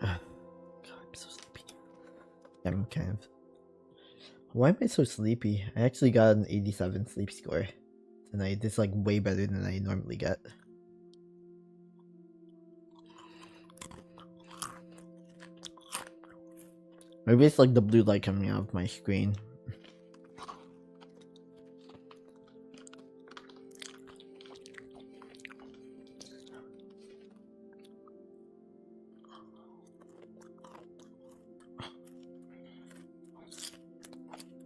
I'm so sleepy. I'm kind of. Why am I so sleepy? I actually got an 87 sleep score tonight. It's like way better than I normally get. Maybe it's like the blue light coming out of my screen.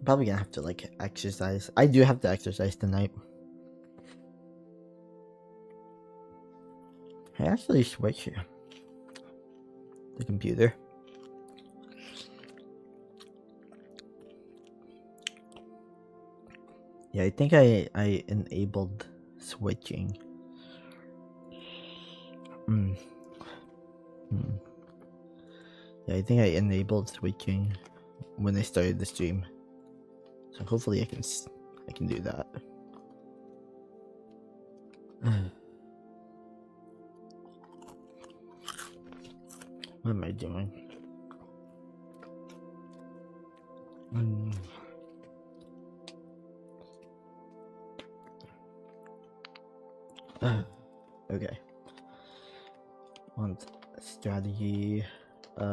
Probably gonna have to like exercise. I do have to exercise tonight. I actually switch the computer. Yeah, I think I enabled switching. Yeah, I think I enabled switching when I started the stream. So hopefully I can do that. What am I doing? Okay. Want strategy. What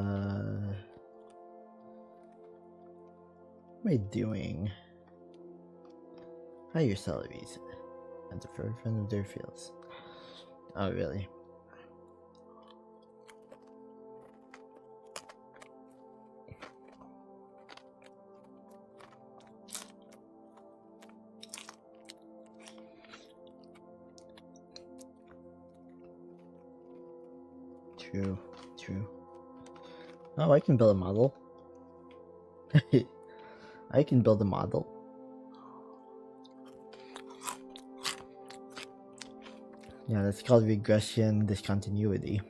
am I doing? Higher salaries and the forefront of their fields. Oh, really? True. Oh, I can build a model. I can build a model. Yeah, that's called regression discontinuity.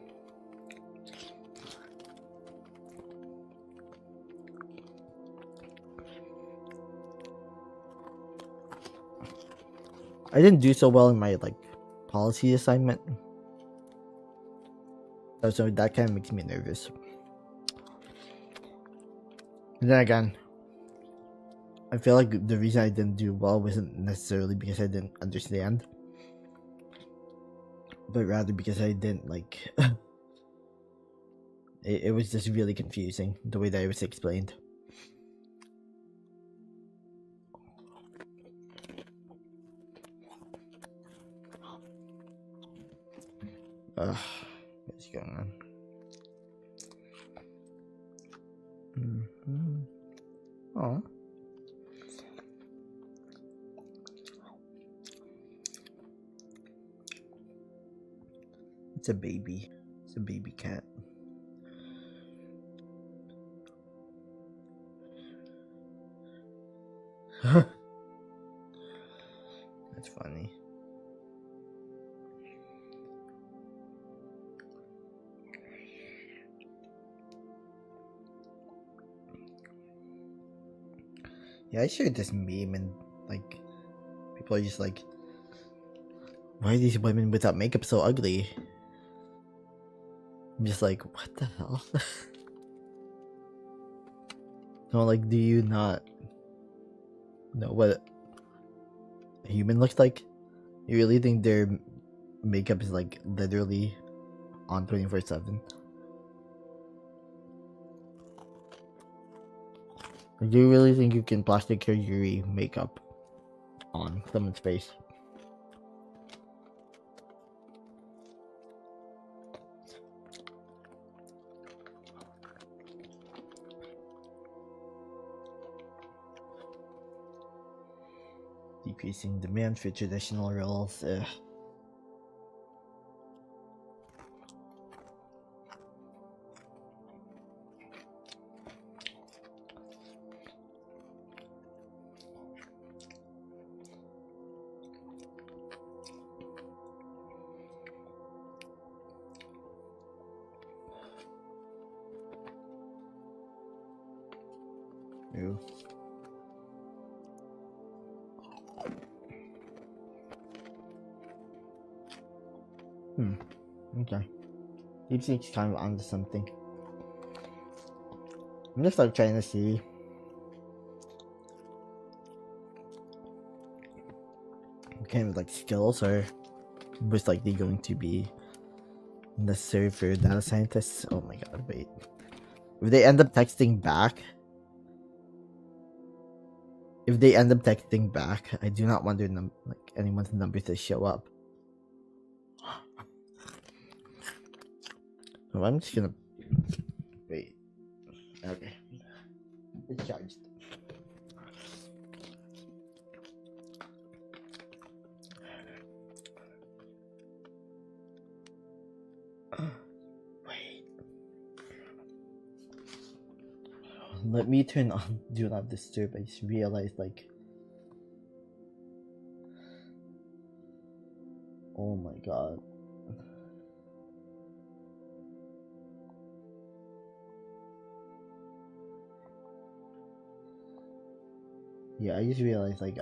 I didn't do so well in my policy assignment. So that kind of makes me nervous. And then again, I feel like the reason I didn't do well wasn't necessarily because I didn't understand, but rather because I didn't it was just really confusing the way that it was explained. What's going on? Oh. It's a baby. It's a baby cat. That's funny. Yeah, I shared this meme and people are just like, why are these women without makeup so ugly? I'm just like, what the hell? No, do you not know what a human looks like? You really think their makeup is literally on 24/7? Do you really think you can plastic surgery makeup on someone's face? Decreasing demand for traditional roles. Ew. Okay. DeepSeek's kind of onto something. I'm just trying to see what kind of skills are most likely going to be necessary for data scientists. Oh my god, wait. If they end up texting back, I do not want their anyone's number to show up. So I'm just gonna wait. Okay, it's charged. Wait. Let me turn on Do Not Disturb. I just realized, like, oh my god. Yeah, I just realized, like,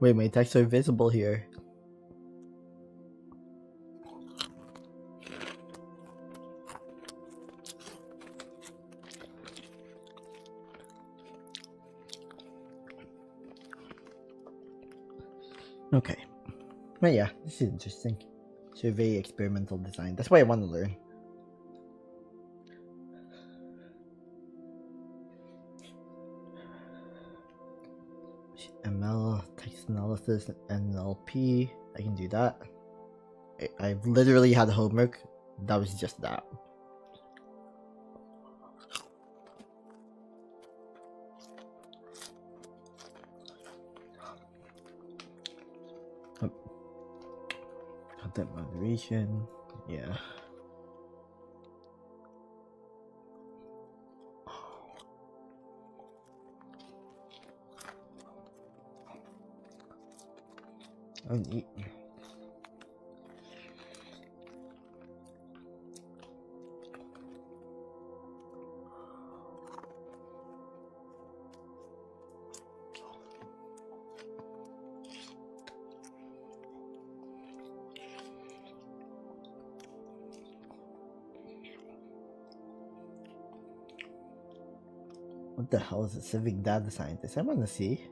wait, my texts are visible here. Okay. But yeah, this is interesting. Survey experimental design. That's what I want to learn. ML, text analysis, NLP. I can do that. I've literally had homework. That was just that. Content moderation. Yeah. What the hell is a civic data scientist? I want to see.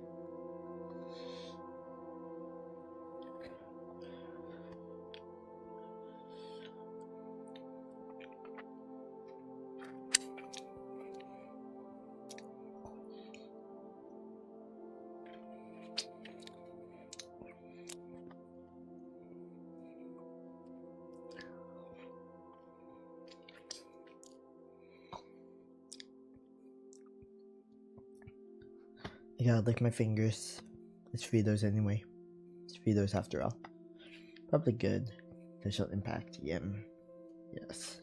Yeah, lick my fingers. It's Fritos anyway. It's Fritos after all. Probably good. Social impact. Yum. Yes.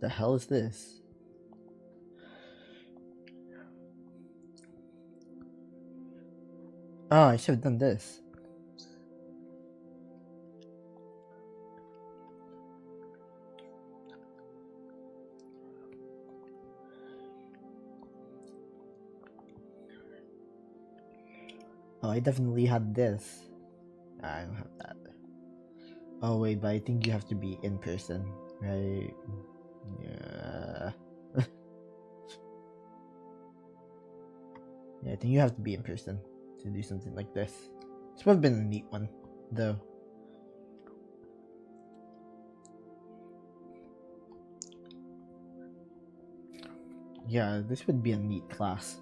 The hell is this? Oh, I should have done this. Oh, I definitely had this. I don't have that. Oh wait, but I think you have to be in person, right? Yeah. Yeah, I think you have to be in person to do something like this. This would have been a neat one, though. Yeah, this would be a neat class.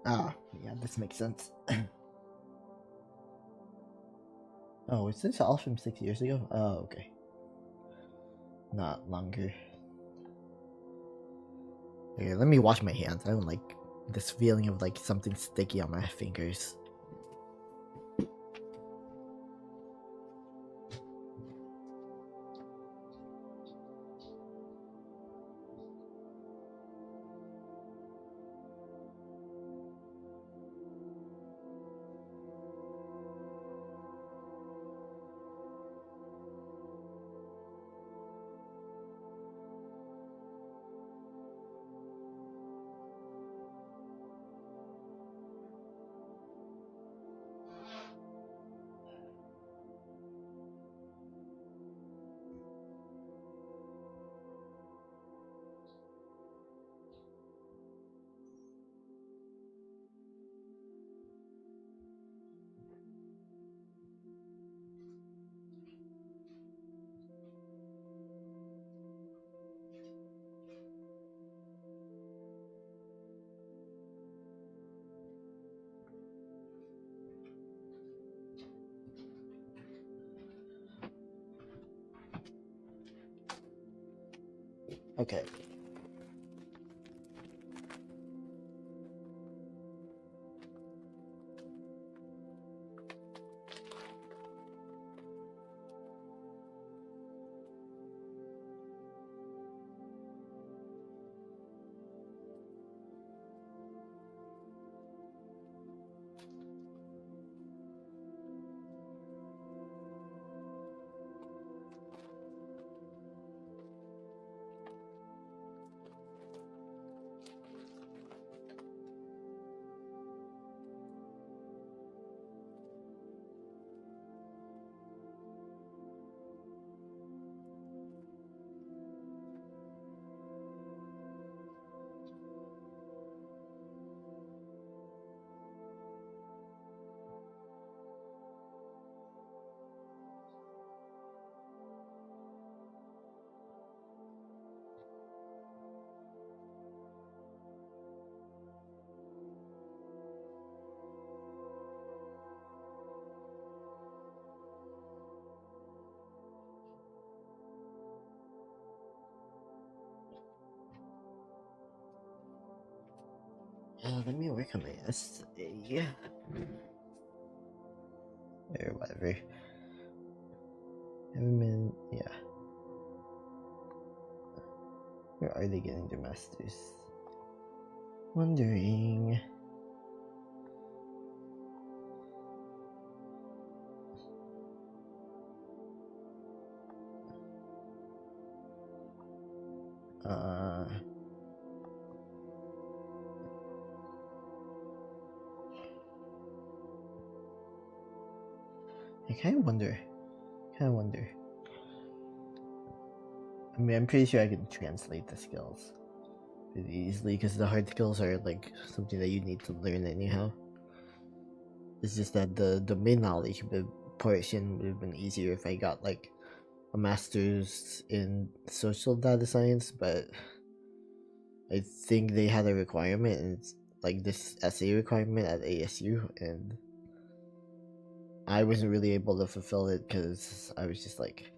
Ah, yeah, this makes sense. Oh, is this all from 6 years ago? Oh, okay. Not longer. Okay, let me wash my hands. I don't like this feeling of like something sticky on my fingers. Okay. Let me work on my essay. Or whatever. Haven't been, yeah. Where are they getting their masters? Wondering. I kind of wonder. I mean, I'm pretty sure I can translate the skills pretty easily because the hard skills are like something that you need to learn anyhow. It's just that the domain knowledge portion would have been easier if I got like a master's in social data science, but I think they had a requirement, and it's like this essay requirement at ASU, and I wasn't really able to fulfill it because I was just like,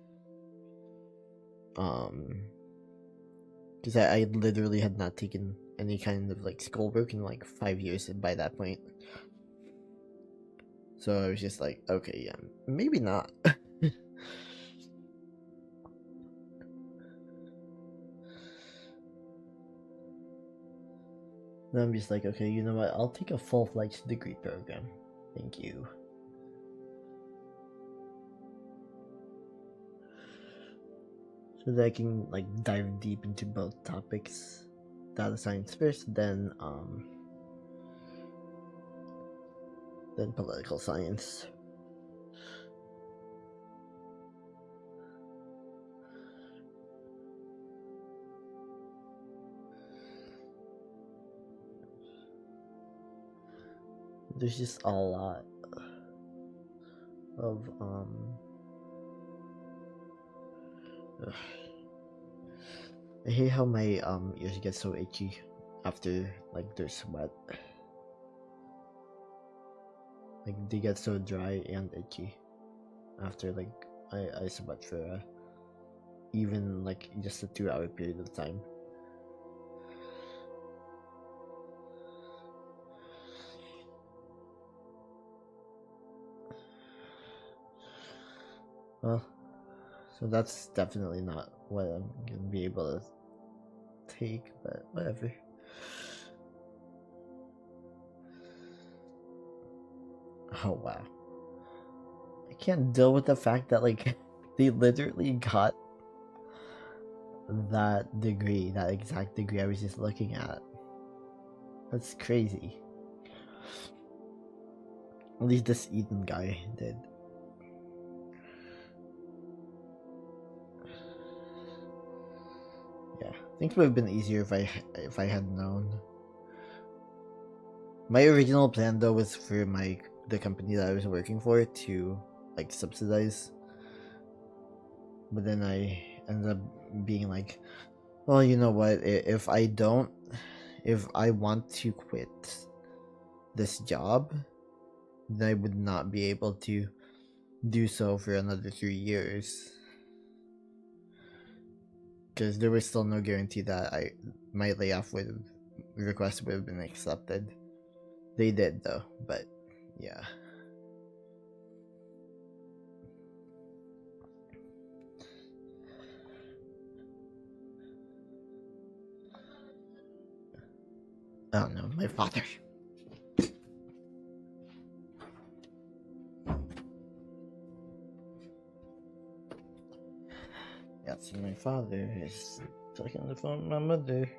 because I literally had not taken any kind of like schoolwork in like 5 years by that point. So I was just like, okay, yeah, maybe not. Then I'm just like, okay, you know what? I'll take a full-fledged degree program. Thank you. So that I can like dive deep into both topics. Data science first, then political science. There's just a lot of I hate how my ears get so itchy after like their sweat. Like they get so dry and itchy after like I sweat for even like just a 2-hour period of time. Well, so that's definitely not what I'm gonna be able to take, but whatever. Oh wow. I can't deal with the fact that like they literally got that degree, that exact degree I was just looking at. That's crazy. At least this Eden guy did. Yeah, things would have been easier if I had known. My original plan though was for the company that I was working for to like subsidize, but then I ended up being like, well, you know what? If I want to quit this job, then I would not be able to do so for another 3 years. because there was still no guarantee that my layoff request would have been accepted. They did though, but yeah. I don't know, my father. Yeah, so my father is talking on the phone with my mother.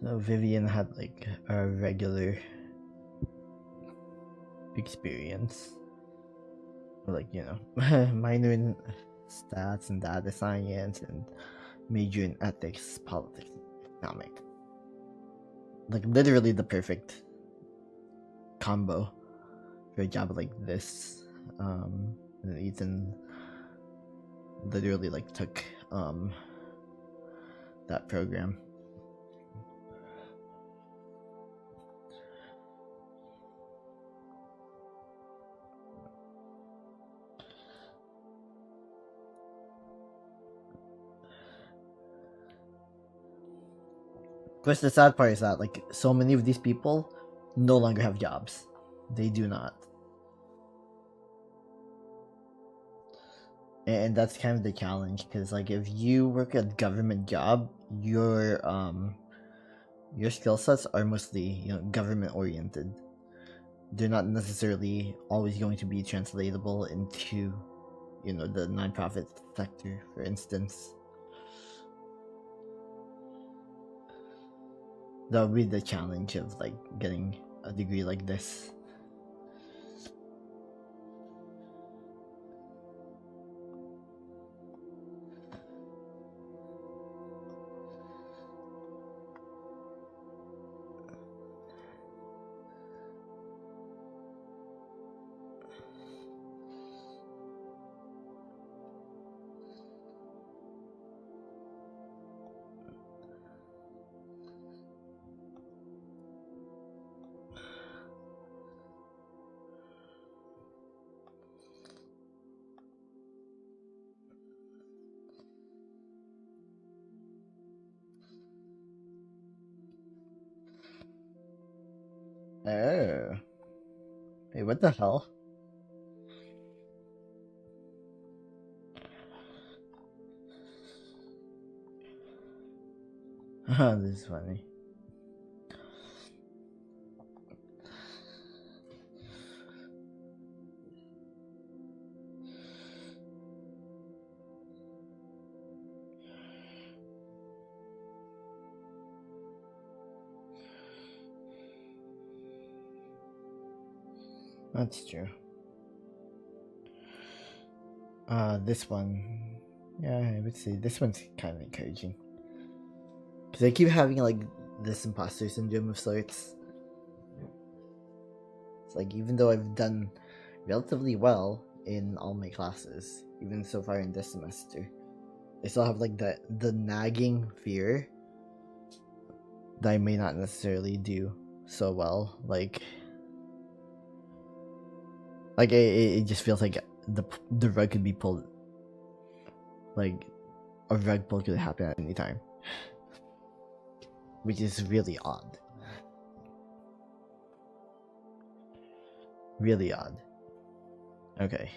So Vivian had like a regular experience, like, you know, minor in stats and data science and major in ethics, politics, economic. Like literally the perfect combo for a job like this. And Ethan literally like took that program. Of course, the sad part is that like so many of these people no longer have jobs. They do not. And that's kind of the challenge, because like if you work a government job, your skill sets are mostly, you know, government oriented. They're not necessarily always going to be translatable into, you know, the nonprofit sector, for instance. That would be the challenge of like getting a degree like this. Oh. Hey, what the hell? This is funny. That's true. This one, yeah, I would say this one's kind of encouraging, because I keep having like this imposter syndrome of sorts. It's like, even though I've done relatively well in all my classes, even so far in this semester, I still have like the nagging fear that I may not necessarily do so well. Like it just feels like the rug could be pulled. Like a rug pull could happen at any time, which is really odd. Really odd. Okay.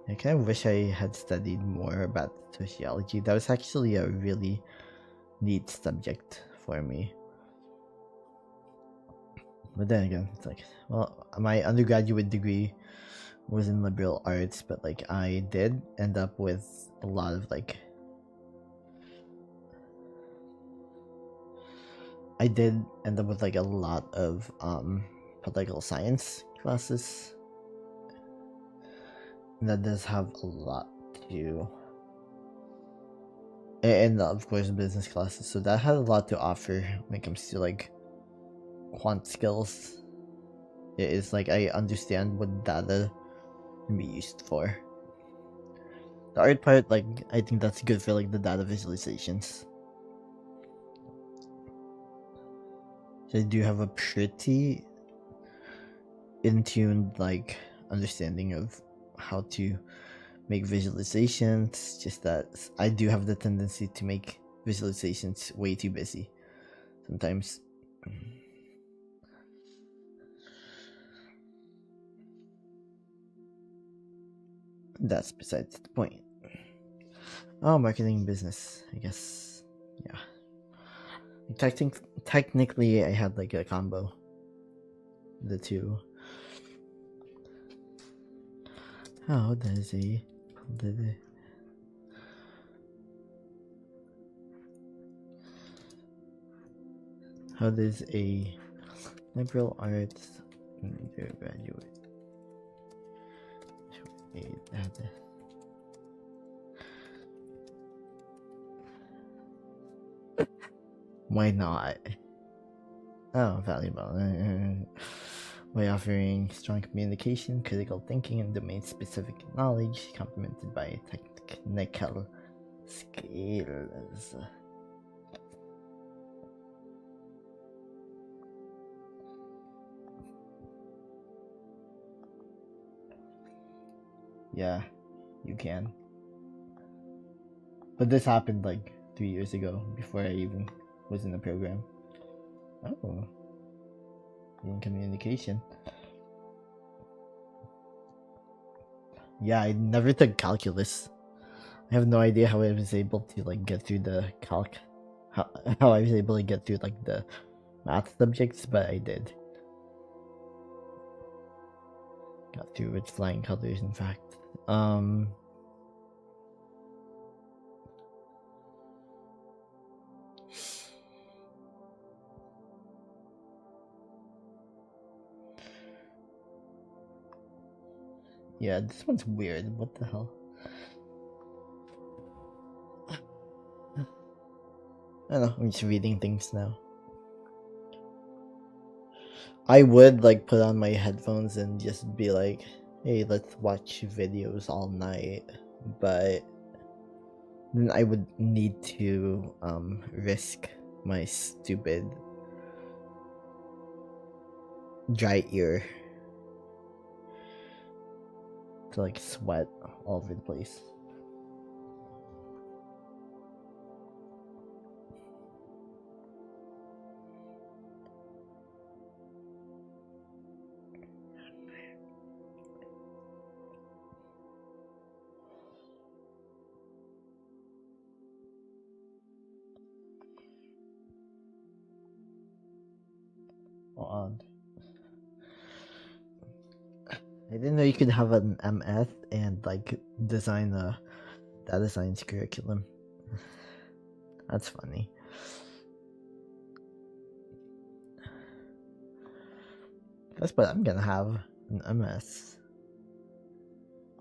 I kind of wish I had studied more about sociology. That was actually a really neat subject for me. But then again, it's like, well, my undergraduate degree was in liberal arts, but like I did end up with a lot of like, I did end up with like a lot of political science classes. And that does have a lot to, and of course business classes, so that had a lot to offer when it comes to like quant skills. It is like I understand what data can be used for. The art part, like, I think that's good for like the data visualizations. So I do have a pretty in-tuned like understanding of how to make visualizations, just that I do have the tendency to make visualizations way too busy sometimes. That's besides the point. Oh, marketing and business, I guess. Yeah. Technically, I had like a combo. The two. How does a liberal arts undergraduate why not? Oh, valuable. By offering strong communication, critical thinking, and domain-specific knowledge, complemented by technical skills. Yeah, you can. But this happened like 3 years ago, before I even was in the program. Oh, in communication. Yeah, I never took calculus. I have no idea how I was able to like get through the how I was able to get through like the math subjects, but I did. Got through with flying colors, in fact. Yeah, this one's weird. What the hell? I don't know, I'm just reading things now. I would like put on my headphones and just be like, hey, let's watch videos all night, but then I would need to risk my stupid dry ear to like sweat all over the place. Odd. I didn't know you could have an MS and like design a data science curriculum. That's funny. That's what I'm gonna have, an MS.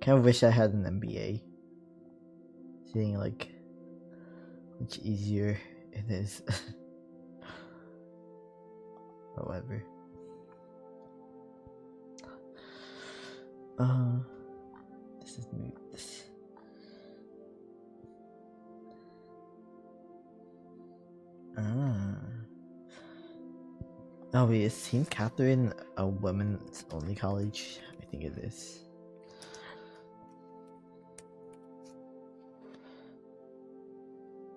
Kind of wish I had an MBA. Seeing like much easier it is. However. This is new. Oh wait, is St. Catherine a women's only college? I think it is.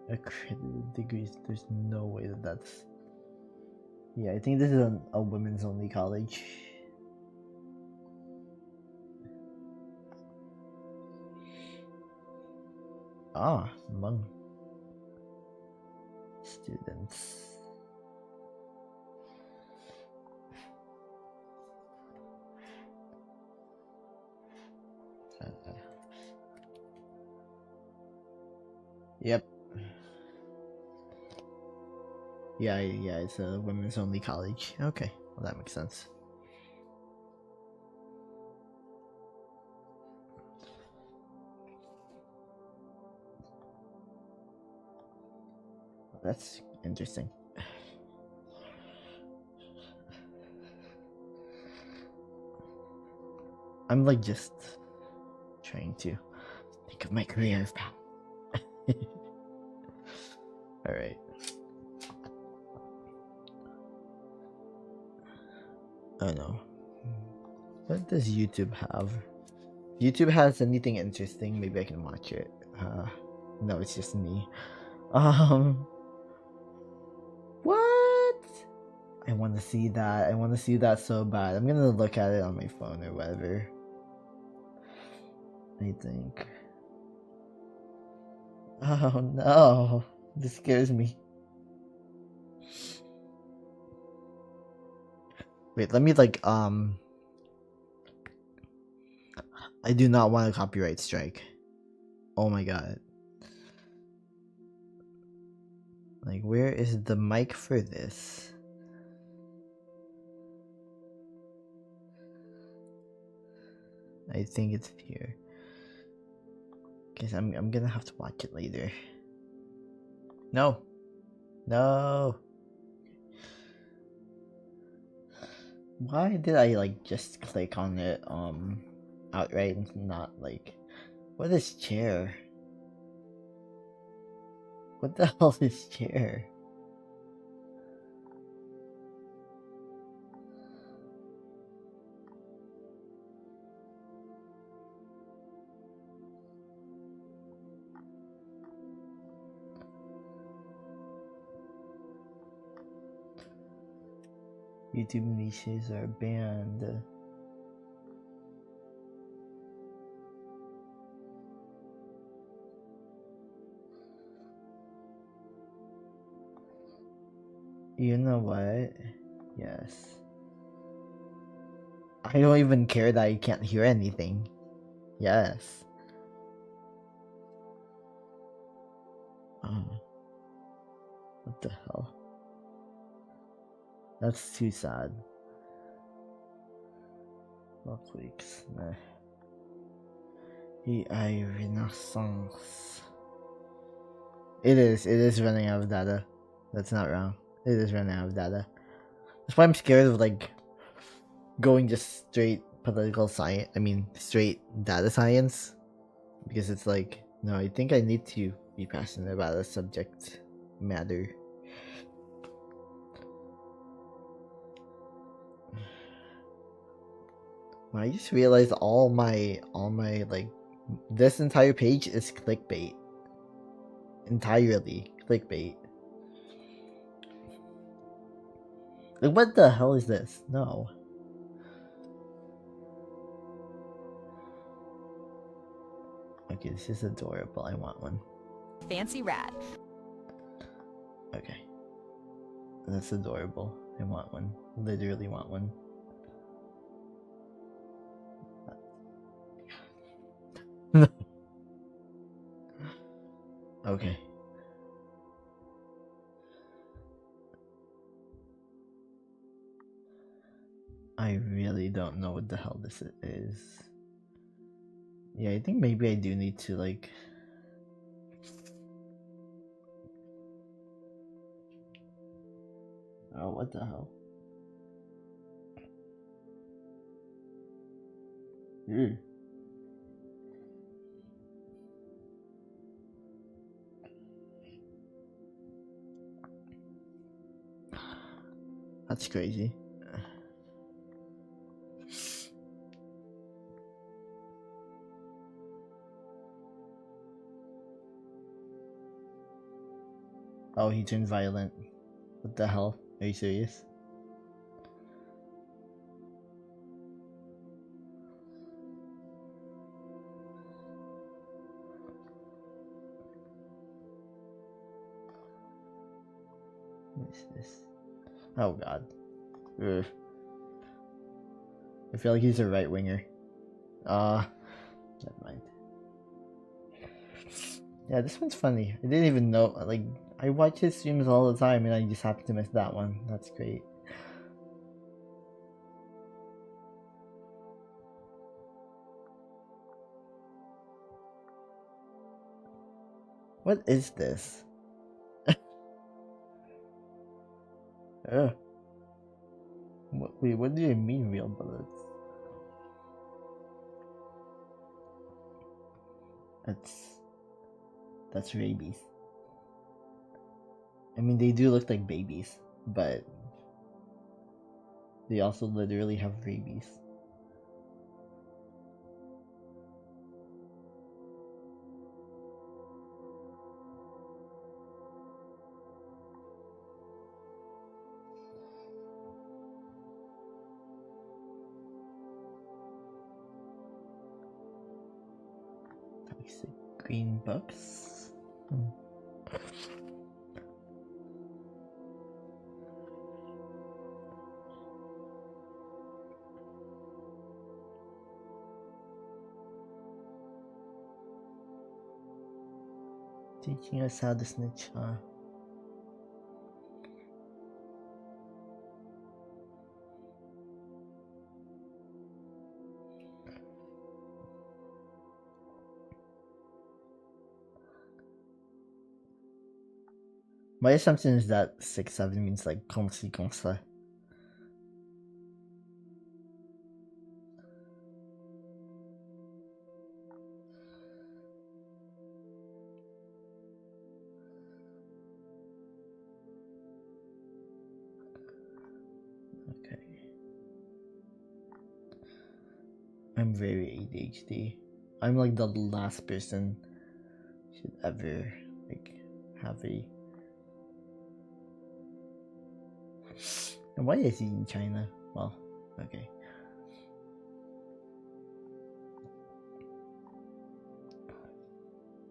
Accredited degrees, there's no way that that's... Yeah, I think this is a women's only college. Among students. Yep. Yeah, it's a women's only college. Okay, well that makes sense. That's interesting. I'm like just trying to think of my career path. Alright. does YouTube have? YouTube has anything interesting? Maybe I can watch it. No, it's just me. What? I want to see that. I want to see that so bad. I'm gonna look at it on my phone or whatever. I think. Oh no, this scares me. Wait, let me like I do not want a copyright strike. Oh my god. Like, where is the mic for this? I think it's here. Guess I'm gonna have to watch it later. No. No. Why did I like just click on it outright and not like, what is chair? What the hell is chair? YouTube niches are banned. You know what? Yes. I don't even care that I can't hear anything. Yes. Oh. What the hell? That's too sad. Lock weeks. Nah. AI Renaissance. It is running out of data. That's not wrong. It is running out of data. That's why I'm scared of like going just straight political science. I mean, straight data science, because it's like, no, I think I need to be passionate about a subject matter. I just realized all my like this entire page is clickbait. Entirely clickbait. Like, what the hell is this? No. Okay, this is adorable. I want one. Fancy rat. Okay. That's adorable. I want one. Literally want one. Okay. I really don't know what the hell this is. Yeah, I think maybe I do need to like... Oh, what the hell? Ew. That's crazy. Oh, he turned violent. What the hell? Are you serious? What is this? Oh god. Ugh. I feel like he's a right winger. Never mind. Yeah, this one's funny. I didn't even know. Like, I watch his streams all the time and I just happened to miss that one. That's great. What is this? Ugh. Wait, what do you mean real bullets? That's rabies. I mean, they do look like babies, but they also literally have rabies. Is it green box? Hmm. Teaching us how to snitch, huh? My assumption is that 6-7 means like gongsi gongsa. Okay. I'm very ADHD. I'm like the last person should ever like have a. And why is he in China? Well, okay.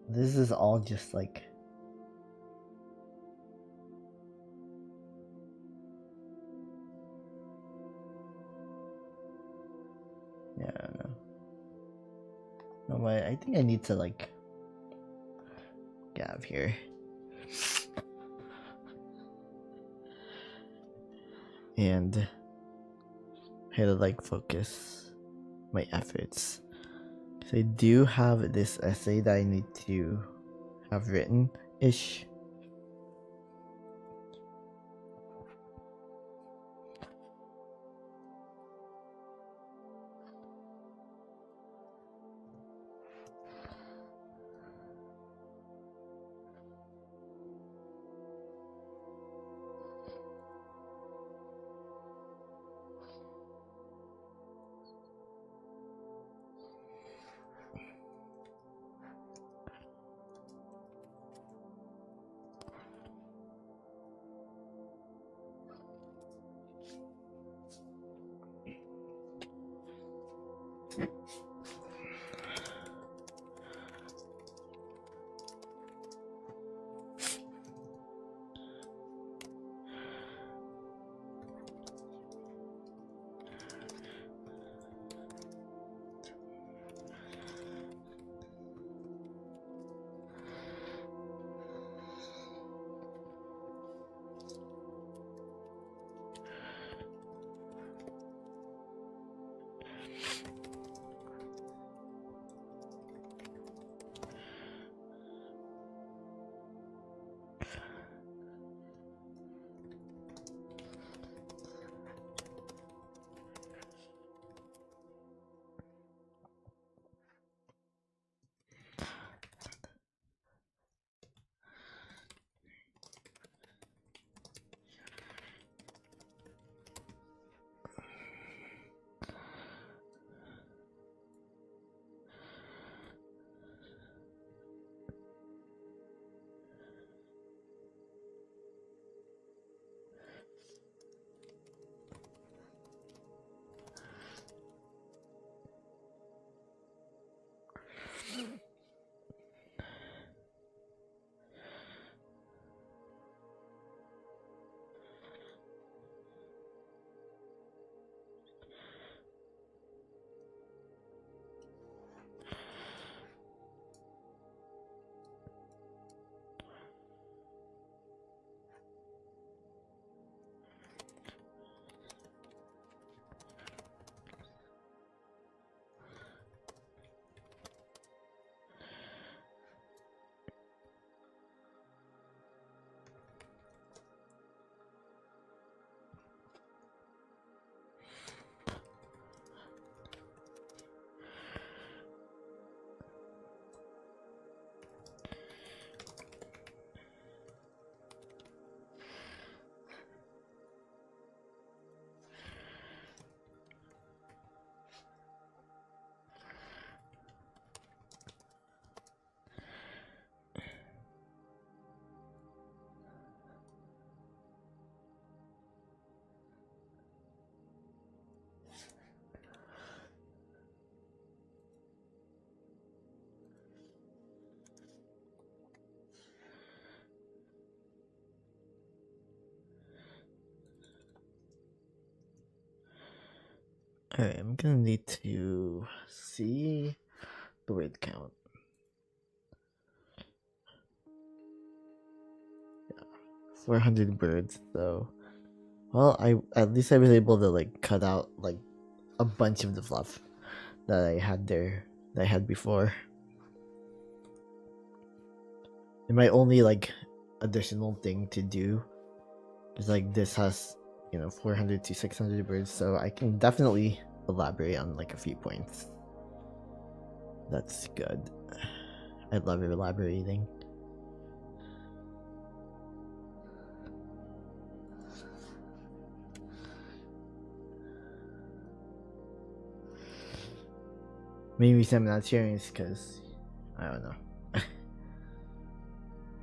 This is all just like. Yeah, I don't know. No, but I think I need to like get out of here. And I had to like focus my efforts. So I do have this essay that I need to have written ish. Alright, I'm gonna need to see the word count. Yeah, 400 words, so well, at least I was able to like cut out like a bunch of the fluff that I had there that I had before. And my only like additional thing to do is like this has 400 to 600 words, so I can definitely elaborate on like a few points. That's good. I love elaborating. Main reason I'm not sharing is because I don't know.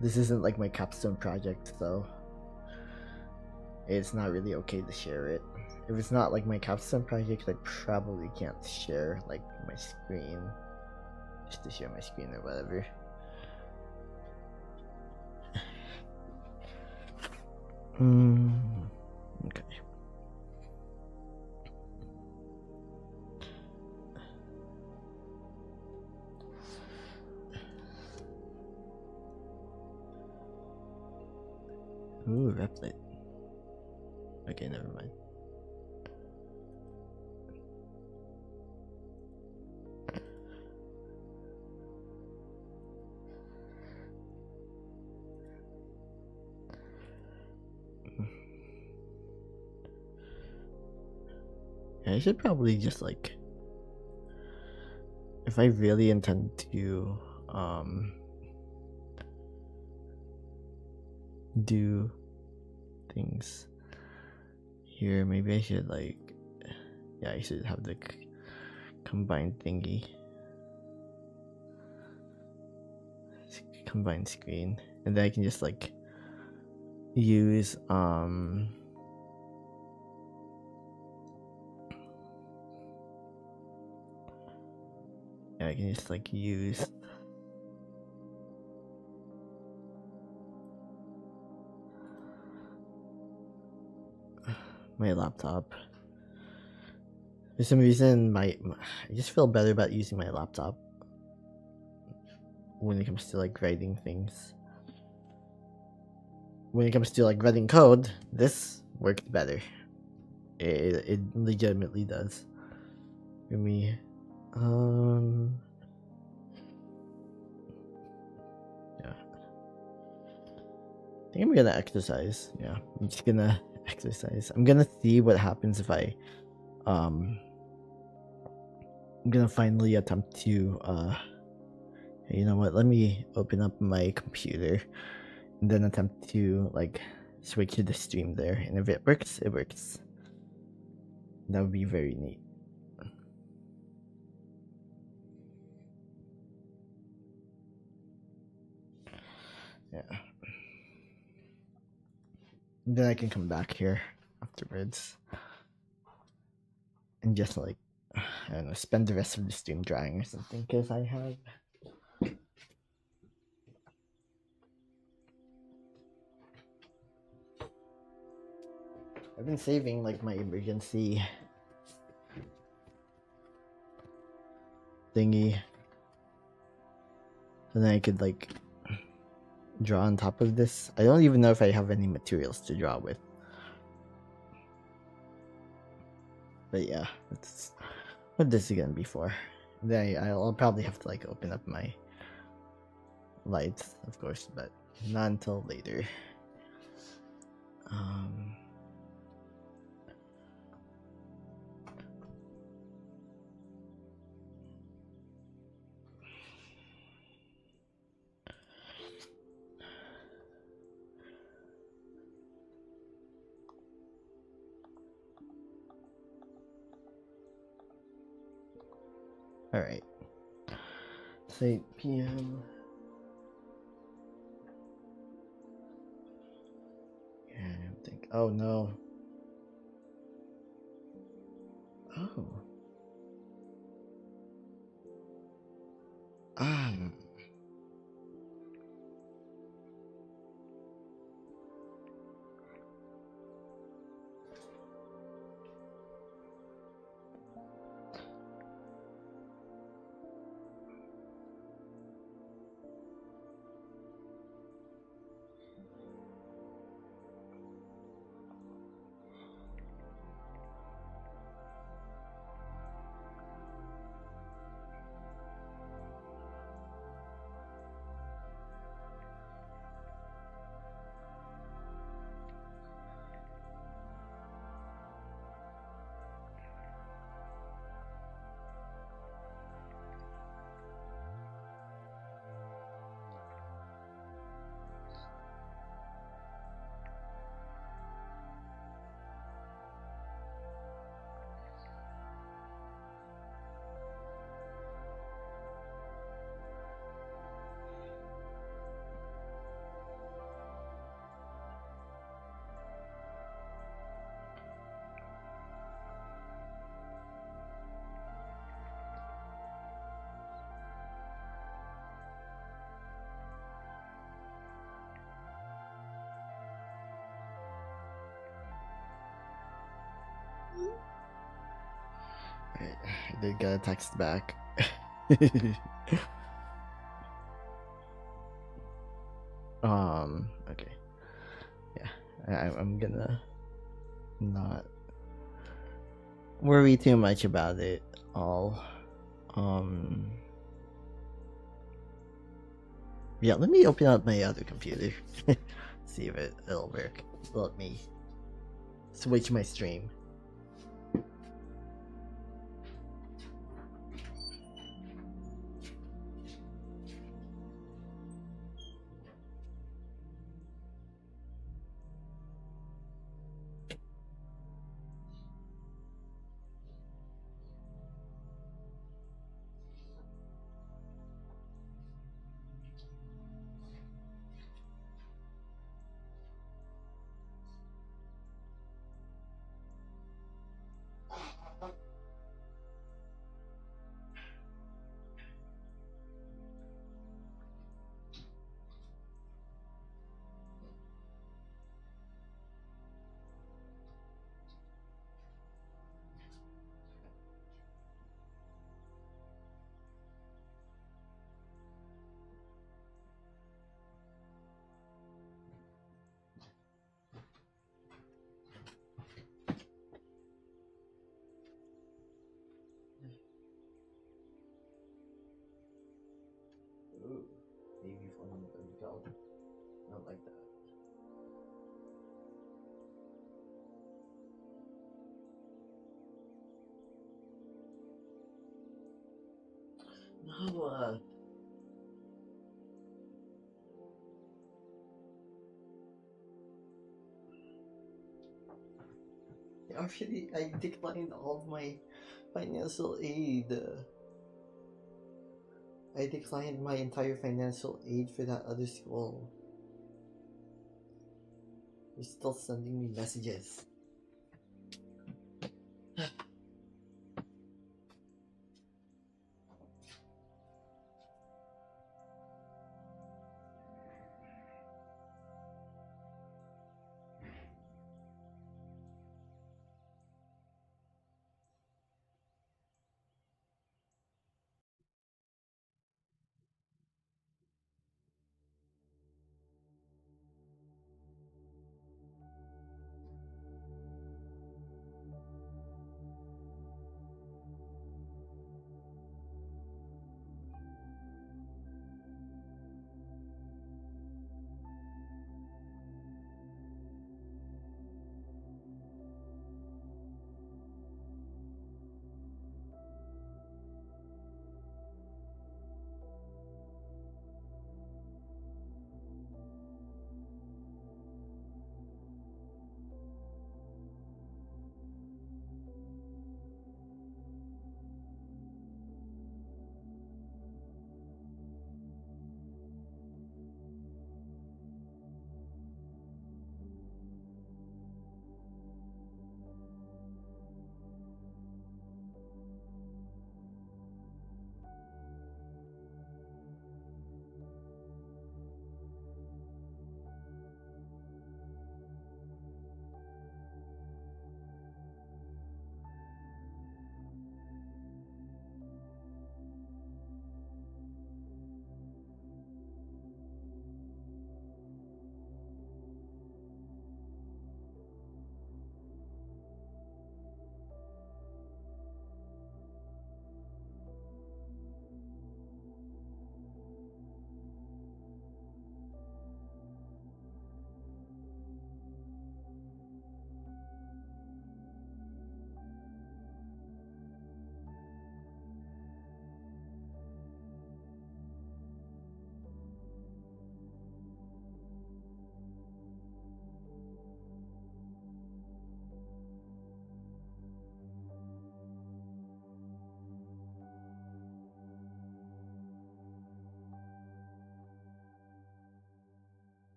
This isn't like my capstone project, so it's not really okay to share it. If it's not like my capstone project, I probably can't share like my screen, just to share my screen or whatever. Okay. Ooh, Replit. Okay, never mind. Yeah, I should probably just like, if I really intend to do things here, maybe I should like, yeah, I should have the combined thingy, combined screen, and then I can just like use yeah, I can just like use my laptop. For some reason, I just feel better about using my laptop when it comes to like writing things. When it comes to like writing code, this works better. It legitimately does. For me, yeah. I think I'm gonna exercise. Yeah, I'm just gonna exercise. I'm gonna see what happens if I'm gonna finally attempt to you know what, let me open up my computer and then attempt to like switch to the stream there, and if it works, it works. That would be very neat. Yeah. And then I can come back here afterwards and just like, I don't know, spend the rest of the stream drying or something, because I've been saving like my emergency thingy, and then I could like draw on top of this. I don't even know if I have any materials to draw with, but yeah, that's what this is gonna be for. Then I'll probably have to like open up my lights, of course, but not until later. All right. It's 8 p.m. Yeah, I don't think. Oh no. Oh. Ah. I did get a text back. Okay. Yeah. I'm gonna not worry too much about it all. Um, yeah, let me open up my other computer. See if it'll work. Let me switch my stream. Ooh, maybe from what you call it. Not like that. No, actually, I declined all of my financial aid. I declined my entire financial aid for that other school. They're still sending me messages.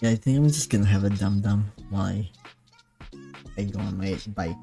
Yeah, I think I'm just gonna have a dum dum while I go on my bike.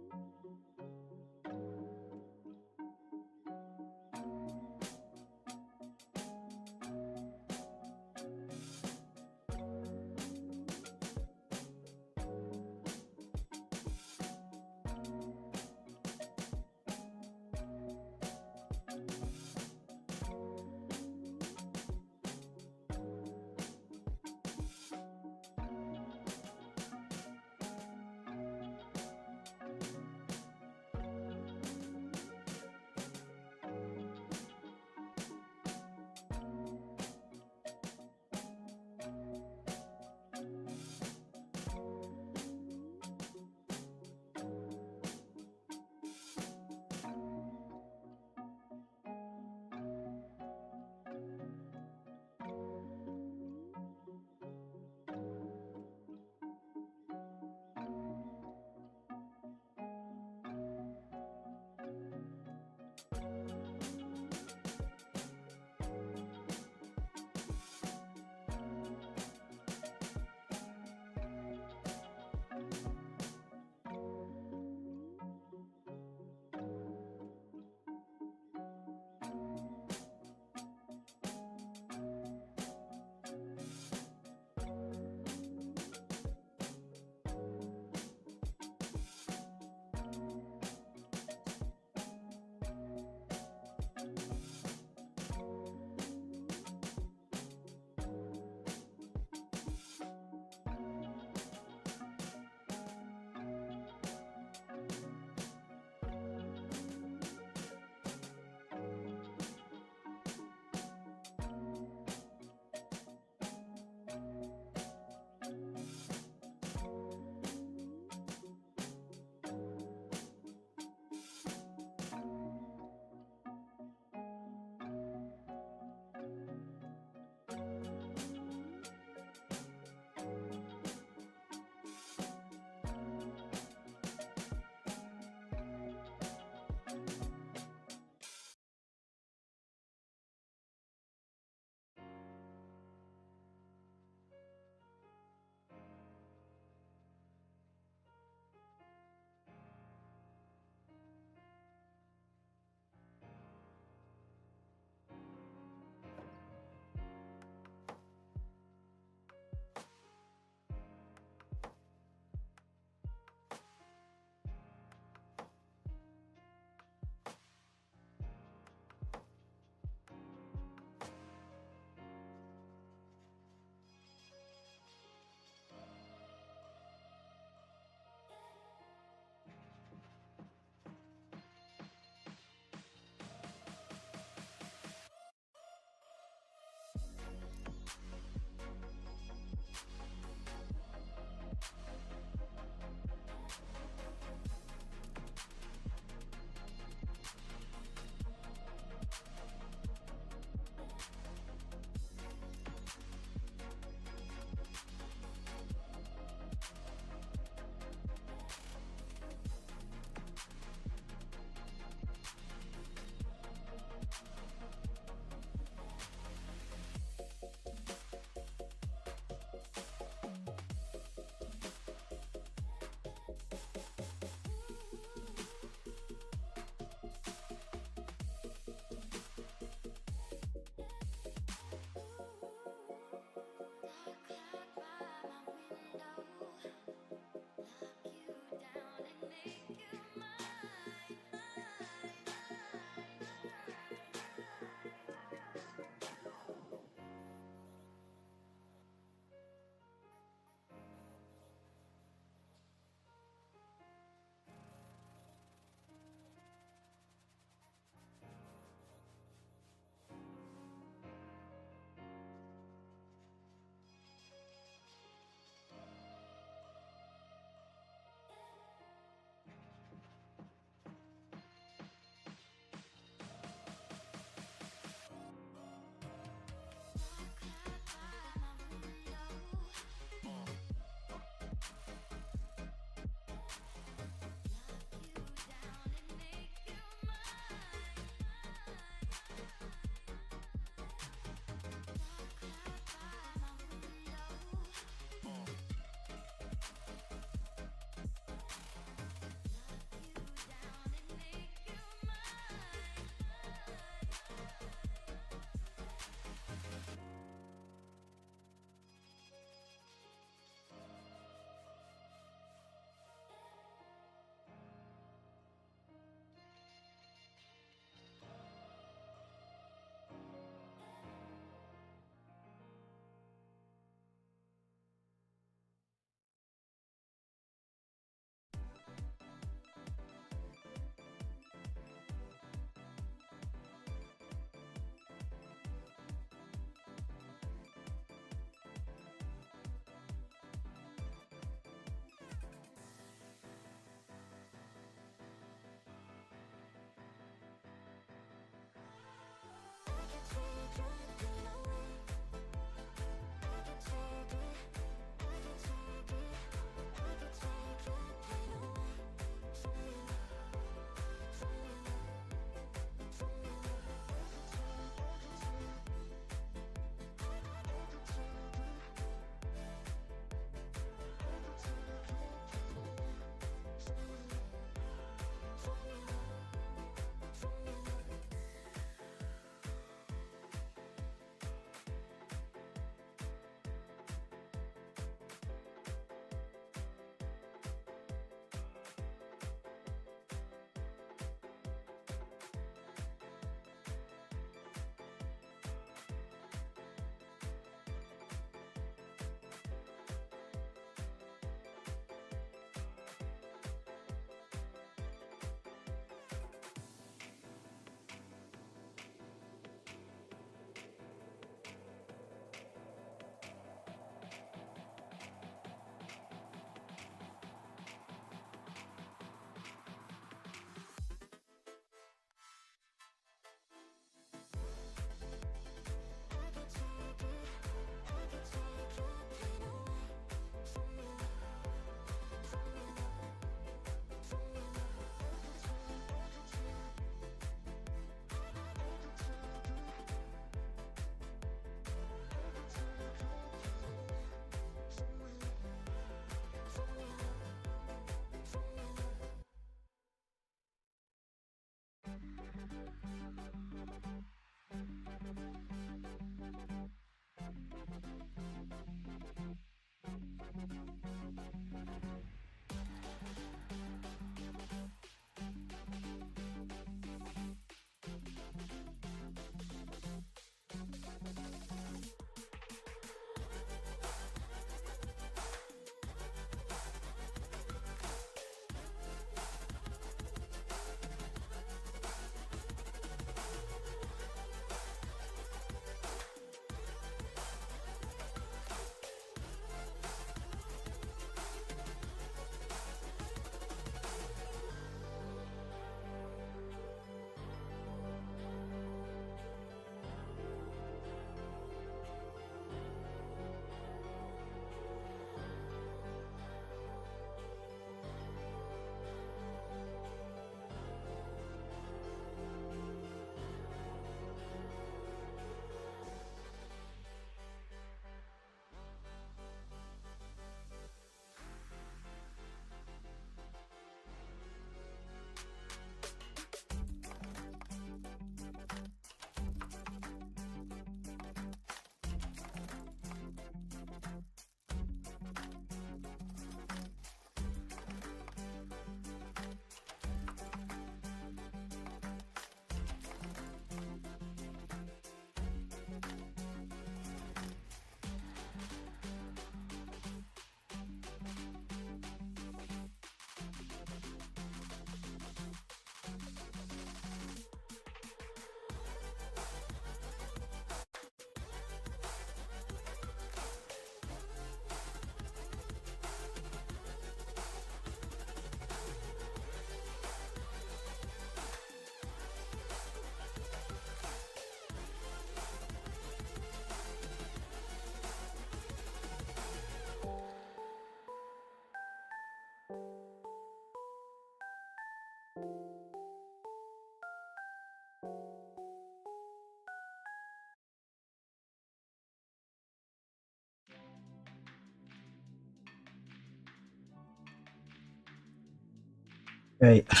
Right. I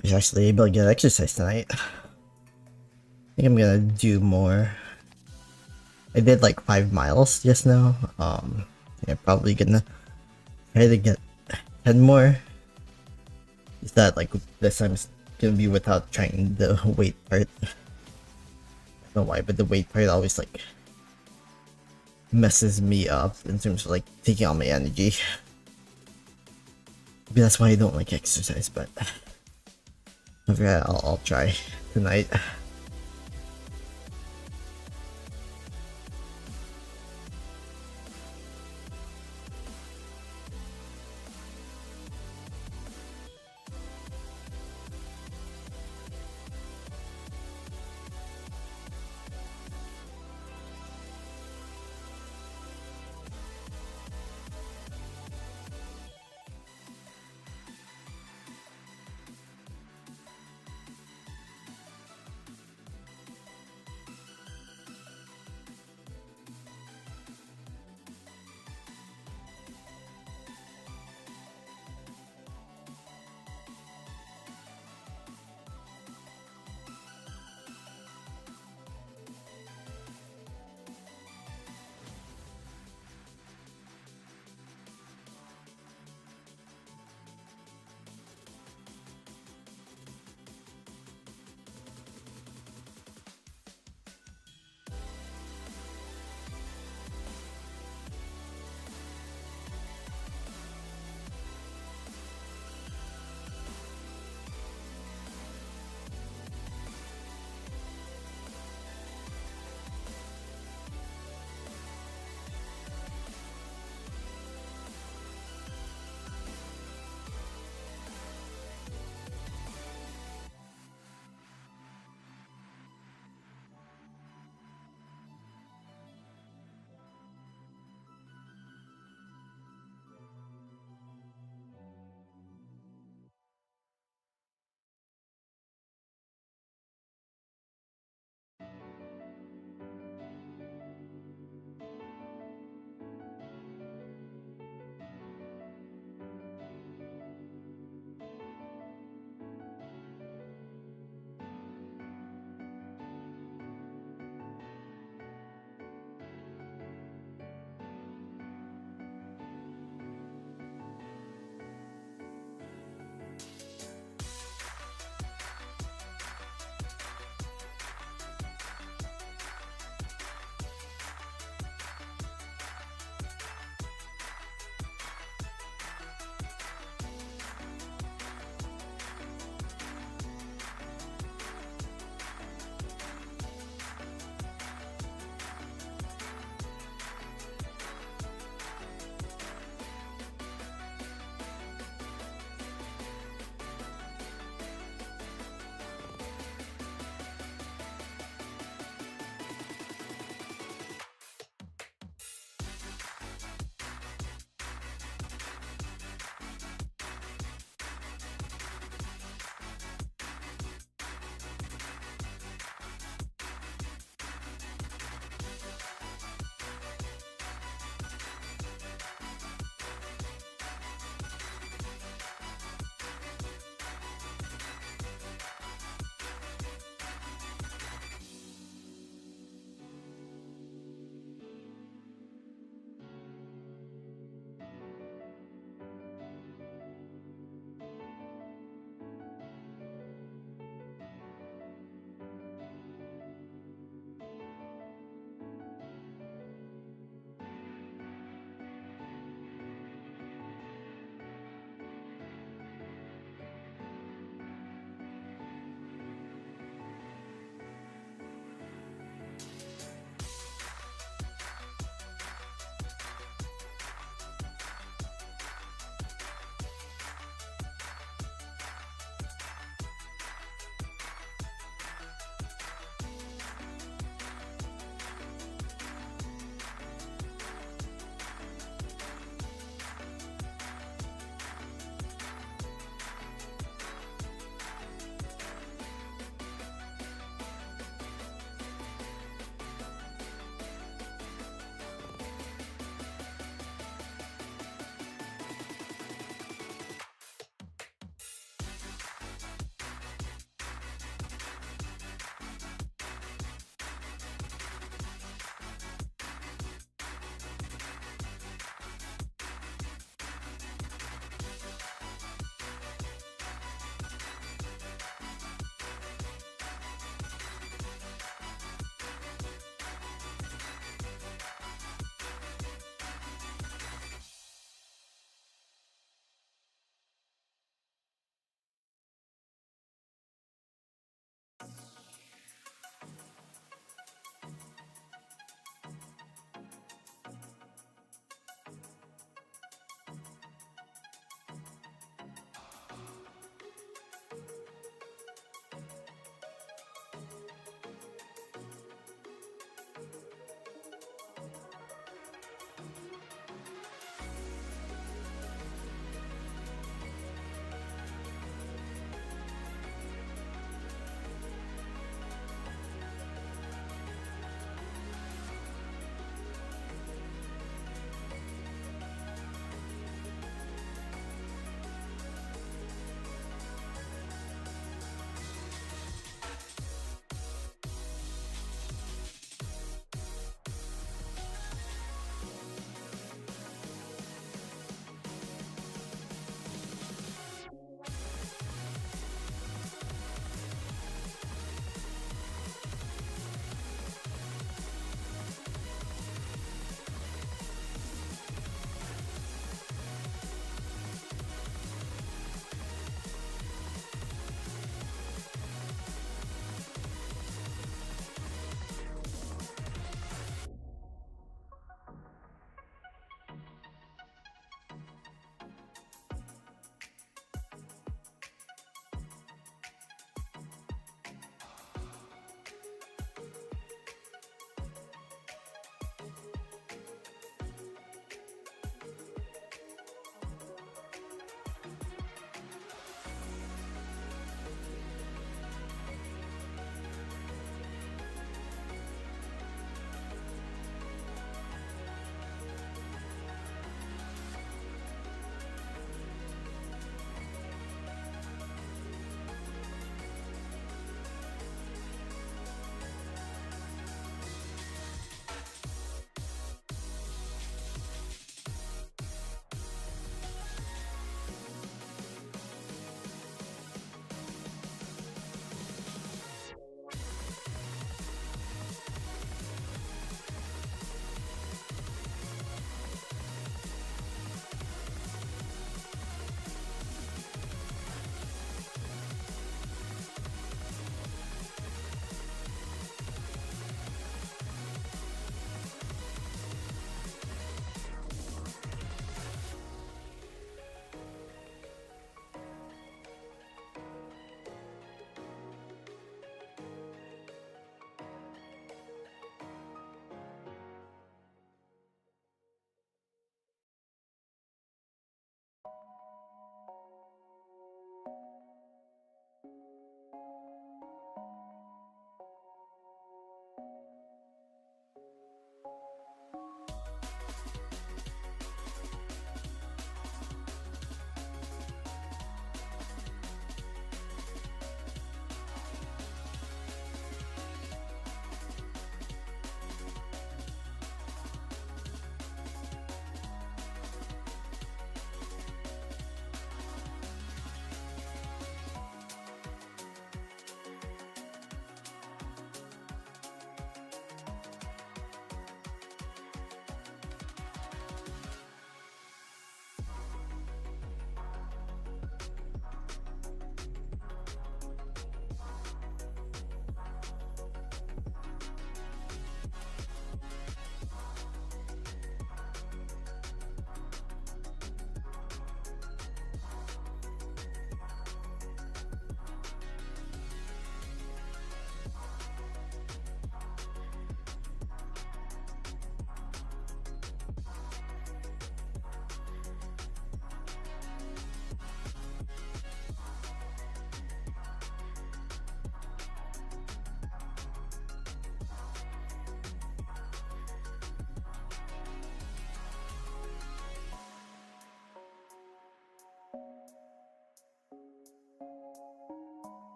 was actually able to get exercise tonight. I think I'm gonna do more. I did like 5 miles just now. Yeah, probably gonna try to get 10 more. Is that like this time it's gonna be without trying the weight part? I don't know why, but the weight part always like messes me up in terms of like taking all my energy. Maybe that's why I don't like exercise, but okay, I'll try tonight.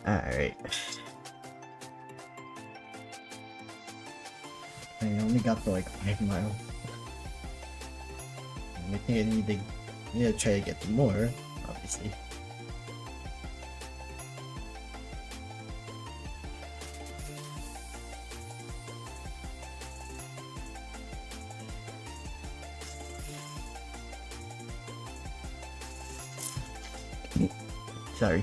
Alright. I only got to like 5 miles. I think I need to try to get to more, obviously. Sorry.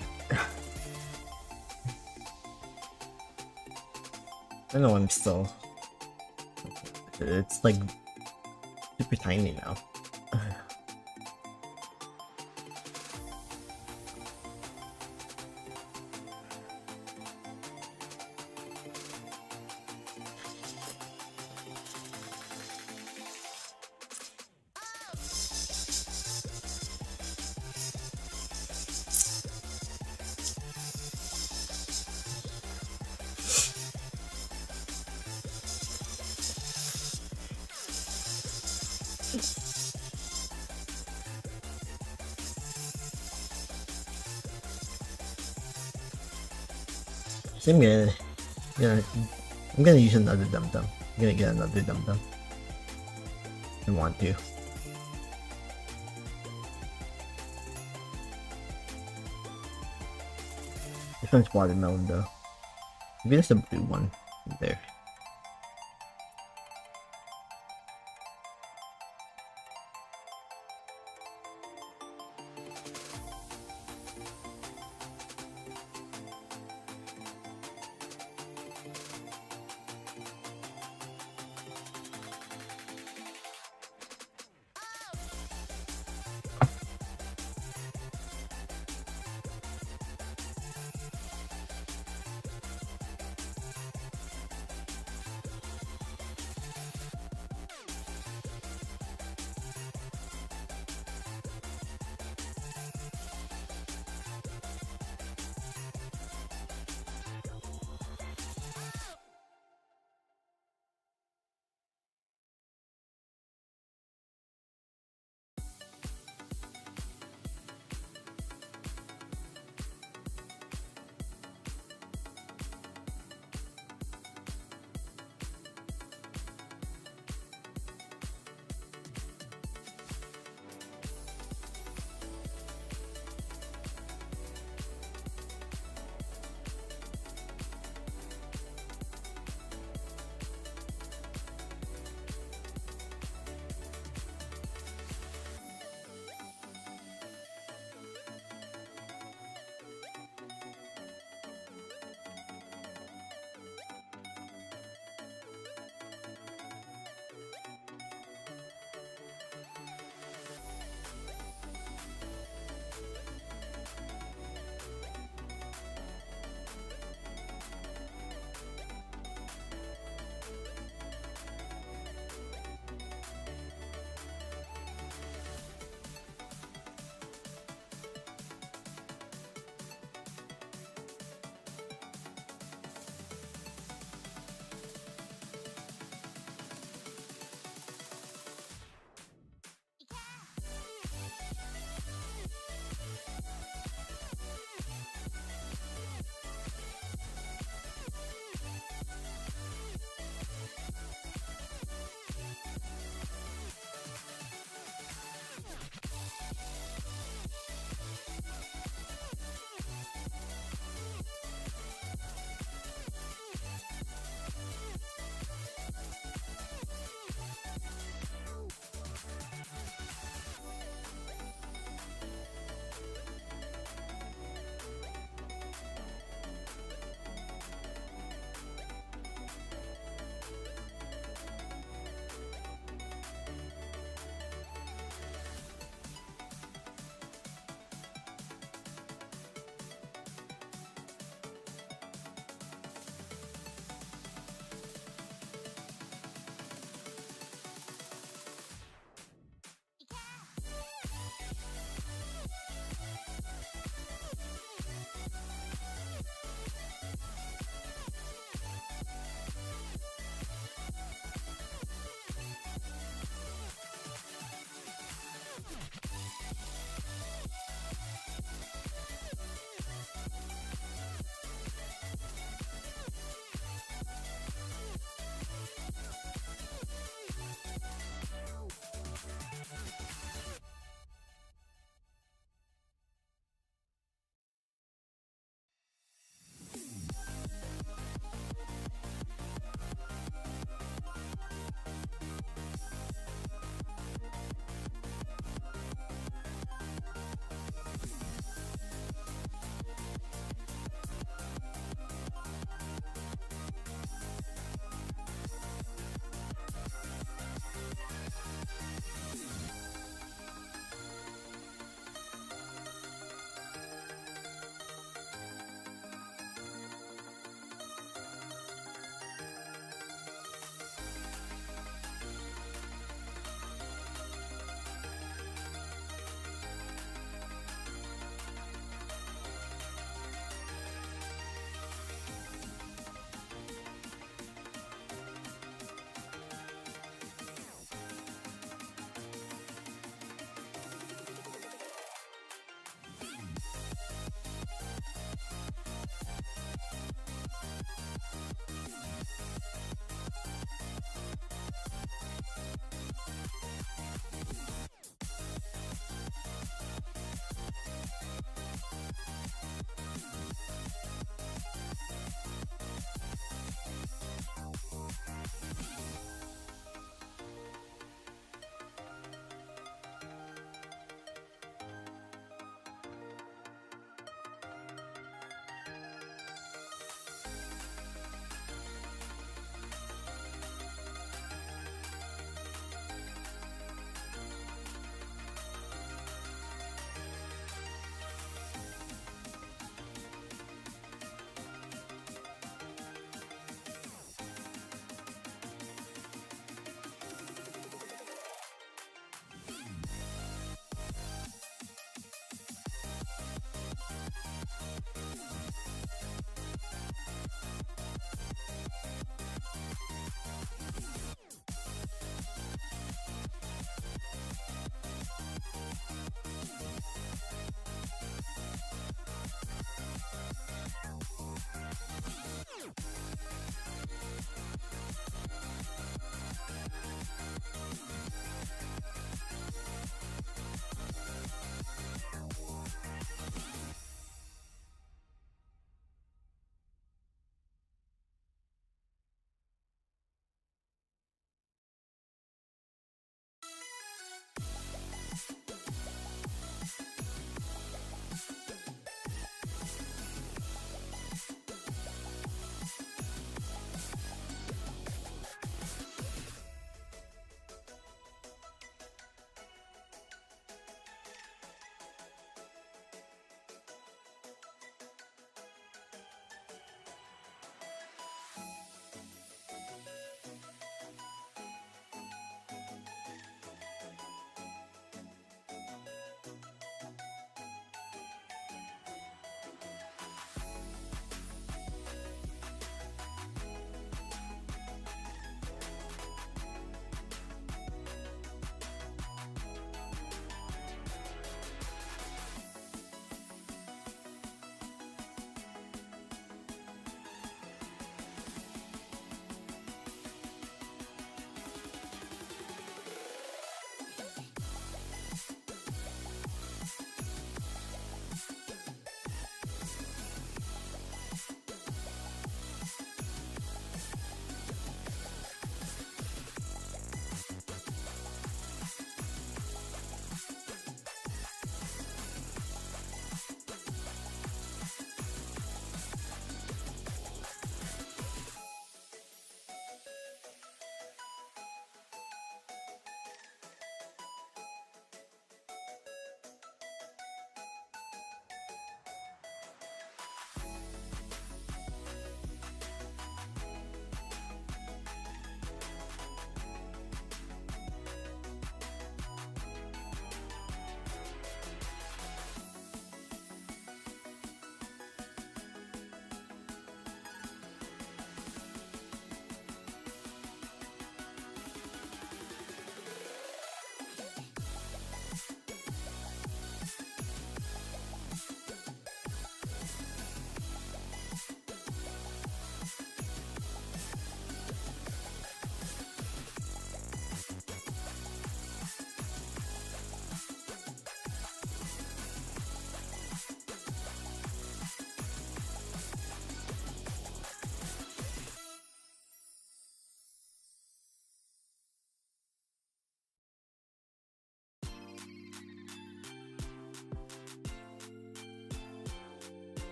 I know I'm still... It's like super tiny now. So I'm gonna use another dum-dum. I'm gonna get another dum-dum. I want to. This one's watermelon though. Maybe that's the blue one there.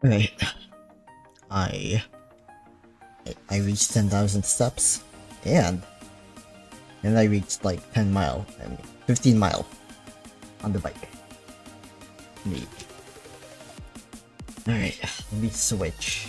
Right. I I reached 10,000 steps, and I reached like 15 mile on the bike. Neat. Alright, let me switch.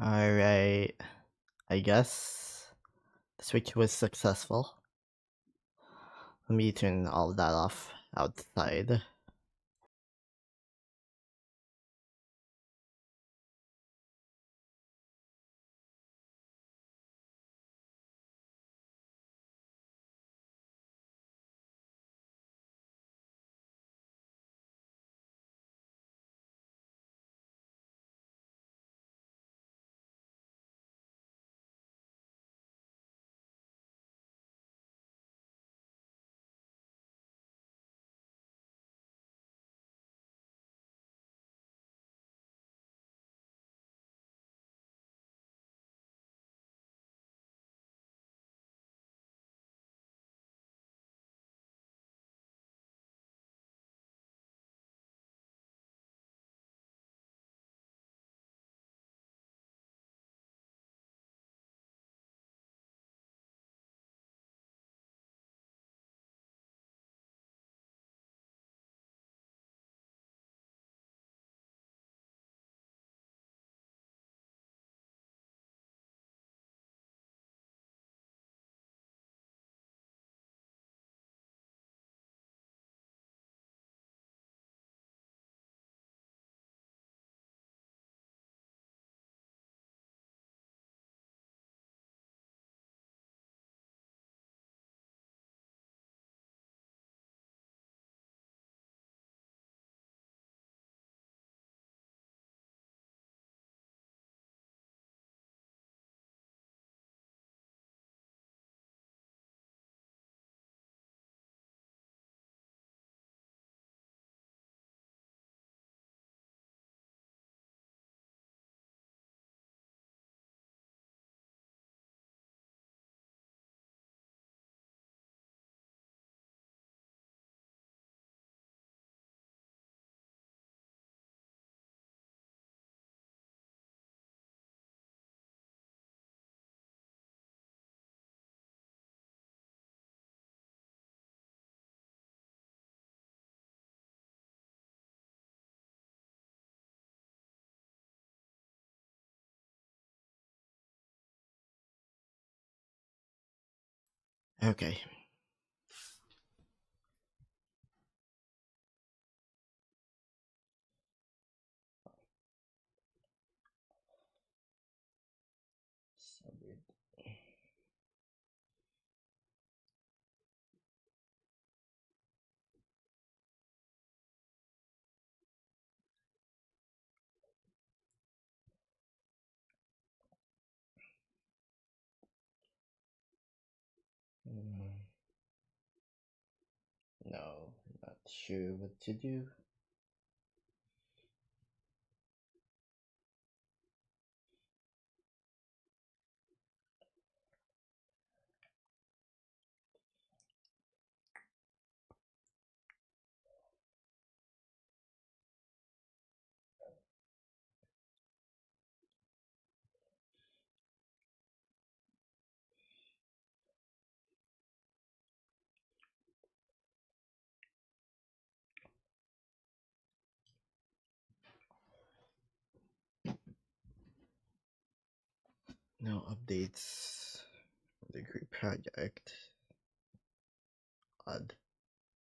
Alright, I guess the switch was successful. Let me turn all that off outside. Okay. So weird. Mm, no, not sure what to do. No updates. The group project. Odd.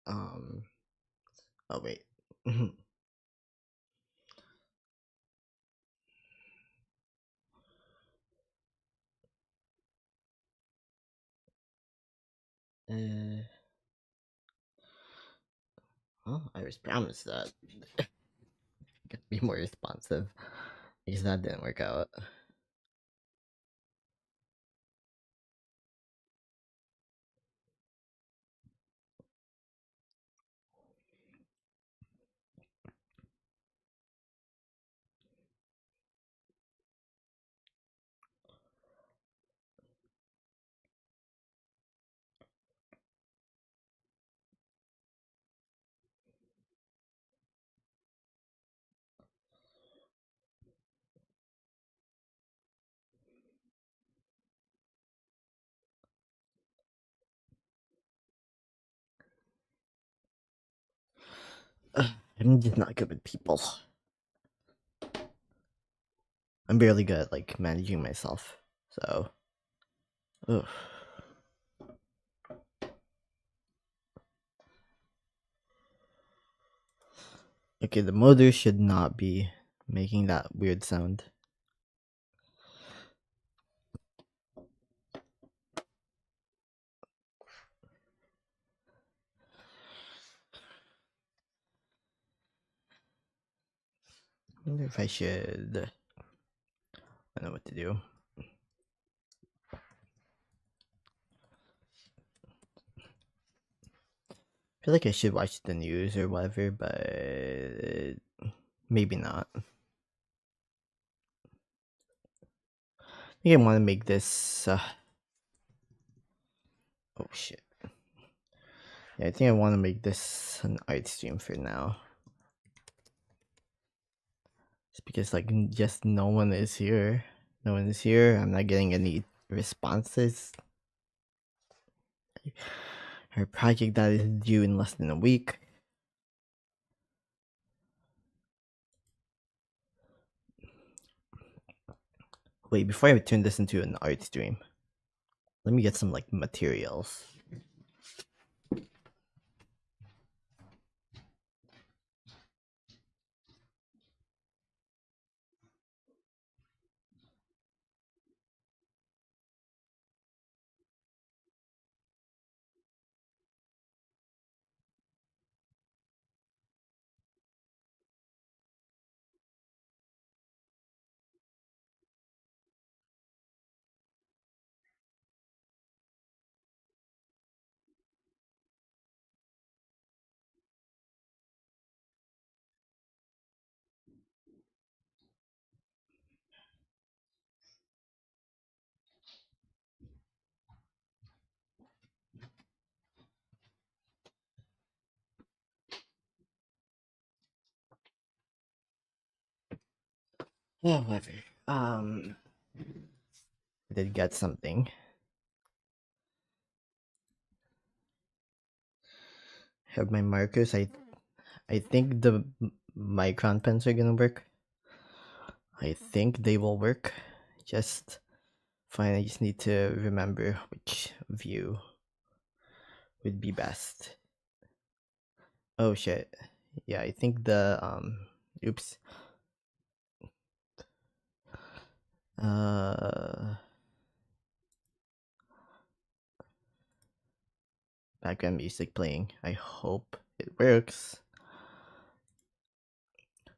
Um, Oh wait. uh, well, I was promised that gonna be more responsive because that didn't work out. I'm just not good with people. I'm barely good at like managing myself. So, ugh. Okay, the motor should not be making that weird sound. I wonder if I should. I know what to do. I feel like I should watch the news or whatever, but maybe not. I think I want to make this. Oh shit. Yeah, I think I want to make this an art stream for now. It's because like just no one is here. No one is here. I'm not getting any responses. Her project that is due in less than a week. Wait, before I turn this into an art stream, let me get some like materials. Yeah, whatever. I did get something. Have my markers. I think the micron pens are gonna work. I think they will work. Just fine. I just need to remember which view would be best. Oh shit. Yeah, I think the oops. Background music playing. I hope it works.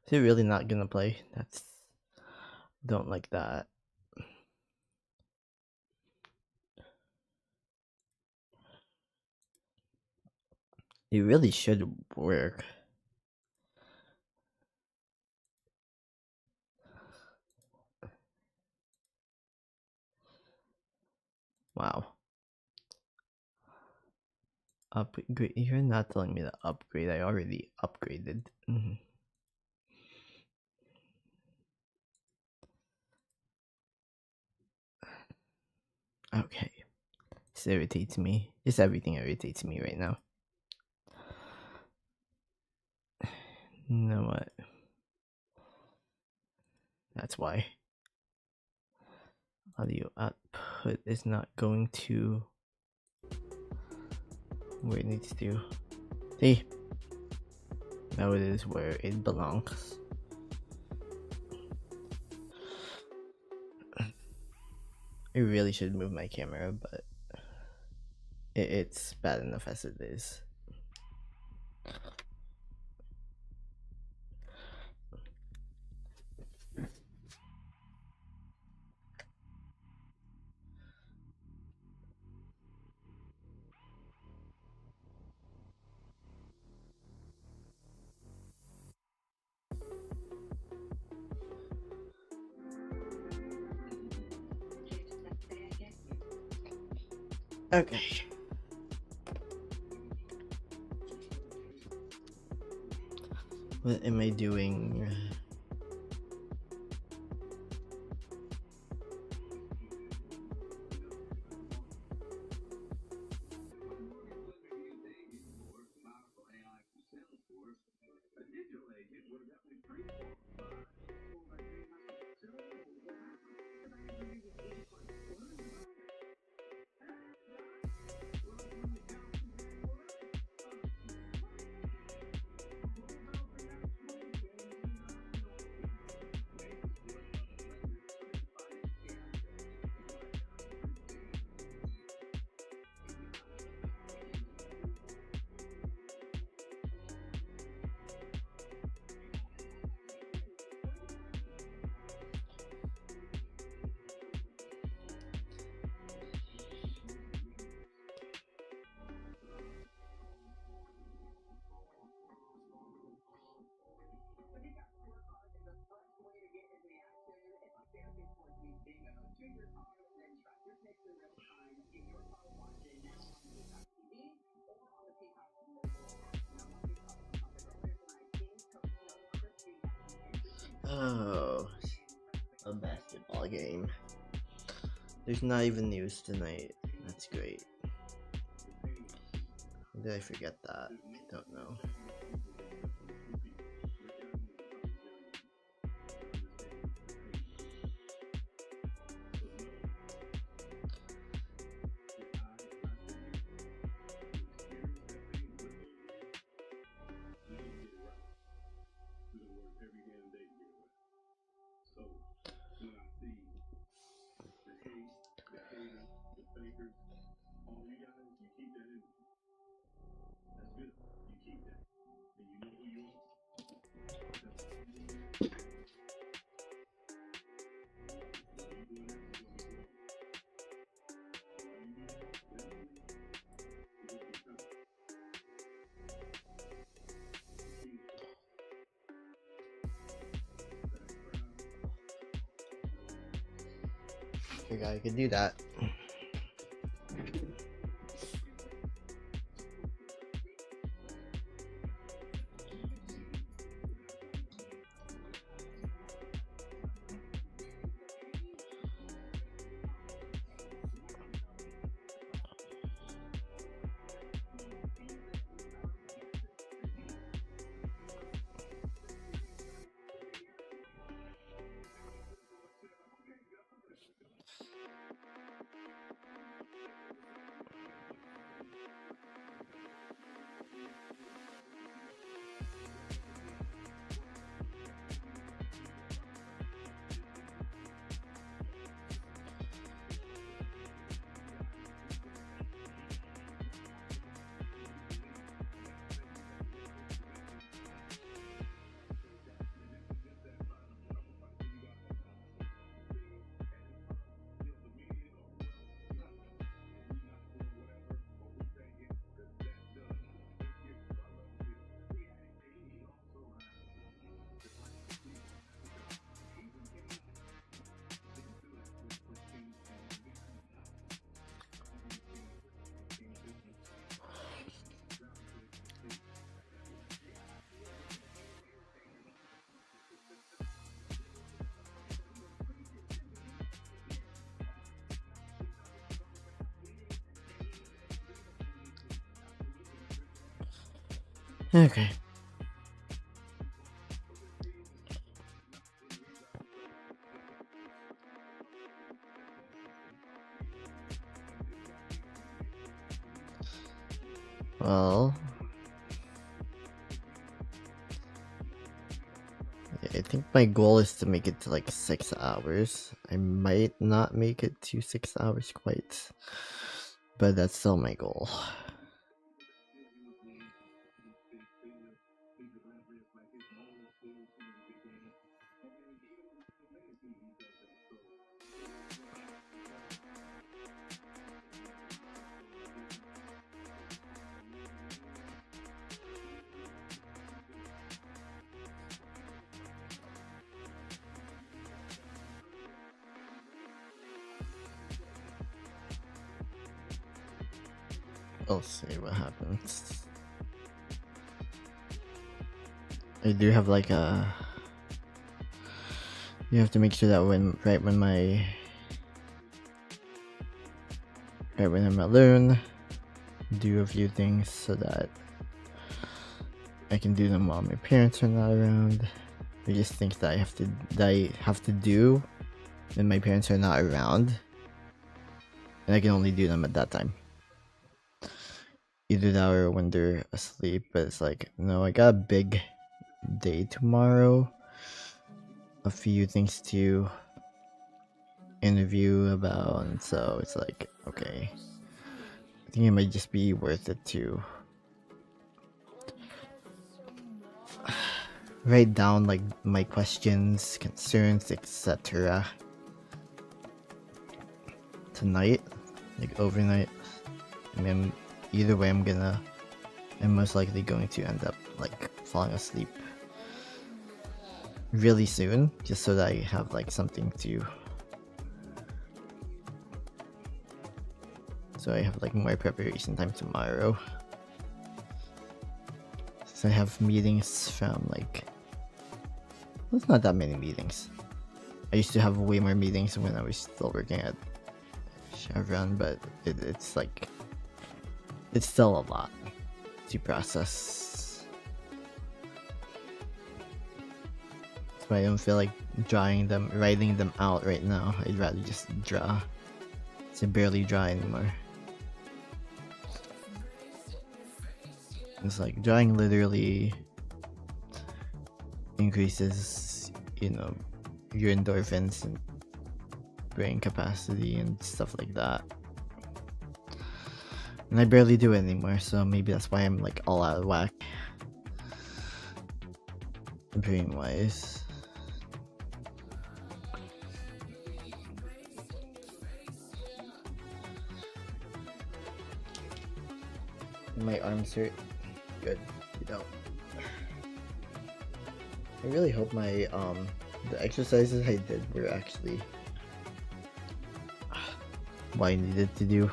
Is it really not gonna play? That's don't like that. It really should work. Wow. Upgrade. You're not telling me to upgrade. I already upgraded. Okay. This irritates me. This everything irritates me right now. You know what? That's why. Audio output is not going to where it needs to. See? Now it is where it belongs. I really should move my camera, but it's bad enough as it is. Okay. What am I doing? Oh, a basketball game. There's not even news tonight. That's great. Did I forget that? I don't know. Forgot I could do that. Okay. Well, I think my goal is to make it to like 6 hours. I might not make it to 6 hours quite, but that's still my goal. We'll see what happens. I do have like a... You have to make sure that when I'm alone, do a few things so that I can do them while my parents are not around. I just think that I have to do when my parents are not around, and I can only do them at that time. Either that or when they're asleep, but it's like, no, I got a big day tomorrow. A few things to interview about, and so it's like, okay, I think it might just be worth it to write down like my questions, concerns, etc. tonight, like overnight. I mean, either way, I'm most likely going to end up like falling asleep really soon, just so that I have like something to, so I have like more preparation time tomorrow. So I have meetings from like, well, it's not that many meetings. I used to have way more meetings when I was still working at Chevron, but it's like, it's still a lot to process. So I don't feel like writing them out right now. I'd rather just draw. So I barely draw anymore. It's like drawing literally increases, your endorphins and brain capacity and stuff like that. And I barely do it anymore, so maybe that's why I'm like all out of whack brain wise. My arms hurt. Good. I really hope my the exercises I did were actually what I needed to do.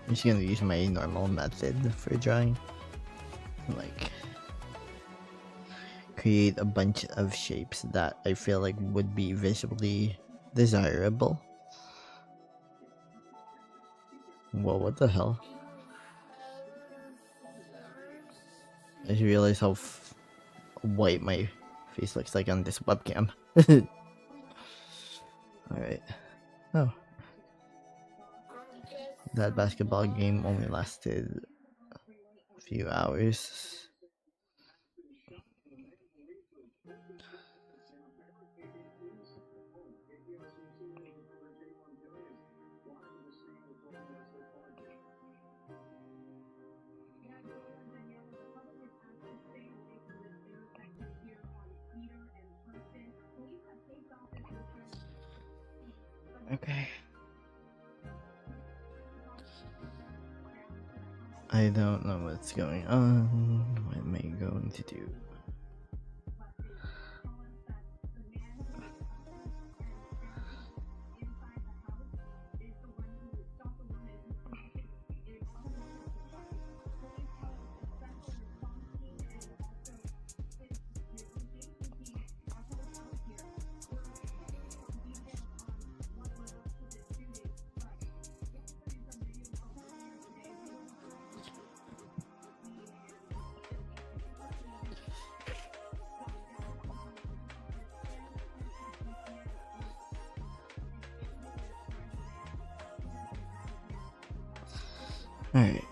I'm just gonna use my normal method for drawing. Like, create a bunch of shapes that I feel like would be visually desirable. Whoa, what the hell? I just realized how white my face looks like on this webcam. Alright. Oh. That basketball game only lasted a few hours. Okay. I don't know what's going on. What am I going to do? Alright.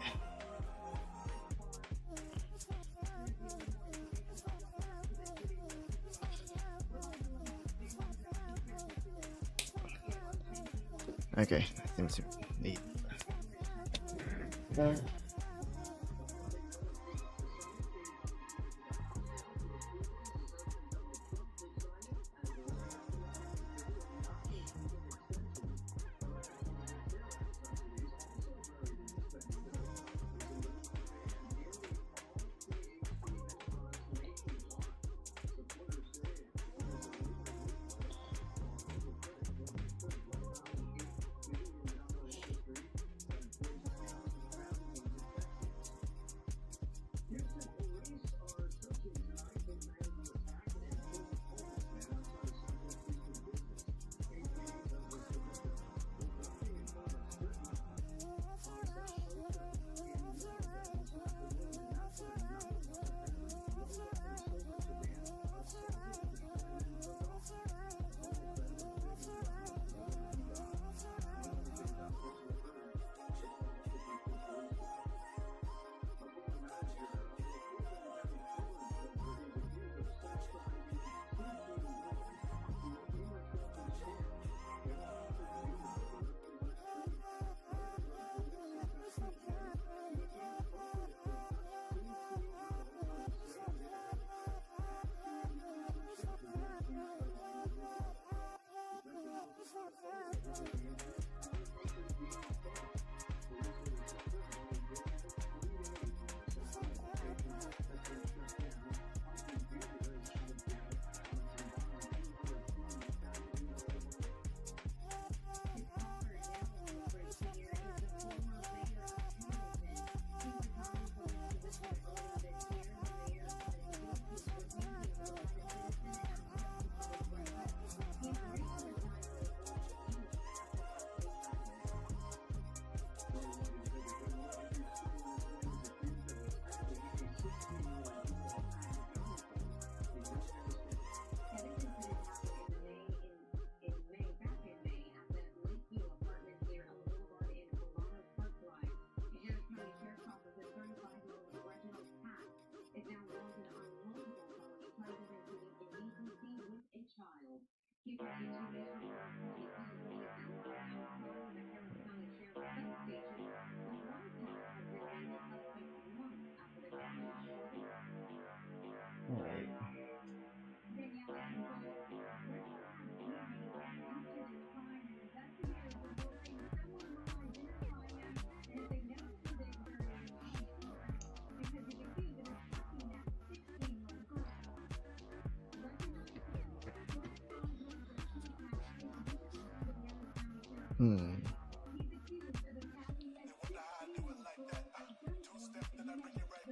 Okay, seems neat. Alright.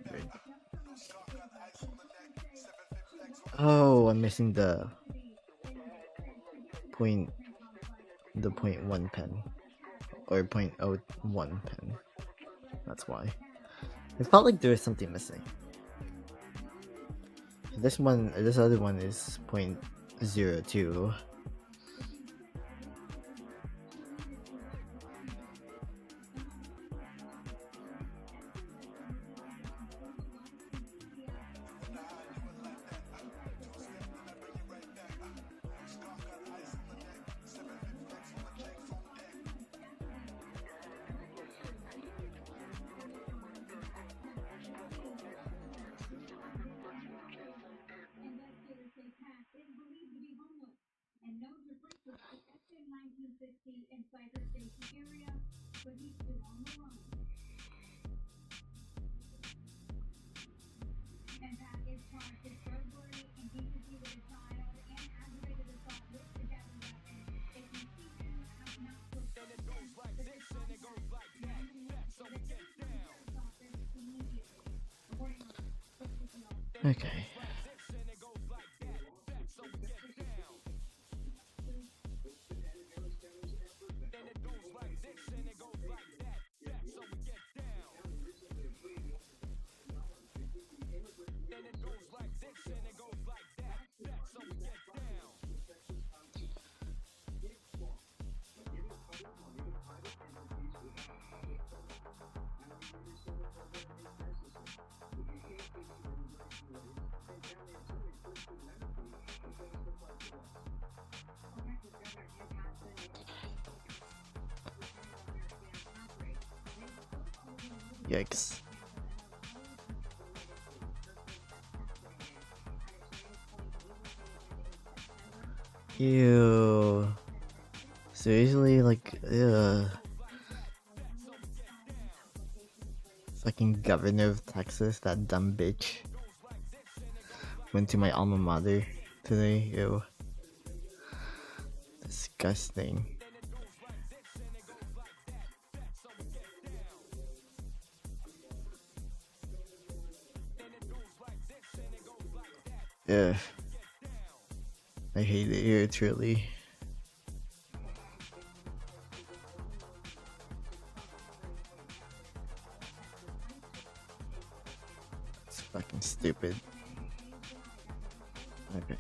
Great. Oh, I'm missing the point 0.1 pen or 0.01 pen. That's why. It felt like there was something missing. This other one is 0.02. Okay. Yikes. Ew. Seriously, like, ugh. Fucking governor of Texas, that dumb bitch. Went to my alma mater today. Ew. Disgusting. Ugh. I hate it here, truly. It's fucking stupid. Okay.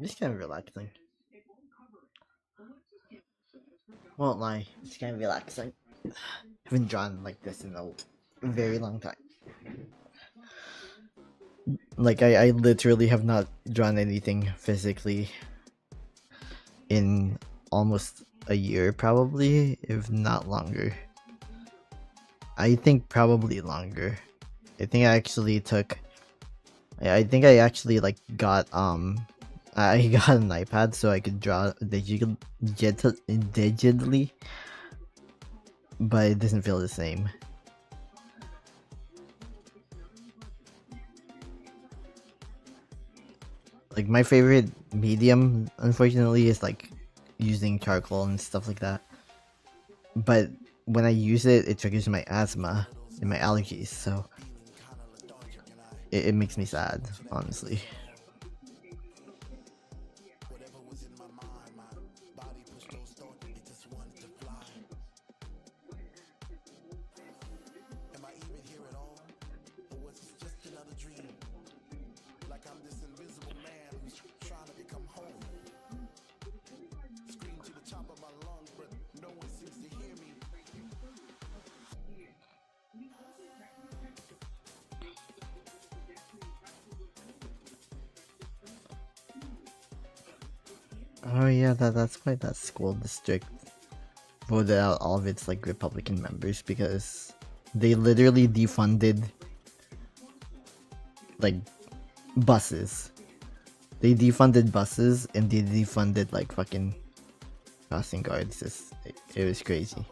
It's kind of relaxing. Won't lie, it's kind of relaxing. I haven't drawn like this in a very long time. Like, I literally have not drawn anything physically in almost a year, probably, if not longer. I think probably longer. I think I actually took. I think I actually like got I got an iPad so I could draw digitally, but it doesn't feel the same. Like, my favorite medium, unfortunately, is like using charcoal and stuff like that. But when I use it, it triggers my asthma and my allergies, so it makes me sad, honestly. Oh yeah, that's why that school district voted out all of its like Republican members, because they literally defunded like buses. They defunded buses and they defunded like fucking crossing guards. It was crazy.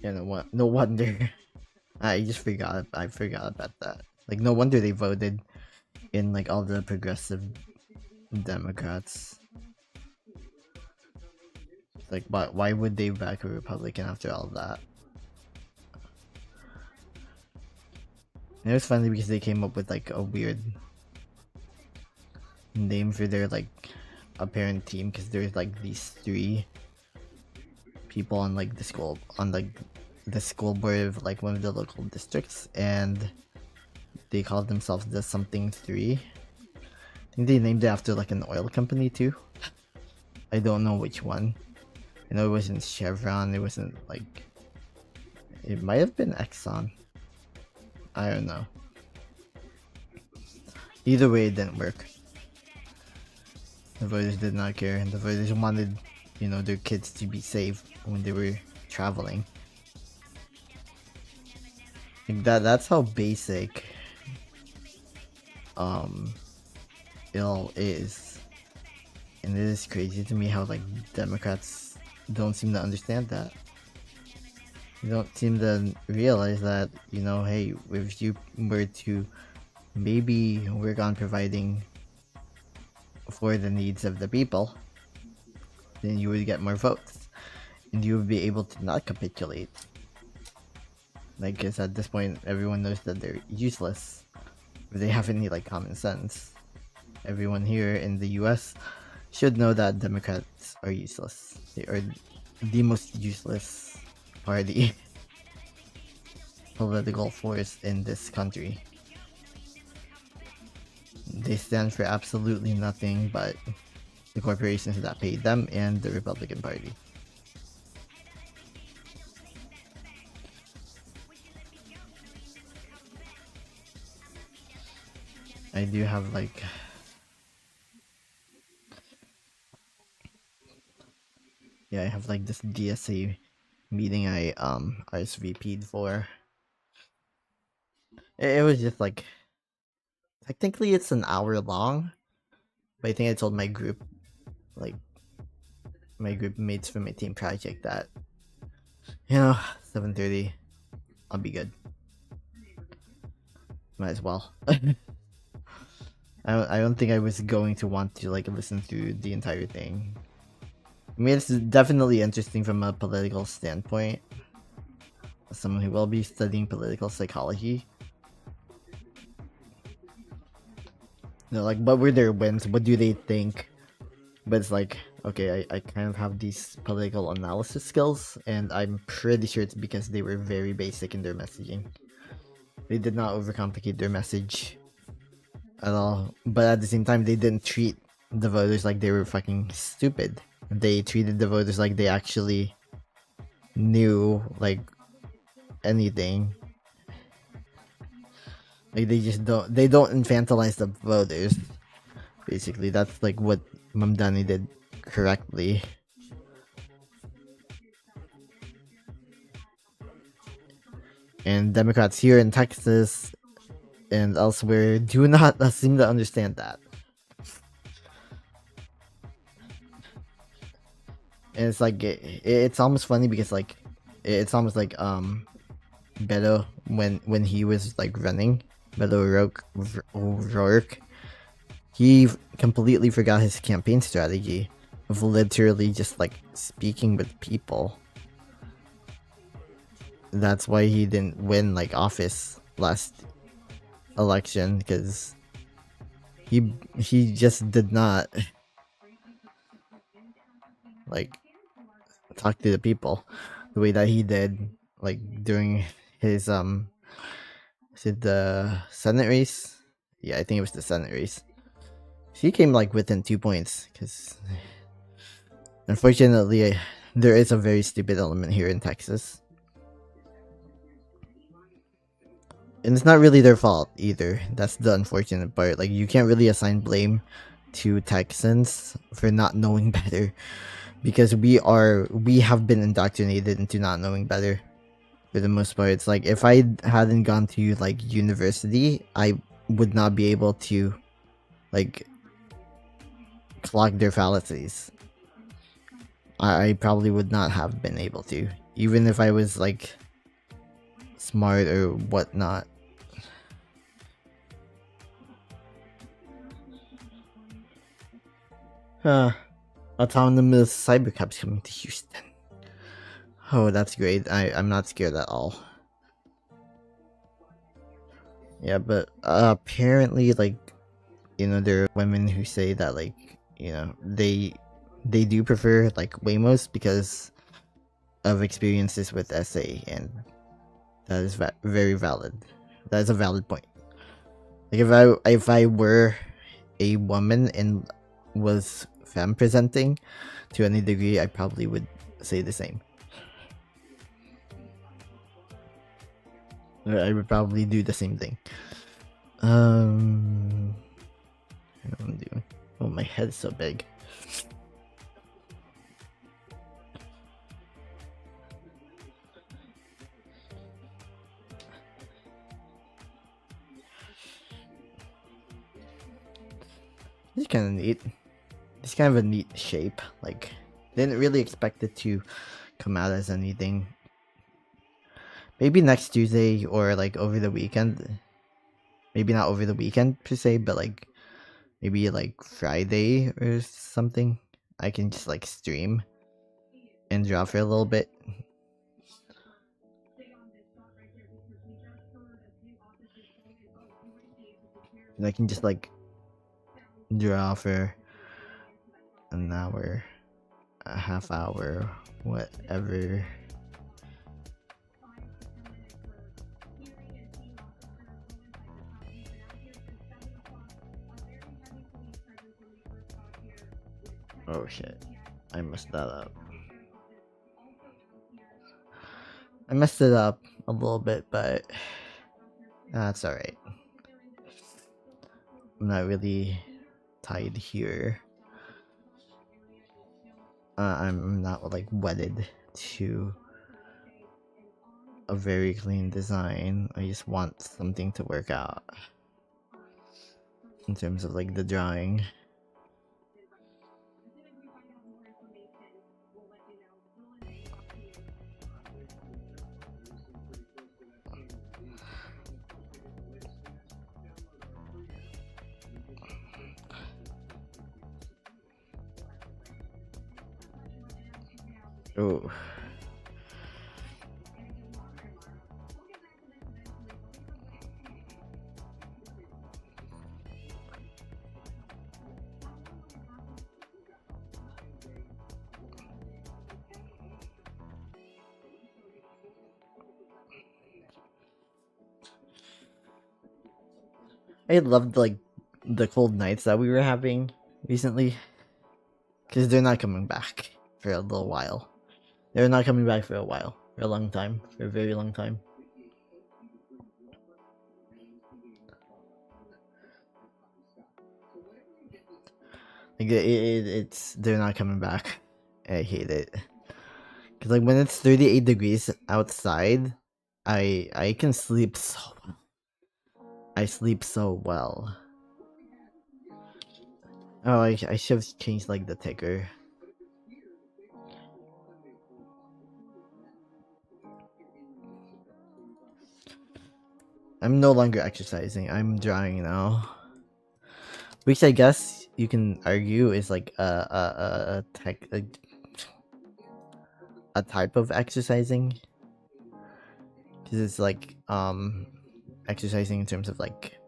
Yeah, no wonder. I just forgot. I forgot about that. Like, no wonder they voted in like all the progressive Democrats. Like, why would they back a Republican after all that? And it was funny because they came up with like a weird name for their like apparent team, because there's like these three people on like the school board of like one of the local districts, and they called themselves the something three. I think they named it after like an oil company too. I don't know which one. I know it wasn't Chevron, it wasn't like, it might have been Exxon. I don't know. Either way, it didn't work. The voters did not care, and the voters wanted, their kids to be safe when they were traveling. Like that's how basic ill is. And it is crazy to me how like Democrats don't seem to understand that. You don't seem to realize that, you know, hey, if you were to maybe work on providing for the needs of the people, then you would get more votes. And you would be able to not capitulate. Like, because at this point, everyone knows that they're useless. If they have any, like, common sense. Everyone here in the US should know that Democrats are useless. They are the most useless party political force in this country. They stand for absolutely nothing but the corporations that paid them and the Republican Party. I do have like I have like this DSA meeting I RSVP'd for. It was just like technically it's an hour long, but I think I told my group like my group mates from my team project that 7:30 I'll be good. Might as well. I don't think I was going to want to like listen to the entire thing. I mean, it's definitely interesting from a political standpoint. As someone who will be studying political psychology, like, what were their wins? What do they think? But it's like, okay, I kind of have these political analysis skills, and I'm pretty sure it's because they were very basic in their messaging. They did not overcomplicate their message at all, but at the same time, they didn't treat the voters like they were fucking stupid. They treated the voters like they actually knew, like, anything. Like, they don't infantilize the voters. Basically, that's like what Mamdani did correctly. And Democrats here in Texas and elsewhere do not seem to understand that. And it's like it's almost funny because like it's almost like Beto when he was like running, Beto O'Rourke, he completely forgot his campaign strategy of literally just like speaking with people. That's why he didn't win like office last election, because he just did not like talk to the people the way that he did like during his is it the Senate race? Yeah, I think it was the Senate race. He came like within 2 points, because unfortunately there is a very stupid element here in Texas. And it's not really their fault either. That's the unfortunate part. Like, you can't really assign blame to Texans for not knowing better, because we have been indoctrinated into not knowing better for the most part. It's like, if I hadn't gone to like university, I would not be able to like clock their fallacies. I probably would not have been able to, even if I was like smart or whatnot. Autonomous cybercabs coming to Houston. Oh, that's great. I'm not scared at all. Yeah, but apparently, like, there are women who say that, like, they do prefer like Waymos because of experiences with SA, and that is very valid. That is a valid point. Like, if I were a woman and was femme presenting to any degree, I probably would say the same. I would probably do the same thing. I don't know what I'm doing. Oh, my head is so big. It's kind of neat. It's kind of a neat shape. Like, didn't really expect it to come out as anything. Maybe next Tuesday or like over the weekend. Maybe not over the weekend per se, but like maybe like Friday or something. I can just like stream and draw for a little bit. And I can just like draw for an hour, a half hour, whatever. Oh shit, I messed that up. I messed it up a little bit, but that's alright. I'm not really tied here. I'm not like wedded to a very clean design. I just want something to work out in terms of like the drawing. Oh. I loved like the cold nights that we were having recently, because they're not coming back for a little while. They're not coming back for a while, for a long time, for a very long time. Like it's they're not coming back. I hate it. Cause like when it's 38 degrees outside, I can sleep so well. I sleep so well. Oh, I should have changed like the ticker. I'm no longer exercising. I'm drawing now, which I guess you can argue is like a type of exercising, because it's like exercising in terms of like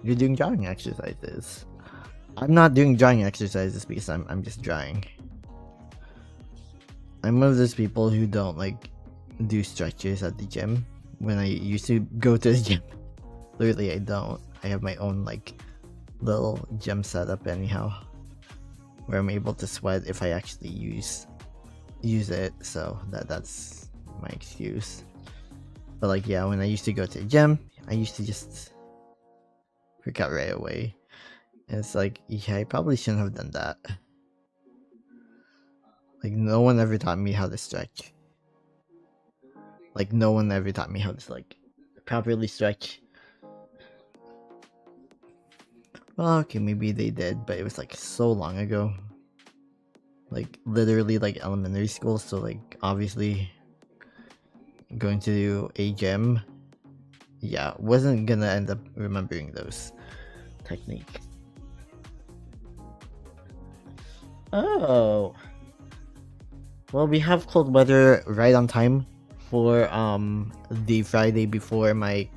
you're doing drawing exercises. I'm not doing drawing exercises because I'm just drawing. I'm one of those people who don't like do stretches at the gym when I used to go to the gym. Literally, I don't. I have my own like little gym setup anyhow, where I'm able to sweat if I actually use it. So that's my excuse. But like, yeah, when I used to go to the gym, I used to just work out right away. And it's like, yeah, I probably shouldn't have done that. Like, no one ever taught me how to stretch. Like, no one ever taught me how to like properly stretch. Well, okay, maybe they did, but it was like so long ago. Like literally like elementary school, so like obviously going to a gym, yeah, wasn't gonna end up remembering those techniques. Oh. Well, we have cold weather right on time for the Friday before my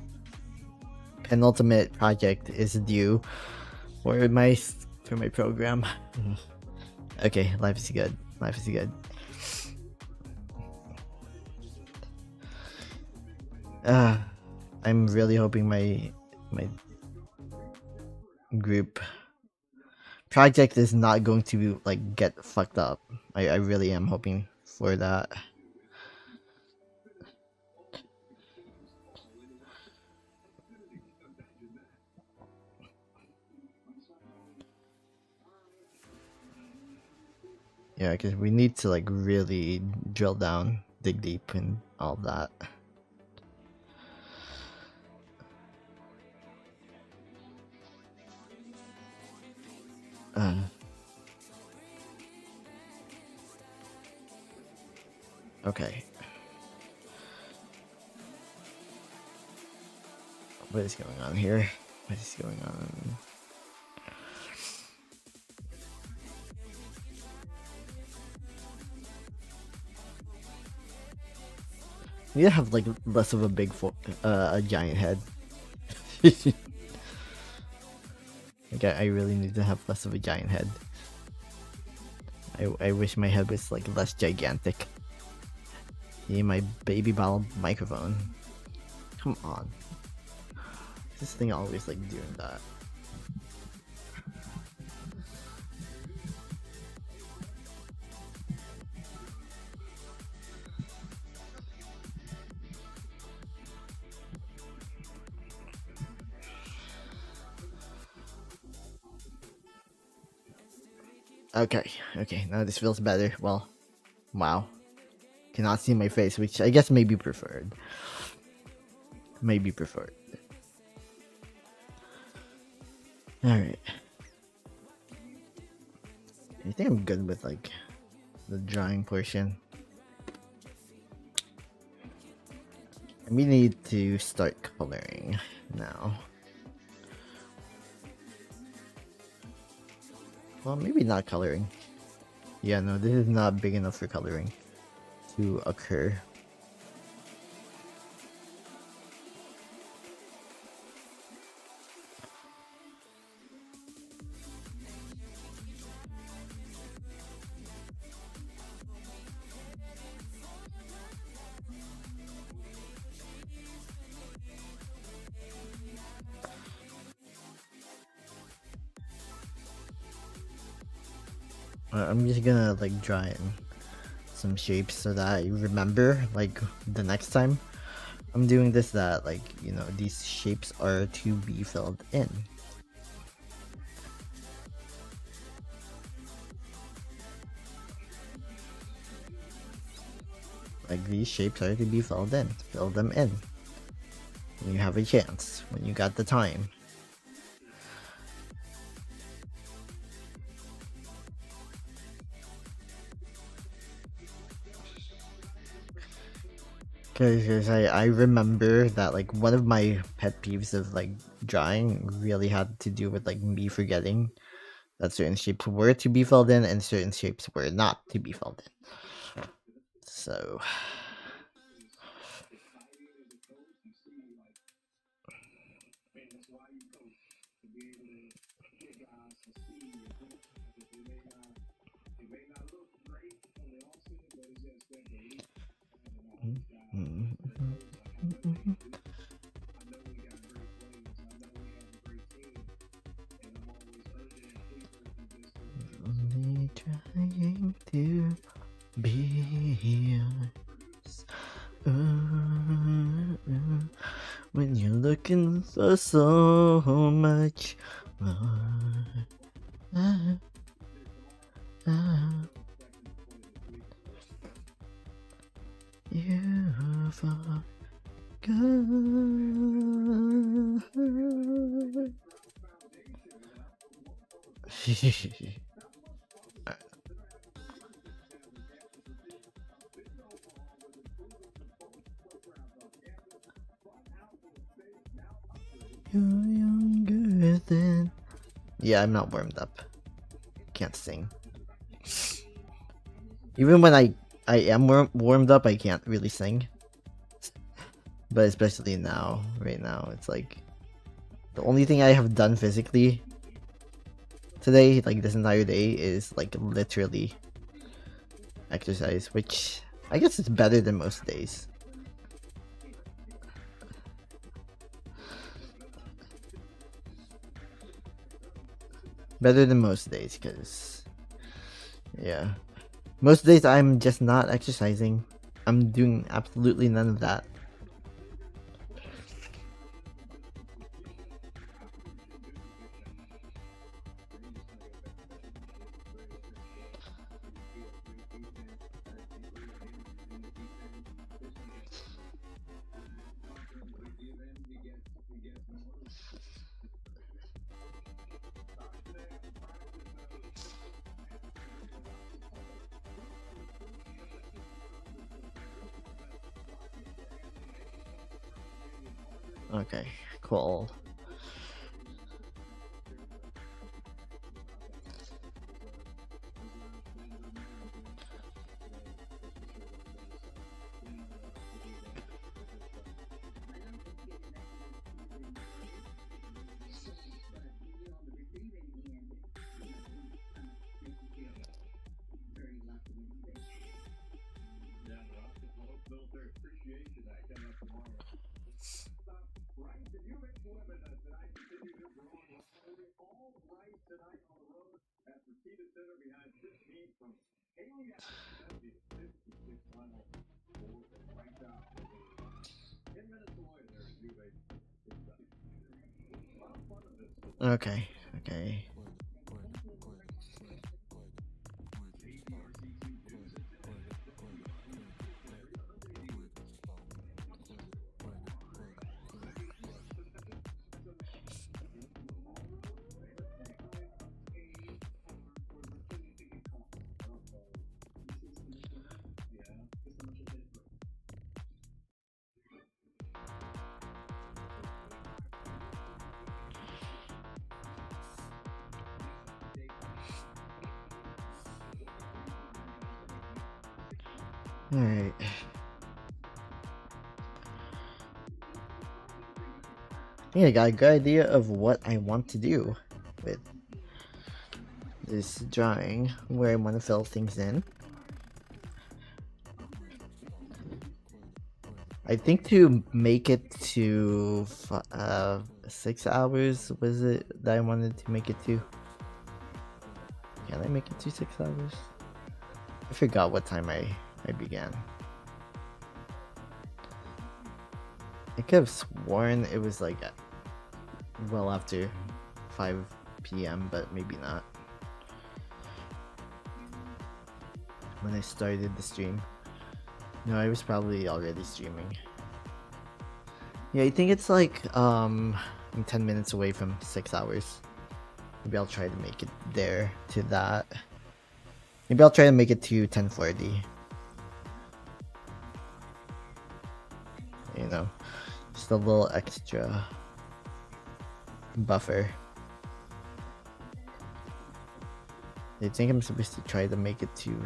penultimate project is due for my program. Okay, life is good. Life is good. I'm really hoping my group project is not going to like get fucked up. I really am hoping for that. Yeah, because we need to like really drill down, dig deep, and all that. Uh, okay. What is going on here? What is going on? You have like less of a a giant head. Like I really need to have less of a giant head. I wish my head was like less gigantic. Yeah, my baby bottle microphone. Come on. This thing always like doing that. Okay, now this feels better. Well, wow. Cannot see my face, which I guess may be preferred. Maybe preferred. Alright. I think I'm good with like the drawing portion. We need to start coloring now. Well, maybe not coloring. Yeah, no, this is not big enough for coloring to occur. I'm just gonna like draw in some shapes so that I remember like the next time I'm doing this that like, you know, these shapes are to be filled in. Like these shapes are to be filled in. Fill them in. When you have a chance. When you got the time. Because I remember that like one of my pet peeves of like drawing really had to do with like me forgetting that certain shapes were to be filled in and certain shapes were not to be filled in. So only trying to be yours. When you're looking for so much more. You forgot. You're younger than. Yeah, I'm not warmed up. Can't sing. Even when I am warmed up, I can't really sing. But especially now, right now, it's like the only thing I have done physically today, like this entire day, is like literally exercise, which I guess it's better than most days. Better than most days, because yeah, most days I'm just not exercising. I'm doing absolutely none of that. Okay, cool. Okay, okay. Alright. Yeah, I got a good idea of what I want to do with this drawing, where I want to fill things in. I think to make it to 6 hours, was it that I wanted to make it to? Can I make it to 6 hours? I forgot what time I began. I could have sworn it was like well after 5 p.m., but maybe not. When I started the stream. No, I was probably already streaming. Yeah, I think it's like I'm 10 minutes away from 6 hours. Maybe I'll try to make it there to that. Maybe I'll try to make it to 10:40. You know, just a little extra buffer. I think I'm supposed to try to make it to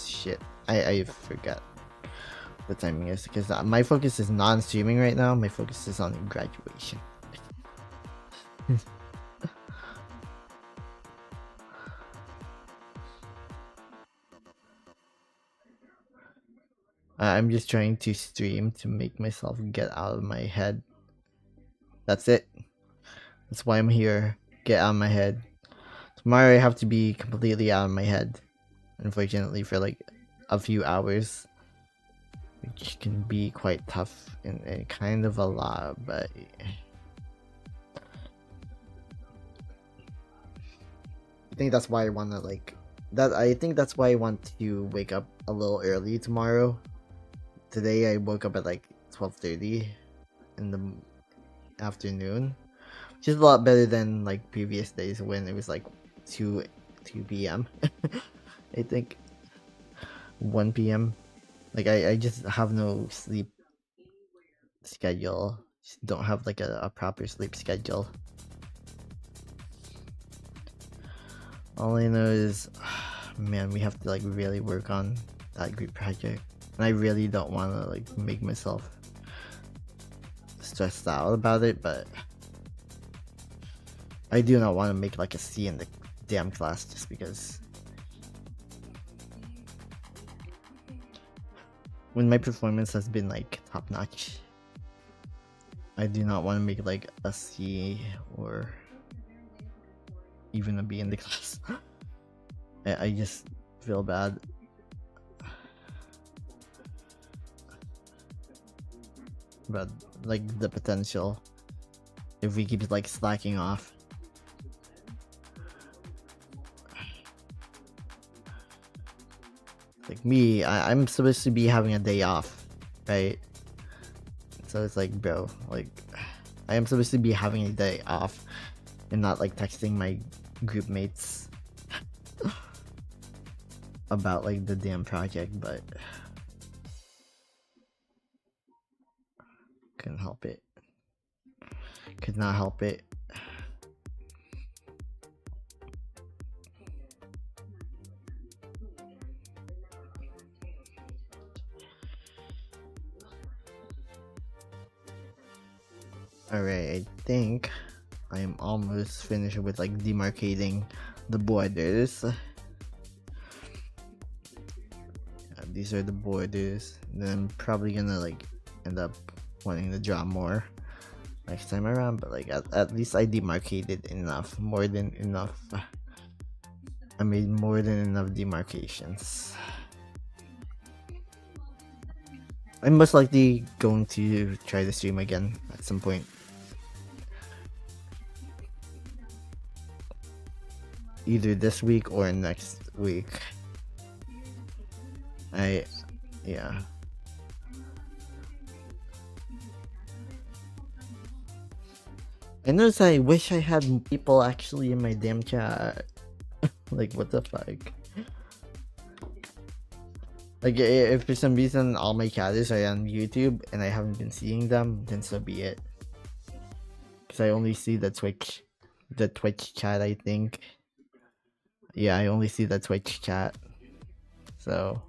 shit. I forgot what timing is, because my focus is not on streaming right now. My focus is on graduation. I'm just trying to stream to make myself get out of my head. That's it. That's why I'm here. Get out of my head. Tomorrow I have to be completely out of my head. Unfortunately, for like a few hours. Which can be quite tough and kind of a lot, but I think that's why I want to I think that's why I want to wake up a little early tomorrow. Today I woke up at like 12:30 in the afternoon, which is a lot better than like previous days when it was like 2 p.m. I think 1 p.m. Like I just have no sleep schedule. Just don't have like a proper sleep schedule. All I know is, man, we have to like really work on that group project, and I really don't want to like make myself stressed out about it, but I do not want to make like a C in the damn class just because when my performance has been like top notch, I do not want to make like a C or even a B in the class. I just feel bad. But like the potential if we keep like slacking off. Like me, I'm supposed to be having a day off, right? So it's like, bro, like I am supposed to be having a day off and not like texting my group mates about like the damn project, but Couldn't help it. Could not help it. Alright, I think I am almost finished with like demarcating the borders. These are the borders. Then I'm probably gonna like end up wanting to draw more next time around, but like at least I demarcated enough, more than enough. I made more than enough demarcations. I'm most likely going to try to stream again at some point. Either this week or next week. Yeah. I noticed I wish I had people actually in my damn chat. Like, what the fuck? Like, if for some reason all my chatters are on YouTube and I haven't been seeing them, then so be it. Because I only see the Twitch chat, I think. Yeah, I only see the Twitch chat. So,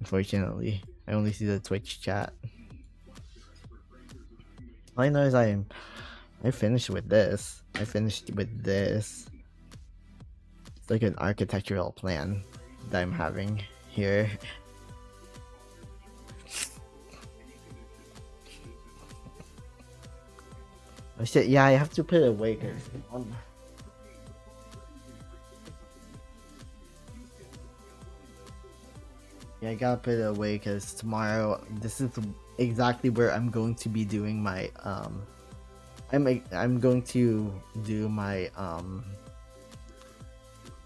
unfortunately, I only see the Twitch chat. All I know is I finished with this. It's like an architectural plan that I'm having here. Oh shit, yeah, I have to put it away because yeah, I gotta put it away because tomorrow this is exactly where I'm going to be doing my I'm going to do my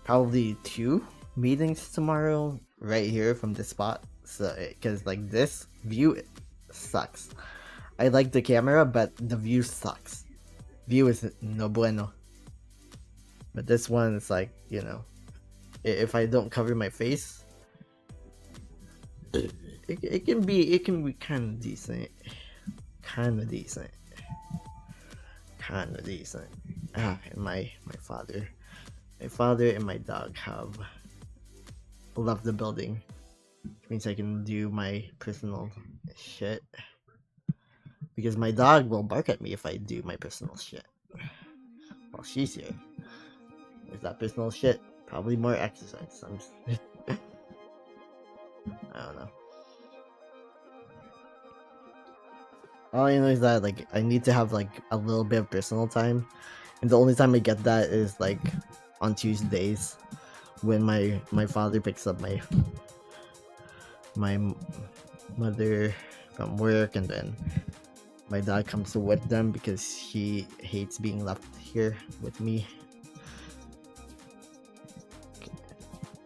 probably 2 meetings tomorrow right here from this spot. So because like this view sucks. I like the camera, but the view sucks. View is no bueno. But this one is like, you know, if I don't cover my face, it can be kind of decent. And my father and my dog have left the building, which means I can do my personal shit. Because my dog will bark at me if I do my personal shit while she's here. Is that personal shit? Probably more exercise. I don't know. All I know is that like I need to have like a little bit of personal time, and the only time I get that is like on Tuesdays when my father picks up my mother from work, and then my dad comes to with them because he hates being left here with me.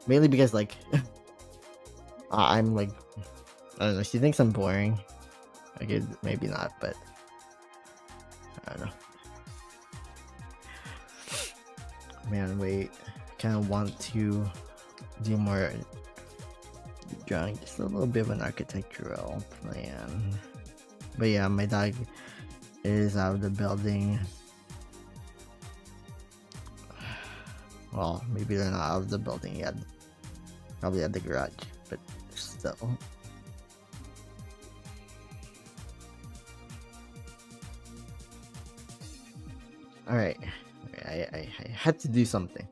Mainly because like I'm like, I don't know, she thinks I'm boring. I could maybe not, but I don't know. Man, wait, I kind of want to do more drawing, just a little bit of an architectural plan. But yeah, my dog is out of the building. Well, maybe they're not out of the building yet. Probably at the garage, but still. Alright. I had to do something.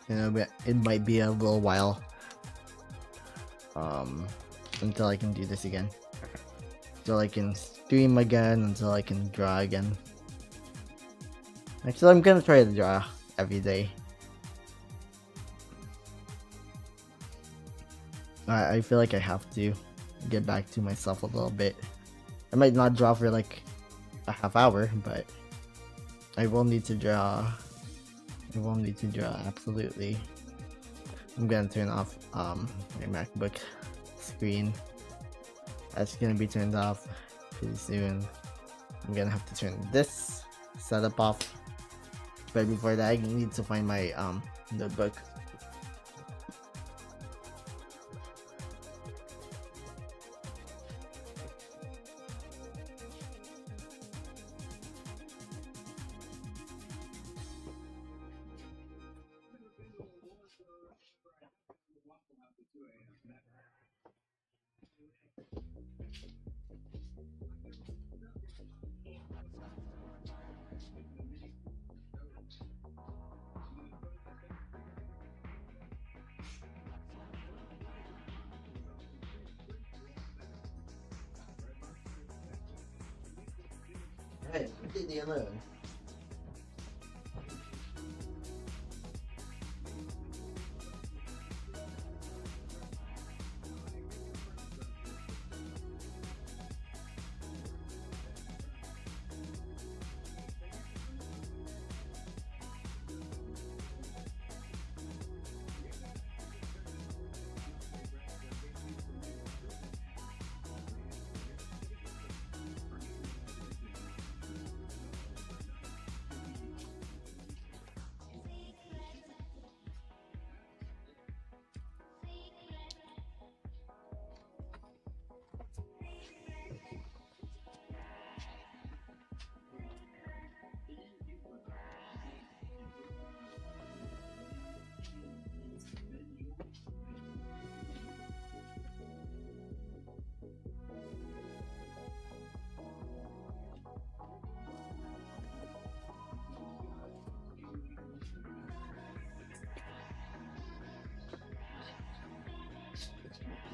You know, it might be a little while until I can do this again. Until I can stream again, until I can draw again. Actually, I'm gonna try to draw every day. I feel like I have to get back to myself a little bit. I might not draw for like a half hour, but I will need to draw. Absolutely. I'm gonna turn off my MacBook screen. That's gonna be turned off pretty soon. I'm gonna have to turn this setup off. But before that, I need to find my notebook. Hey, completely alone.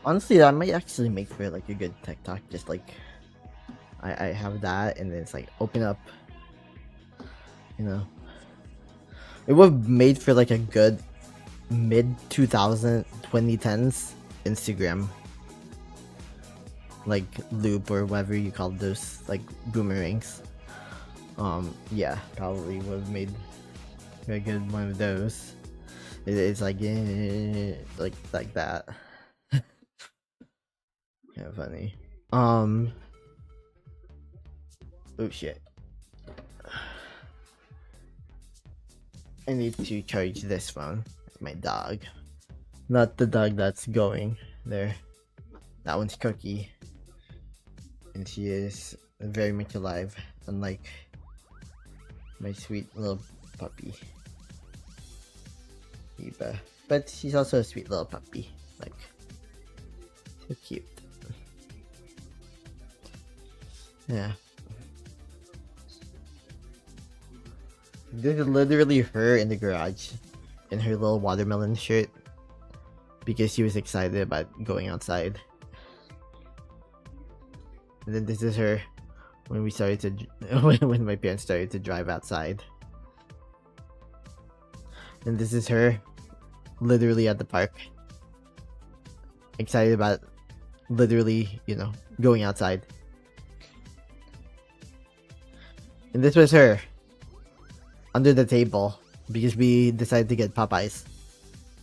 Honestly, that might actually make for like a good TikTok. Just like I have that, and then it's like open up, you know. It would have made for like a good mid 2010s Instagram like loop or whatever you call those, like boomerangs. Yeah, probably would have made a good one of those. It's like like that. Kind of funny. Oh shit. I need to charge this phone. My dog. Not the dog that's going there. That one's Cookie. And she is very much alive, unlike my sweet little puppy, Eva. But she's also a sweet little puppy. Like, so cute. Yeah. This is literally her in the garage in her little watermelon shirt because she was excited about going outside. And then this is her when we started to when my parents started to drive outside. And this is her literally at the park, excited about literally, you know, going outside. And this was her under the table because we decided to get Popeyes,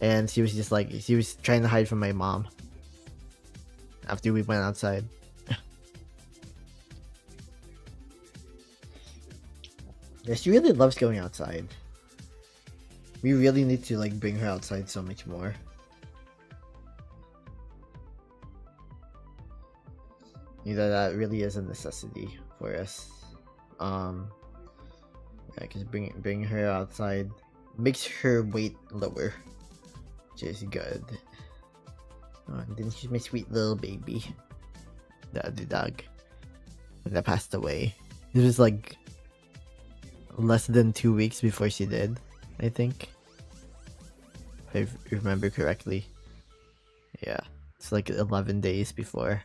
and she was just like, she was trying to hide from my mom after we went outside. Yeah, she really loves going outside. We really need to like bring her outside so much more. You know, that really is a necessity for us. Yeah, cause bring her outside makes her weight lower, which is good. Oh, and then she's my sweet little baby, the other dog that passed away. It was like less than 2 weeks before she did, I think, if I remember correctly. Yeah, it's like 11 days before.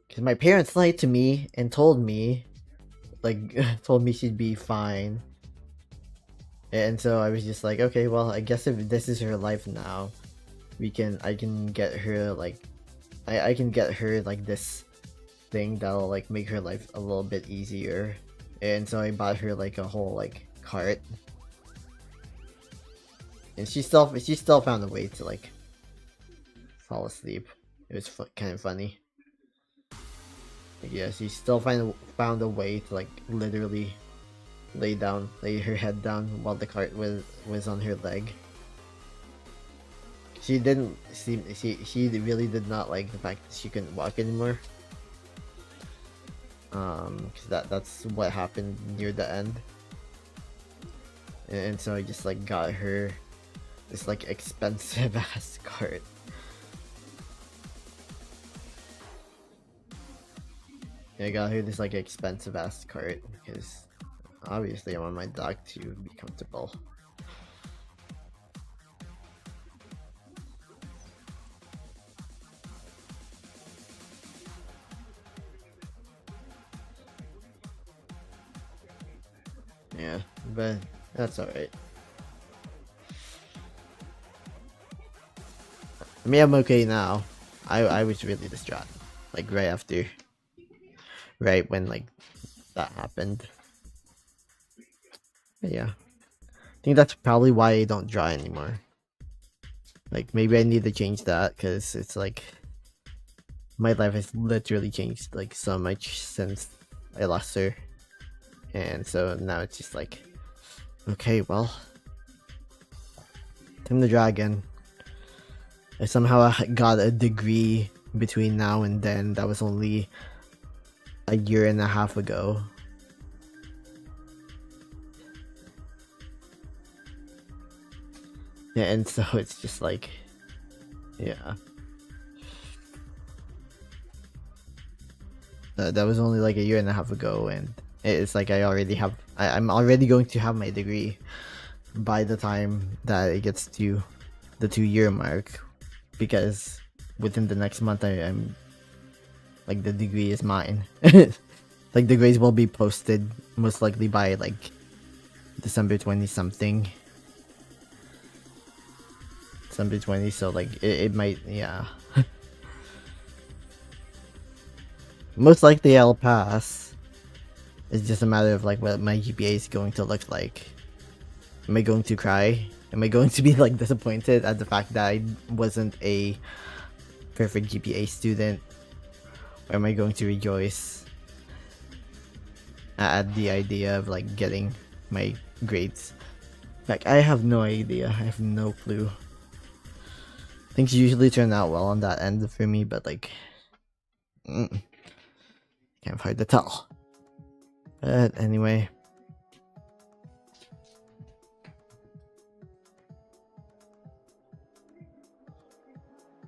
Because my parents lied to me and told me, like, told me she'd be fine. And so I was just like, okay, well, I guess if this is her life now, I can get her, like, I can get her, like, this thing that'll, like, make her life a little bit easier. And so I bought her, like, a whole, like, cart. And she still found a way to, like, fall asleep. It was kind of funny. But yeah, she still found a way to, like, literally lay her head down while the cart was on her leg. She didn't seem she really did not like the fact that she couldn't walk anymore. Cause that's what happened near the end, and so I just like got her this like expensive ass cart. I got her this like expensive ass cart because obviously I want my dog to be comfortable. Yeah, but that's alright. I mean, I'm okay now. I was really distraught, like right when like that happened. But yeah, I think that's probably why I don't draw anymore. Like maybe I need to change that because it's like my life has literally changed like so much since I lost her, and so now it's just like, okay, well, time to draw again. I somehow got a degree between now and then. That was only a year and a half ago. Yeah, and so it's just like, yeah. That was only like a year and a half ago, and it's like I'm already going to have my degree by the time that it gets to the 2-year mark, because within the next month I'm like the degree is mine. Like the grades will be posted most likely by like December 20 something. December 20, so like it might, yeah. Most likely I'll pass. It's just a matter of like what my GPA is going to look like. Am I going to cry? Am I going to be like disappointed at the fact that I wasn't a perfect GPA student? Or am I going to rejoice at the idea of like getting my grades? Like I have no idea. I have no clue. Things usually turn out well on that end for me, but like, kind of hard to tell. But anyway.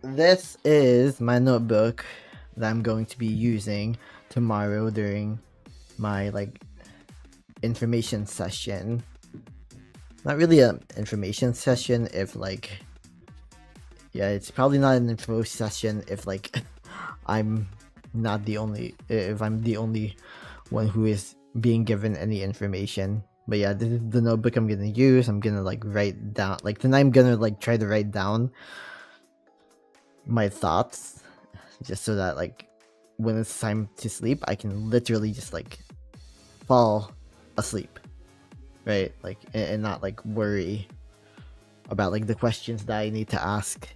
This is my notebook that I'm going to be using tomorrow during my like information session. Not really an information session if like, yeah, it's probably not an info session if like I'm if I'm the only one who is being given any information. But yeah, this is the notebook I'm gonna use. I'm gonna like write down, like tonight I'm gonna like try to write down my thoughts, just so that like when it's time to sleep I can literally just like fall asleep, right? Like and not like worry about like the questions that I need to ask.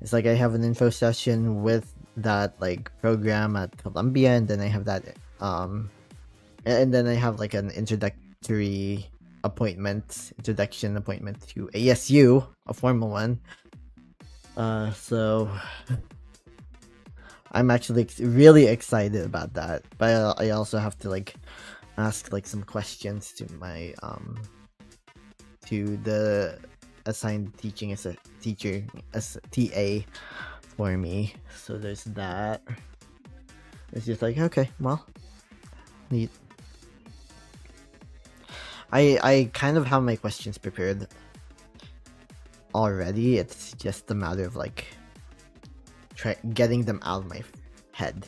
It's like I have an info session with that like program at Columbia, and then I have that and then I have like an introduction appointment to ASU, a formal one. So I'm actually really excited about that, but I also have to like ask like some questions to my to the assigned teaching as a teacher, as a TA for me. So there's that. It's just like, okay, well, neat. I kind of have my questions prepared already. It's just a matter of like getting them out of my head.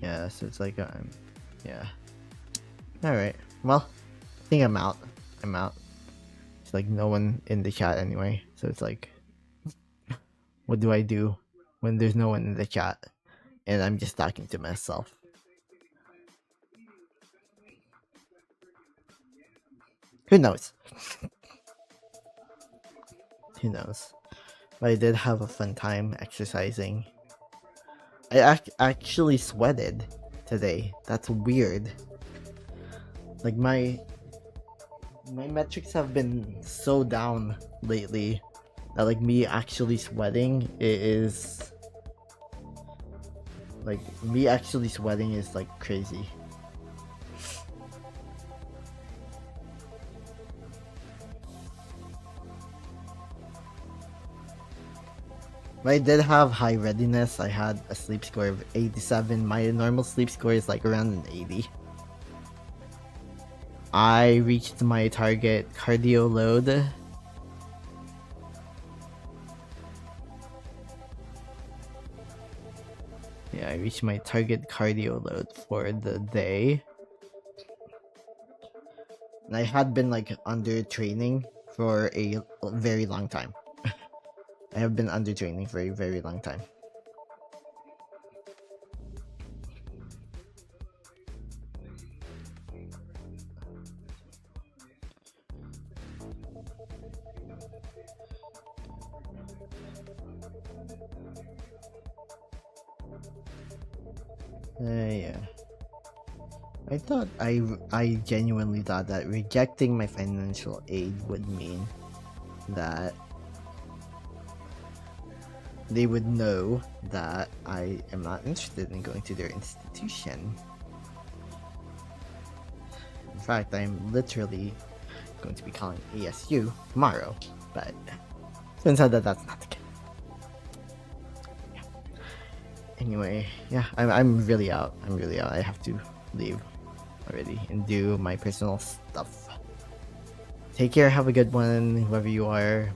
Yeah, so it's like yeah. All right. Well, I think I'm out. It's like no one in the chat anyway, so it's like, what do I do when there's no one in the chat and I'm just talking to myself? Who knows? who knows? But I did have a fun time exercising. I actually sweated today. That's weird. Like my metrics have been so down lately that like me actually sweating is like crazy. But I did have high readiness. I had a sleep score of 87. My normal sleep score is like around an 80. I reached my target cardio load. Yeah, I reached my target cardio load for the day. And I had been like under training for a very long time. I have been under training for a very long time. Yeah. I genuinely thought that rejecting my financial aid would mean that they would know that I am not interested in going to their institution. In fact, I'm literally going to be calling ASU tomorrow, but turns out that that's not the case. Yeah. Anyway, yeah, I'm really out. I have to leave already and do my personal stuff. Take care, have a good one, whoever you are.